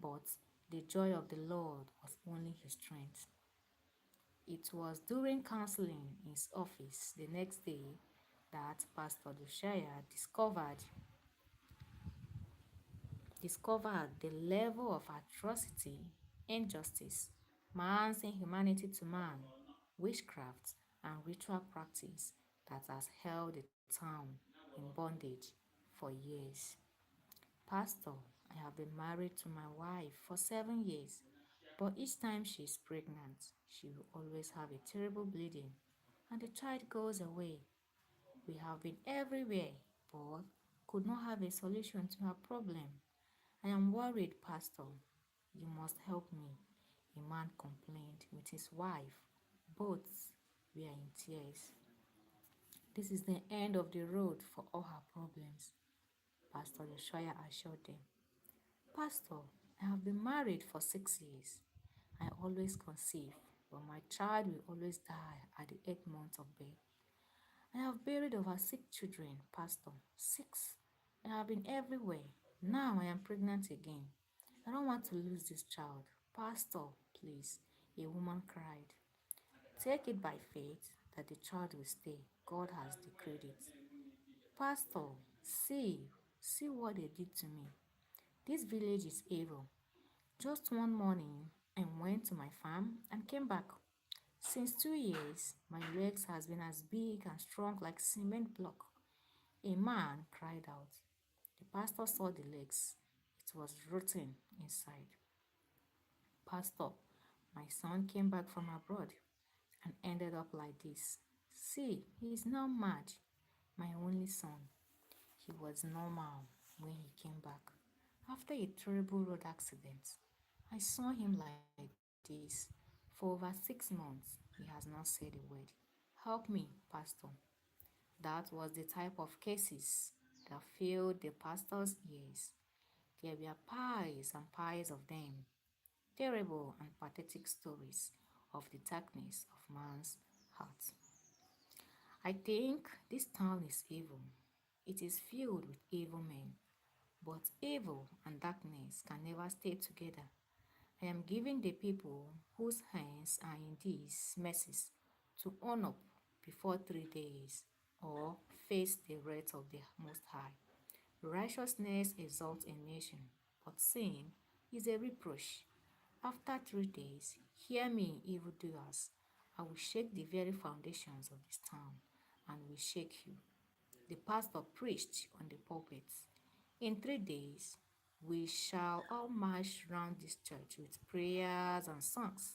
but the joy of the Lord was only his strength. It was during counseling in his office the next day that Pastor Lushaya discovered the level of atrocity, injustice, man's inhumanity to man, witchcraft, and ritual practice that has held the town in bondage for years. Pastor, I have been married to my wife for 7 years, but each time she is pregnant, she will always have a terrible bleeding, and the child goes away. We have been everywhere, but could not have a solution to her problem. I am worried, Pastor. You must help me. A man complained with his wife. Both were in tears. This is the end of the road for all her problems, Pastor Joshua assured them. Pastor, I have been married for 6 years. I always conceive, but my child will always die at the 8th month of birth. I have buried over 6 children, Pastor. 6. I have been everywhere. Now I am pregnant again. I don't want to lose this child. Pastor, please, a woman cried. Take it by faith that the child will stay. God has decreed it. Pastor, see what they did to me. This village is evil. Just one morning, I went to my farm and came back. Since 2 years, my legs has been as big and strong like cement block. A man cried out. The pastor saw the legs. It was rotten inside. Pastor, my son came back from abroad and ended up like this. See, he is now mad. My only son. He was normal when he came back. After a terrible road accident, I saw him like this. For over 6 months, he has not said a word. Help me, Pastor. That was the type of cases that filled the pastor's ears. There were piles and piles of them, terrible and pathetic stories of the darkness of man's heart. I think this town is evil. It is filled with evil men, but evil and darkness can never stay together. I am giving the people whose hands are in these messes to own up before 3 days or face the wrath of the Most High. Righteousness exalts a nation, but sin is a reproach. After 3 days, hear me, evildoers. I will shake the very foundations of this town, and will shake you. The pastor preached on the pulpit. In 3 days, we shall all march round this church with prayers and songs.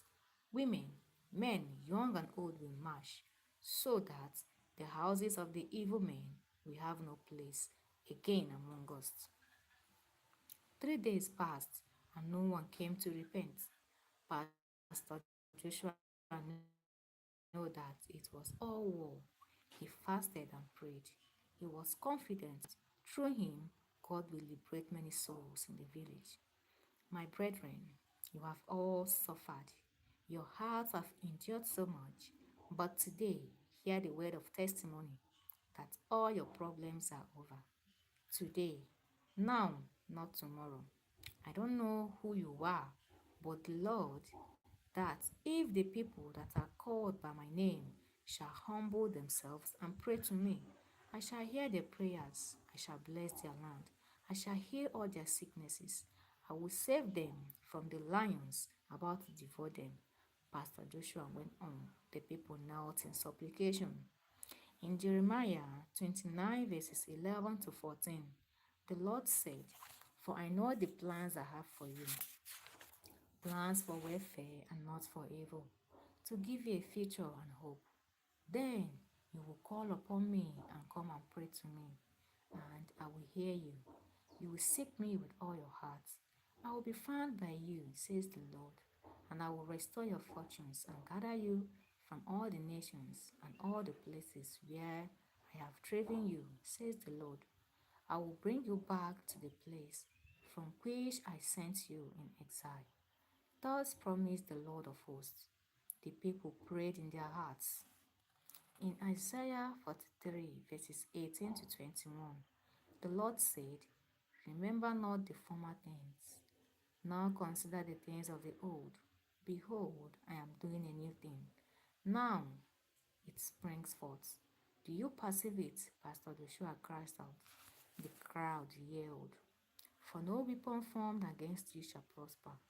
Women, men, young and old will march, so that the houses of the evil men will have no place again among us. 3 days passed, and no one came to repent. Pastor Joshua knew that it was all war. He fasted and prayed. He was confident that through him, God will liberate many souls in the village. My brethren, you have all suffered. Your hearts have endured so much. But today, hear the word of testimony that all your problems are over. Today, now, not tomorrow. I don't know who you are, but the Lord, that if the people that are called by my name shall humble themselves and pray to me, I shall hear their prayers, I shall bless their land, I shall heal all their sicknesses, I will save them from the lions about to devour them. Pastor Joshua went on. The people knelt in supplication. In Jeremiah 29, verses 11 to 14, the Lord said, "For I know the plans I have for you, plans for welfare and not for evil, to give you a future and hope. Then you will call upon me and come and pray to me, and I will hear you. You will seek me with all your heart. I will be found by you, says the Lord, and I will restore your fortunes and gather you from all the nations and all the places where I have driven you, says the Lord. I will bring you back to the place from which I sent you in exile. Thus promised the Lord of hosts." The people prayed in their hearts. In Isaiah 43, verses 18 to 21, the Lord said, "Remember not the former things, now consider the things of the old. Behold, I am doing a new thing. Now it springs forth. Do you perceive it?" Pastor Joshua cried out. The crowd yelled, "For no weapon formed against you shall prosper.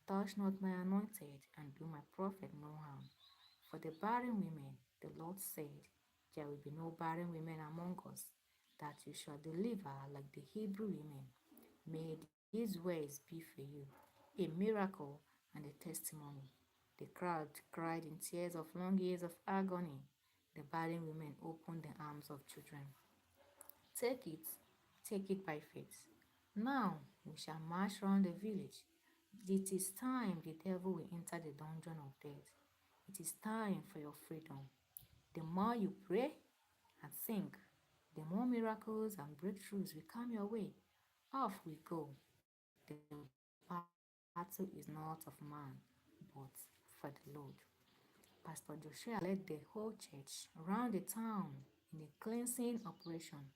Touch not my anointed, and do my prophet no harm. For the barren women, the Lord said, there will be no barren women among us, that you shall deliver like the Hebrew women. May these words be for you a miracle and a testimony." The crowd cried in tears of long years of agony. The barren women opened the arms of children. Take it, take it by faith. Now we shall march round the village. It is time the devil will enter the dungeon of death. It is time for your freedom. The more you pray and think, the more miracles and breakthroughs will come your way. Off we go. The battle is not of man, but for the Lord. Pastor Joshua led the whole church around the town in a cleansing operation.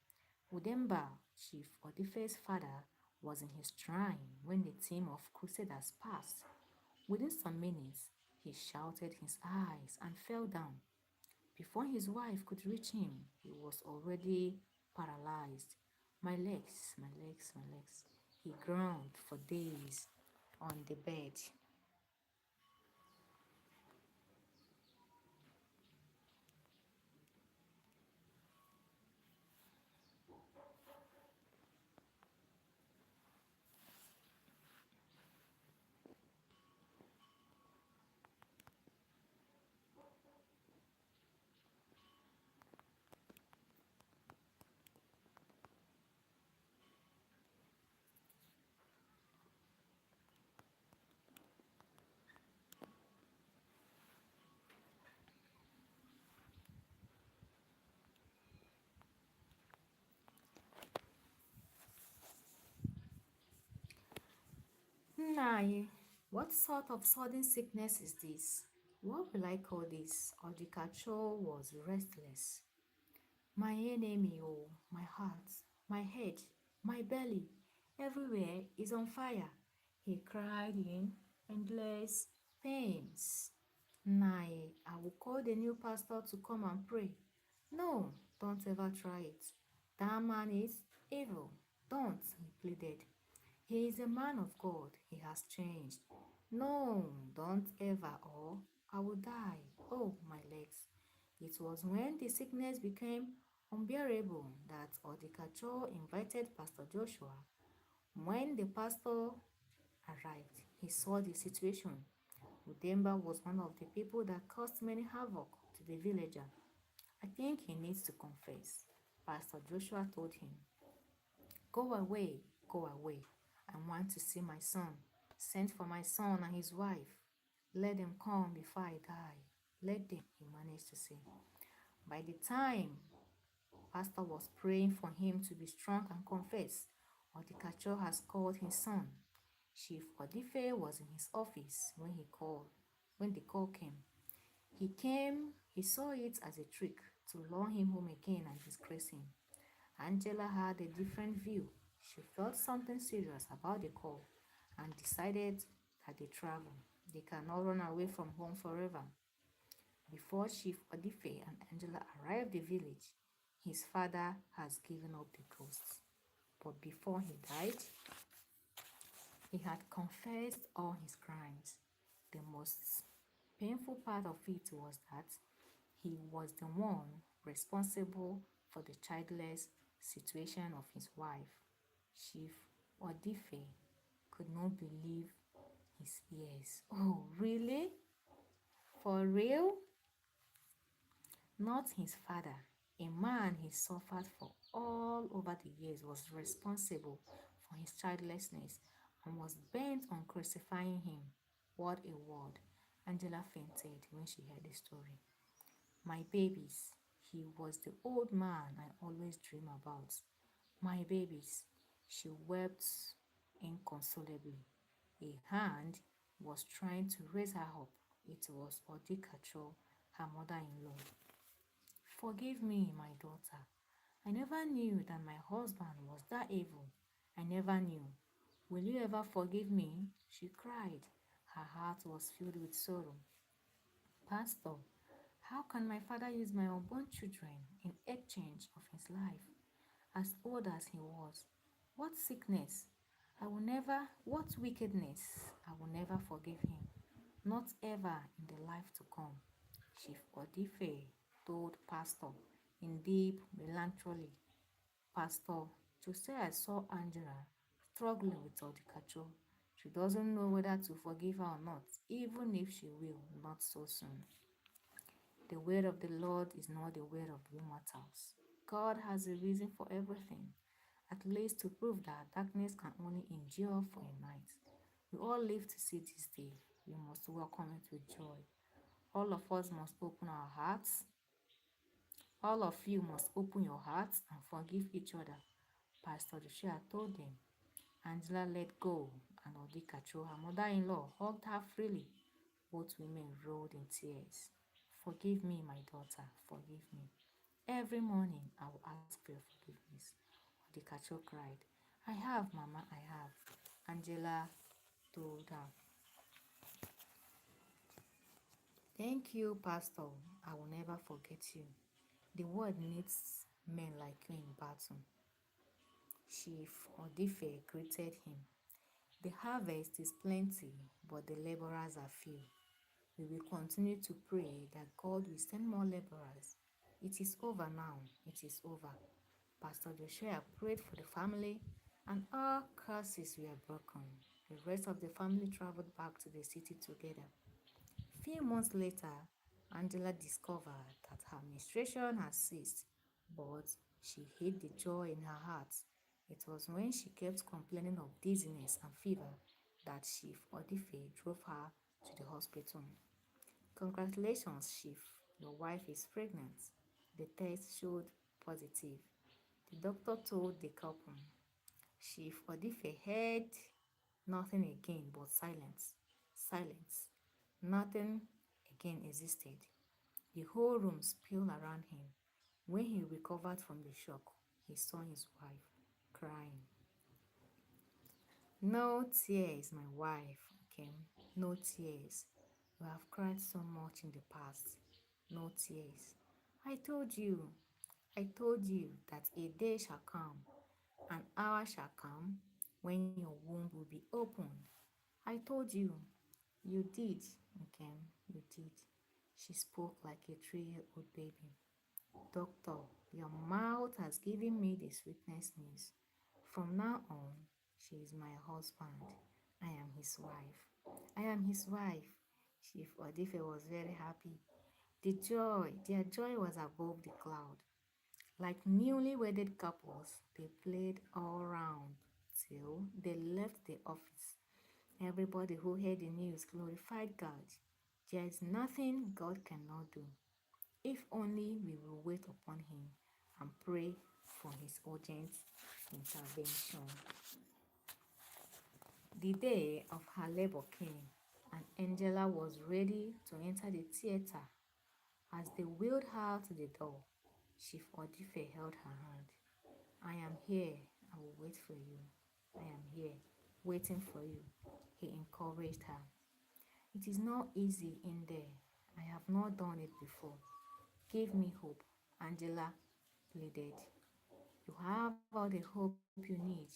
Udemba, Chief Odife's father, was in his shrine when the team of crusaders passed. Within some minutes, he shouted his eyes and fell down. Before his wife could reach him, he was already paralyzed. "My legs, my legs, my legs." He groaned for days on the bed. Nay, what sort of sudden sickness is this? What will I call this? Odikacho was restless. My enemy, oh, my heart, my head, my belly, everywhere is on fire. He cried in endless pains. Nay, I will call the new pastor to come and pray. No, don't ever try it. That man is evil. Don't, he pleaded. He is a man of God. He has changed. No, don't ever, or I will die. Oh, my legs. It was when the sickness became unbearable that Odikacho invited Pastor Joshua. When the pastor arrived, he saw the situation. Udemba was one of the people that caused many havoc to the villager. I think he needs to confess. Pastor Joshua told him, go away, go away. I want to see my son. Send for my son and his wife. Let them come before I die. Let them, he managed to say. By the time Pastor was praying for him to be strong and confess, Odikacho has called his son. Chief Odife was in his office when the call came. He saw it as a trick to lure him home again and disgrace him. Angela had a different view. She felt something serious about the call and decided that they travel. They cannot run away from home forever. Before Chief Odife and Angela arrived the village, his father has given up the ghosts. But before he died, he had confessed all his crimes. The most painful part of it was that he was the one responsible for the childless situation of his wife. Chief Odife could not believe his ears. Oh, really? For real? Not his father, a man he suffered for all over the years, was responsible for his childlessness and was bent on crucifying him. What a word! Angela fainted when she heard the story. My babies, he was the old man I always dream about. My babies, she wept inconsolably. A hand was trying to raise her up. It was Odikacho, her mother-in-law. Forgive me, my daughter. I never knew that my husband was that evil. I never knew. Will you ever forgive me? She cried. Her heart was filled with sorrow. Pastor, how can my father use my unborn children in exchange of his life? As old as he was, what sickness? What wickedness? I will never forgive him. Not ever in the life to come. Chief Odife told Pastor in deep melancholy. Pastor, to say I saw Angela struggling with Odikacho. She doesn't know whether to forgive her or not, even if she will, not so soon. The word of the Lord is not the word of we mortals. God has a reason for everything, at least to prove that darkness can only endure for a night. We all live to see this day. We must welcome it with joy. All of us must open our hearts. All of you must open your hearts and forgive each other. Pastor Joshua told them. Angela let go, and Odikacho, her mother-in-law, hugged her freely. Both women rolled in tears. Forgive me, my daughter, forgive me. Every morning I will ask for your forgiveness. Odikacho cried. I have, Mama, I have. Angela told her. Thank you, Pastor. I will never forget you. The world needs men like you in battle. Chief Odife greeted him. The harvest is plenty, but the laborers are few. We will continue to pray that God will send more laborers. It is over now. It is over. Pastor Joshua prayed for the family, and all curses were broken. The rest of the family traveled back to the city together. Few months later, Angela discovered that her menstruation had ceased, but she hid the joy in her heart. It was when she kept complaining of dizziness and fever that Chief Odife drove her to the hospital. Congratulations, Chief. Your wife is pregnant. The test showed positive. The doctor told the couple. Chief Odife heard nothing again but silence. Silence. Nothing again existed. The whole room spilled around him. When he recovered from the shock, he saw his wife crying. No tears, my wife, okay? No tears. You have cried so much in the past. No tears. I told you, I told you that a day shall come, an hour shall come when your womb will be opened. I told you. You did, okay? You did. She spoke like a 3-year-old baby. Doctor, your mouth has given me the sweetness news. From now on, she is my husband. I am his wife. I am his wife. Chief Odife was very happy. Their joy was above the cloud. Like newly wedded couples, they played all round till they left the office. Everybody who heard the news glorified God. There is nothing God cannot do. If only we will wait upon Him and pray for His urgent intervention. The day of her labor came, and Angela was ready to enter the theater. As they wheeled her to the door, Chief Odife held her hand. I am here. I will wait for you. I am here, waiting for you. He encouraged her. It is not easy in there. I have not done it before. Give me hope, Angela pleaded. You have all the hope you need.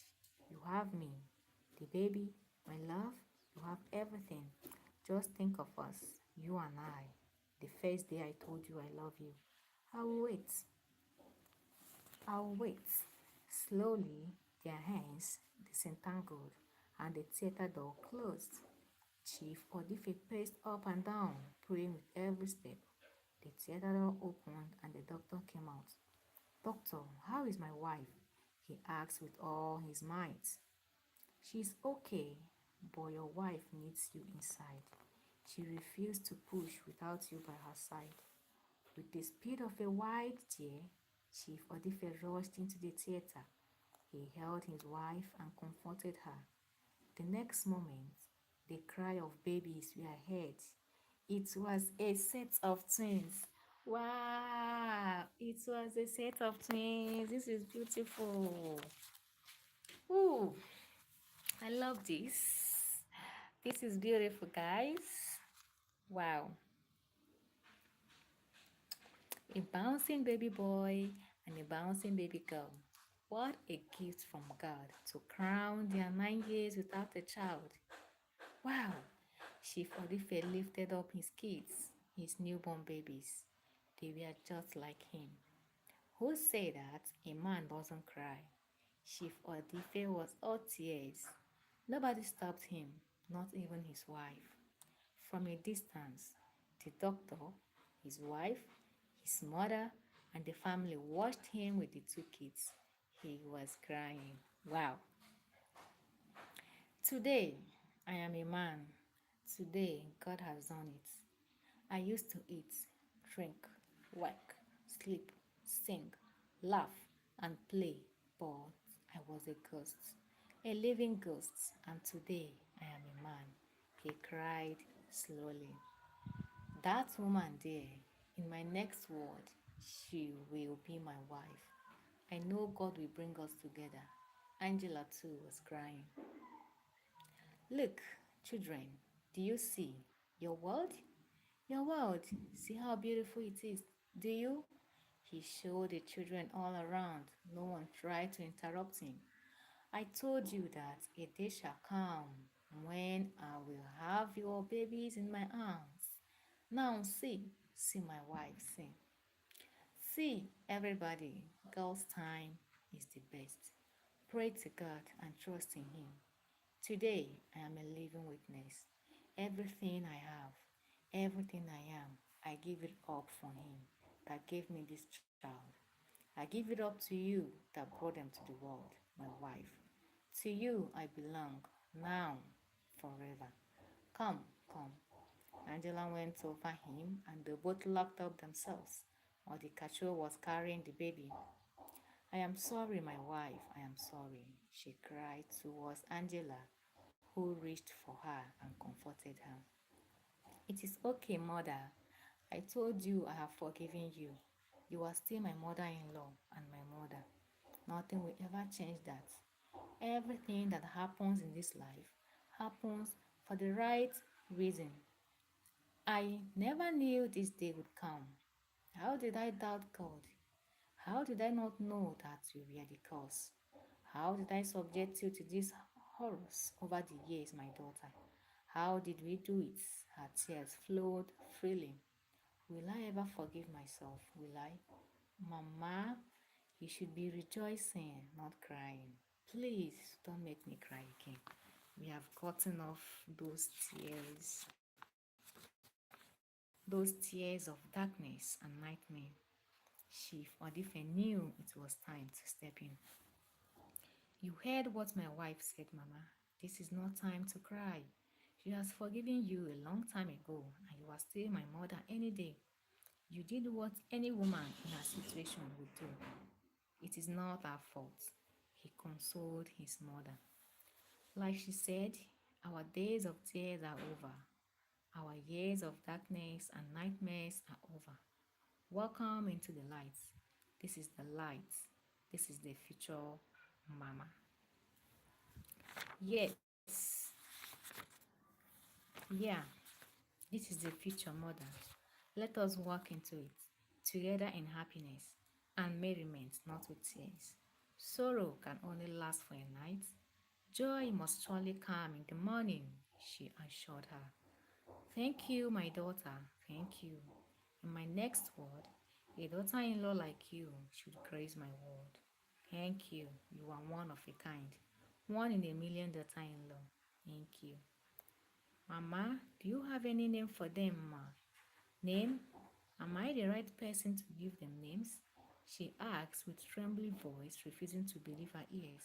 You have me, the baby, my love. You have everything. Just think of us, you and I. The first day I told you I love you. I will wait. I'll wait. Slowly, their hands disentangled and the theater door closed. Chief Odife paced up and down, praying with every step. The theater door opened and the doctor came out. Doctor, how is my wife? He asked with all his might. She's okay, but your wife needs you inside. She refused to push without you by her side. With the speed of a white deer, Chief Odife rushed into the theater. He held his wife and comforted her. The next moment, the cry of babies were heard. It was a set of twins. Wow! It was a set of twins. This is beautiful. Ooh, I love this. This is beautiful, guys. Wow. A bouncing baby boy and a bouncing baby girl. What a gift from God to crown their 9 years without a child. Wow! Chief Odife lifted up his kids, his newborn babies. They were just like him. Who said that a man doesn't cry? Chief Odife was all tears. Nobody stopped him, not even his wife. From a distance, the doctor, his wife, his mother, and the family watched him with the two kids. He was crying. Wow. Today, I am a man. Today, God has done it. I used to eat, drink, work, sleep, sing, laugh, and play, but I was a ghost, a living ghost, and today I am a man. He cried slowly. That woman there, in my next world, she will be my wife. I know God will bring us together. Angela too was crying. Look, children, do you see your world? Your world. See how beautiful it is. Do you? He showed the children all around. No one tried to interrupt him. I told you that a day shall come when I will have your babies in my arms. Now see my wife, see. See, everybody, girls' time is the best. Pray to God and trust in Him. Today, I am a living witness. Everything I have, everything I am, I give it up for Him that gave me this child. I give it up to you that brought them to the world, my wife. To you I belong, now, forever. Come, come. Angela went over him and they both locked up themselves while the cachorro was carrying the baby. I am sorry, my wife, I am sorry, she cried towards Angela, who reached for her and comforted her. It is okay, mother. I told you I have forgiven you. You are still my mother in law and my mother. Nothing will ever change that. Everything that happens in this life happens for the right reason. I never knew this day would come. How did I doubt God? How did I not know that you were the cause? How did I subject you to these horrors over the years, my daughter? How did we do it? Her tears flowed freely. Will I ever forgive myself? Will I? Mama, you should be rejoicing, not crying. Please don't make me cry again. We have gotten off those tears of darkness and nightmare. Chief Odife knew it was time to step in. You heard what my wife said, Mama. This is not time to cry. She has forgiven you a long time ago, and you are still my mother any day. You did what any woman in her situation would do. It is not our fault. He consoled his mother. Like she said, our days of tears are over. Our years of darkness and nightmares are over. Welcome into the light. This is the light. This is the future, Mama. Yes, yeah, this is the future, Mother. Let us walk into it together in happiness and merriment, not with tears. Sorrow can only last for a night. Joy must surely come in the morning, she assured her. Thank you, my daughter. Thank you. In my next word, a daughter in law like you should grace my word. Thank you. You are one of a kind. One in a million daughter in law. Thank you. Mama, do you have any name for them, Ma? Name? Am I the right person to give them names? She asked with trembling voice, refusing to believe her ears.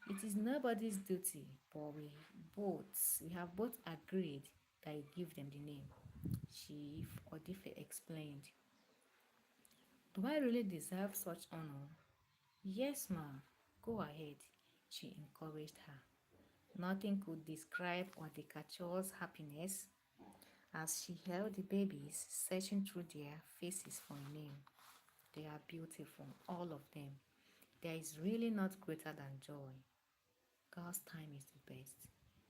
It is nobody's duty, but we have both agreed that you give them the name. Chief Odife explained. Do I really deserve such honor? Yes, ma. Go ahead, she encouraged her. Nothing could describe Odikacho's happiness as she held the babies, searching through their faces for a name. They are beautiful, all of them. There is really not greater than joy. God's time is the best.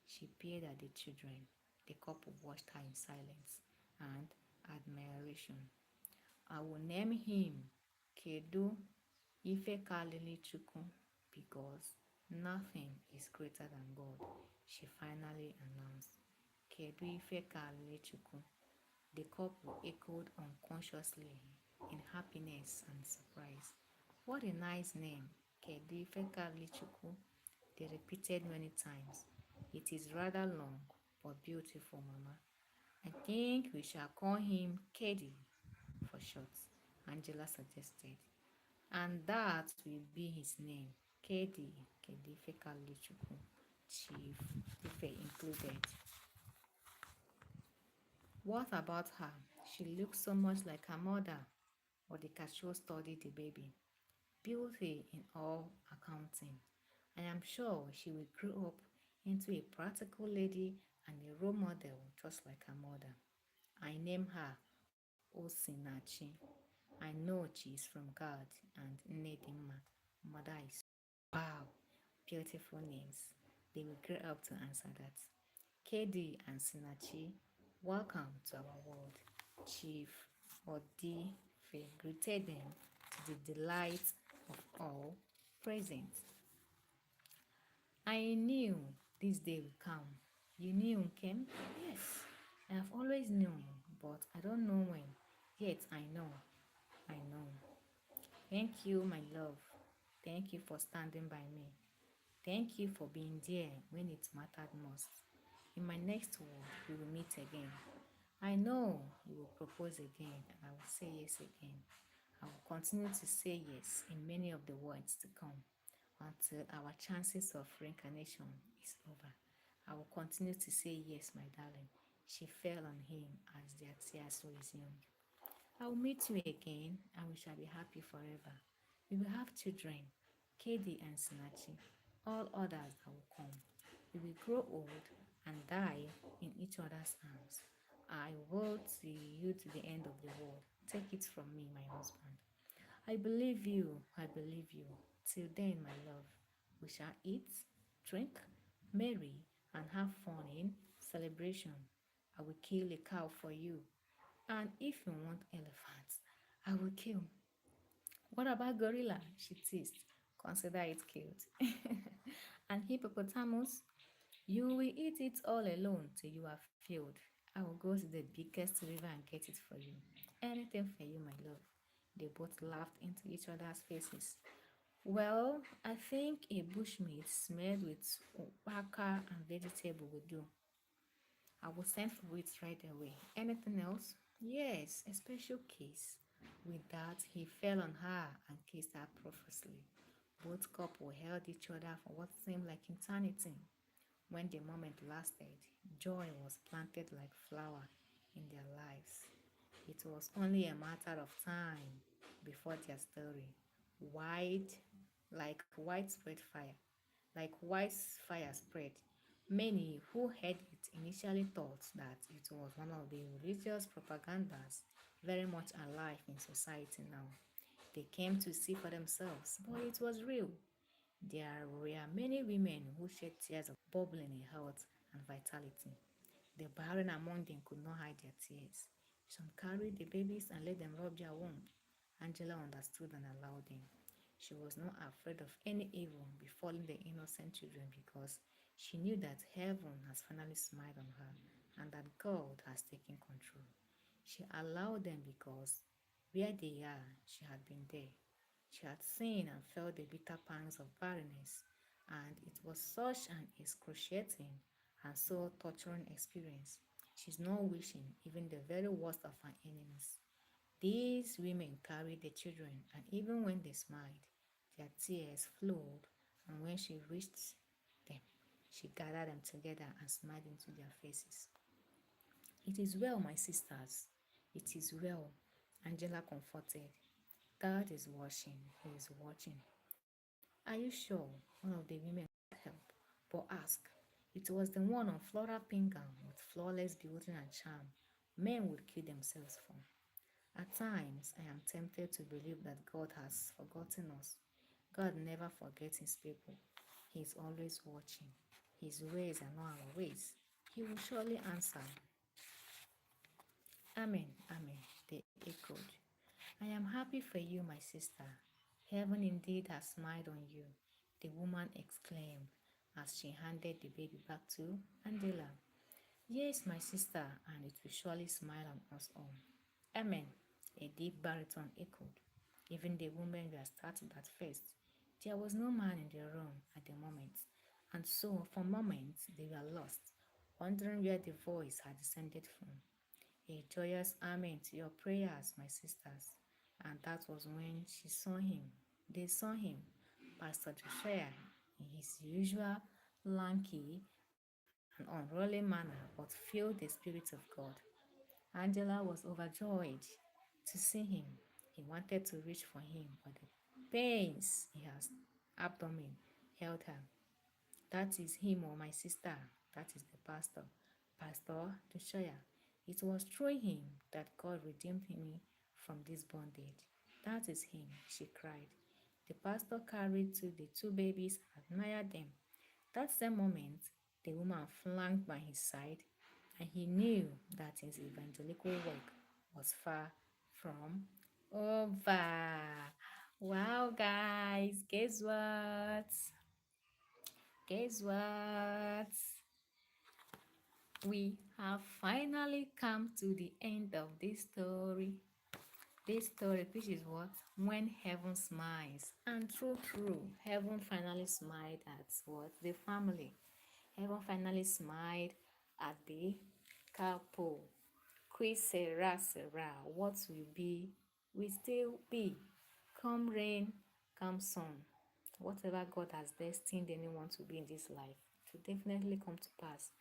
She peered at the children. The couple watched her in silence and admiration. I will name him Kedu Ifekalili Chukwu because nothing is greater than God, she finally announced. Kedu Ifekalili Chukwu. The couple echoed unconsciously in happiness and surprise. What a nice name, Kedu Ifekalili Chukwu. They repeated many times. It is rather long, but beautiful, Mama. I think we shall call him Kedi for short, Angela suggested. And that will be his name, Kedi, Kedi Fekalichukwu, Chief Ife included. What about her? She looks so much like her mother. Or the cashier studied the baby. Beauty in all accounting. I am sure she will grow up into a practical lady and a role model just like her mother. I name her Osinachi. I know she is from God and Nedima. Mother is wow, beautiful names. They will grow up to answer that. KD and Sinachi, welcome to our world. Chief Odife greeted them to the delight of all present. I knew this day would come. You knew, Kim? Yes, I have always known, but I don't know when. Yet I know. I know. Thank you, my love. Thank you for standing by me. Thank you for being there when it mattered most. In my next world, we will meet again. I know you will propose again, and I will say yes again. I will continue to say yes in many of the words to come until our chances of reincarnation is over. I will continue to say yes, my darling. She fell on him as their tears resumed. I will meet you again and we shall be happy forever. We will have children, Kedi and Sinachi, all others that will come. We will grow old and die in each other's arms. I will see you to the end of the world. Take it from me, my husband. I believe you, I believe you. Till then, my love, we shall eat, drink, marry, and have fun in celebration. I will kill a cow for you. And if you want elephants, I will kill. What about gorilla? She teased. Consider it killed. And hippopotamus? You will eat it all alone till you are filled. I will go to the biggest river and get it for you. Anything for you, my love. They both laughed into each other's faces. Well, I think a bushmeat smeared with waka and vegetable will do. I will send for it right away. Anything else? Yes, a special kiss. With that, he fell on her and kissed her profusely. Both couples held each other for what seemed like eternity. When the moment lasted, joy was planted like flower in their lives. It was only a matter of time before their story, wide like widespread fire, like wildfire spread. Many who heard it initially thought that it was one of the religious propagandas very much alive in society now. They came to see for themselves, but it was real. There were many women who shed tears of bubbling in health and vitality. The barren among them could not hide their tears. Some carried the babies and let them rub their womb. Angela understood and allowed them. She was not afraid of any evil befalling the innocent children because she knew that heaven has finally smiled on her and that God has taken control. She allowed them because where they are, she had been there. She had seen and felt the bitter pangs of barrenness, and it was such an excruciating and so torturing experience. She's not wishing even the very worst of her enemies. These women carried the children, and even when they smiled, their tears flowed, and when she reached them, she gathered them together and smiled into their faces. It is well, my sisters. It is well, Angela comforted. God is watching. He is watching. Are you sure? One of the women could help. But ask. It was the one on floral pink gown with flawless beauty and charm men would kill themselves for. At times, I am tempted to believe that God has forgotten us. God never forgets his people. He is always watching. His ways are not our ways. He will surely answer. Amen, amen, they echoed. I am happy for you, my sister. Heaven indeed has smiled on you, the woman exclaimed as she handed the baby back to Angela. Yes, my sister, and it will surely smile on us all. Amen, a deep baritone echoed. Even the women were startled at first. There was no man in the room at the moment, and so for moments they were lost, wondering where the voice had descended from. A joyous amen to your prayers, my sisters. And that was when she saw him. They saw him, Pastor Joshua, in his usual lanky and unruly manner, but filled the Spirit of God. Angela was overjoyed to see him. He wanted to reach for him, but the pains in her abdomen held her. That is him or my sister. That is the pastor. Pastor Joshua. It was through him that God redeemed me from this bondage. That is him, she cried. The pastor carried to the two babies and admired them. That same moment, the woman flanked by his side, and he knew that his evangelical work was far from over. Wow, guys, guess what? Guess what? We have finally come to the end of this story. This story, which is what? When heaven smiles. And true, heaven finally smiled at what? The family. Heaven finally smiled at the couple. Qui sera, sera. What will be, will still be. Come rain, come sun. Whatever God has destined anyone to be in this life, it will definitely come to pass.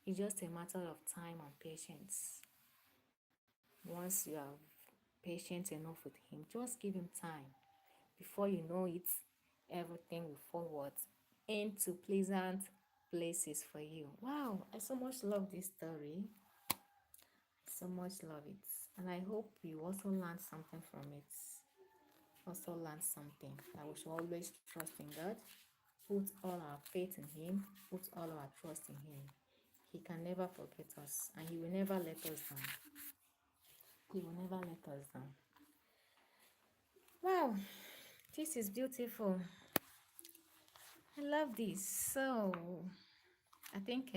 It's just a matter of time and patience. Once you are patient enough with Him, just give Him time. Before you know it, everything will forward into pleasant places for you. Wow, I so much love this story. so much love it. And I hope you also learned something from it. Also learned something that we should always trust in God, put all our faith in Him, put all our trust in Him. He can never forget us and He will never let us down. He will never let us down. Wow, this is beautiful. I love this. So, I think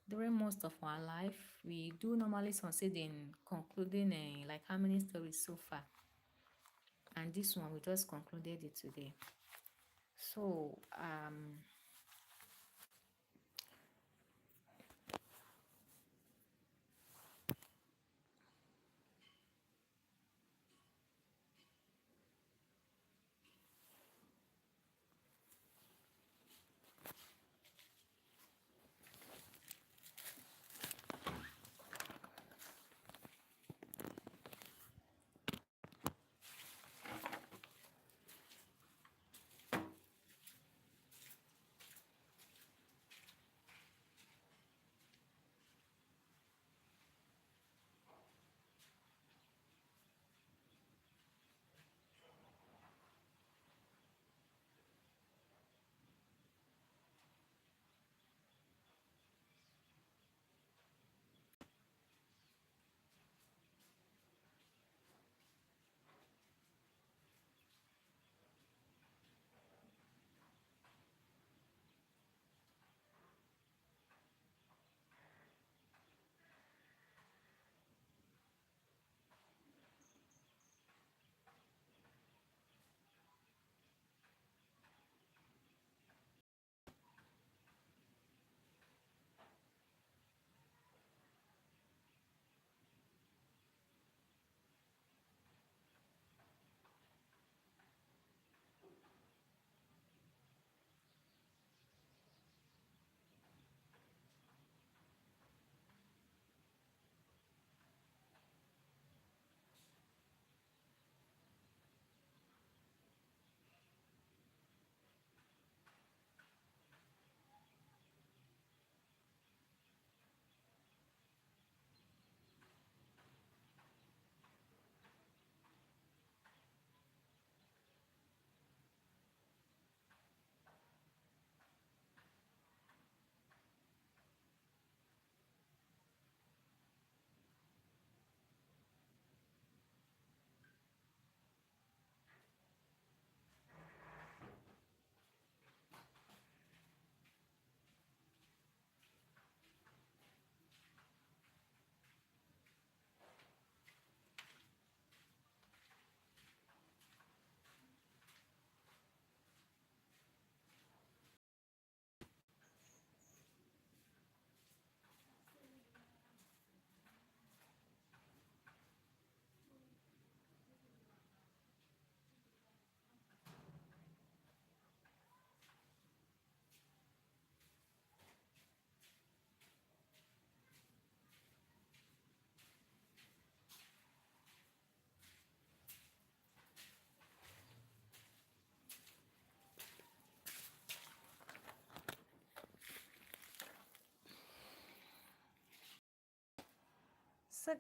during most of our life, we do normally succeed in concluding like how many stories so far. And this one, we just concluded it today. So,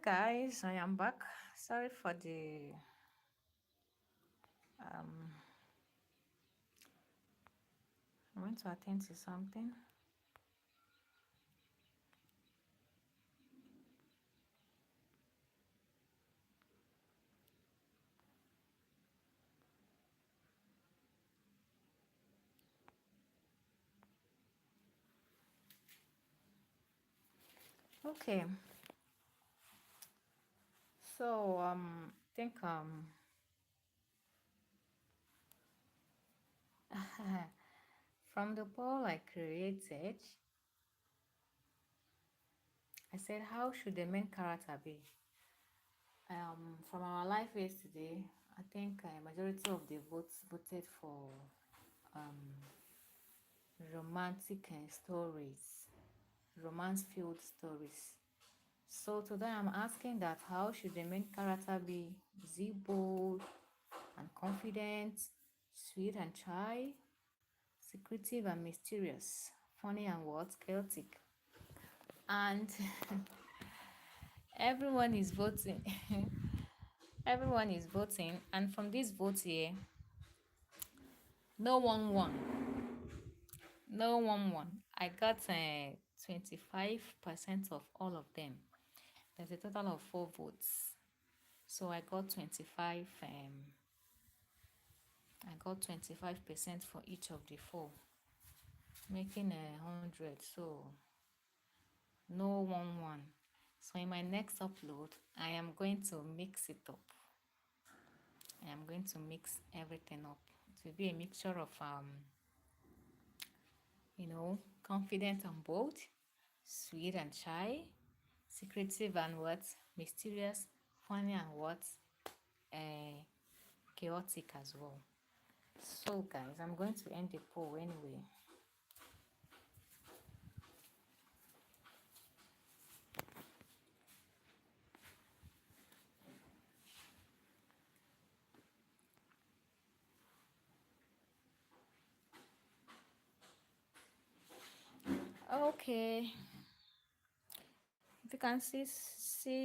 guys, I am back. Sorry for the um. I went to attend to something. Okay, so I think from the poll I created, I said how should the main character be? From our life yesterday, I think a majority of the votes voted for um romantic stories, romance-filled stories. So today I'm asking that how should the main character be? Is he bold and confident, sweet and shy, secretive and mysterious, funny and what? Chaotic. And Everyone is voting. Everyone is voting, and from this vote here, no one won. No one won. I got 25% of all of them. There's a total of 4 votes. So I got 25% for each of the four, making 100. So no one won. So in my next upload, I am going to mix it up. I am going to mix everything up. It will be a mixture of confident and bold, sweet and shy, secretive and what, mysterious, funny and what, uh, chaotic as well. So guys, I'm going to end the poll anyway. Okay, if you can see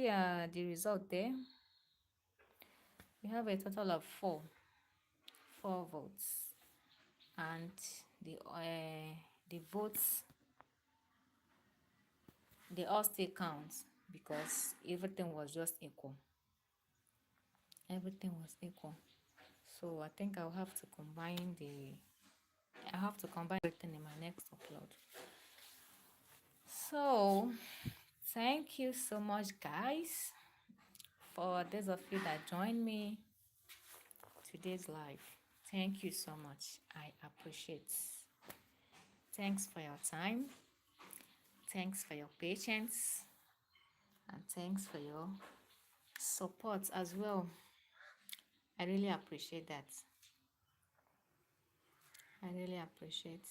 the result there, we have a total of four votes, and the votes, they all still count because everything was just equal. Everything was equal. So I think I have to combine everything in my next upload. So thank you so much, guys, for those of you that joined me today's live. Thank you so much. I appreciate. Thanks for your time. Thanks for your patience. And thanks for your support as well. I really appreciate that. I really appreciate.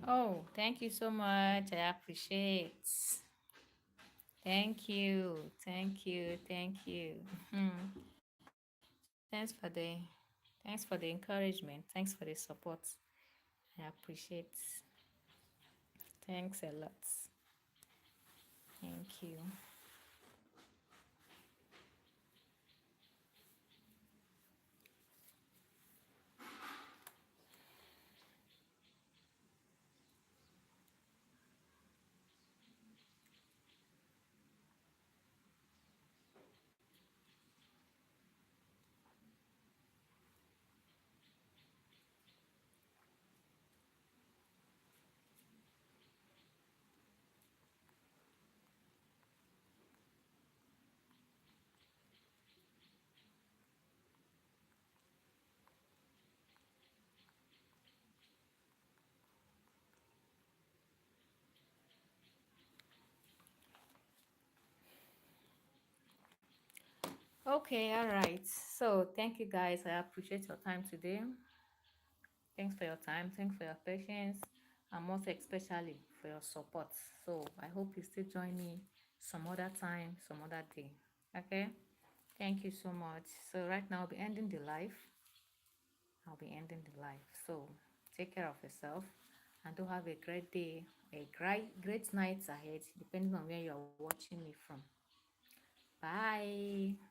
Oh, thank you so much. I appreciate. Thank you. Thank you. Thank you. Thanks for the encouragement. Thanks for the support. I appreciate. Thanks a lot. Thank you. Okay, all right. So thank you guys. I appreciate your time today. Thanks for your time. Thanks for your patience. And most especially for your support. So I hope you still join me some other time, some other day. Okay? Thank you so much. So right now I'll be ending the live. I'll be ending the live. So take care of yourself and do have a great day, a great night ahead, depending on where you're watching me from. Bye.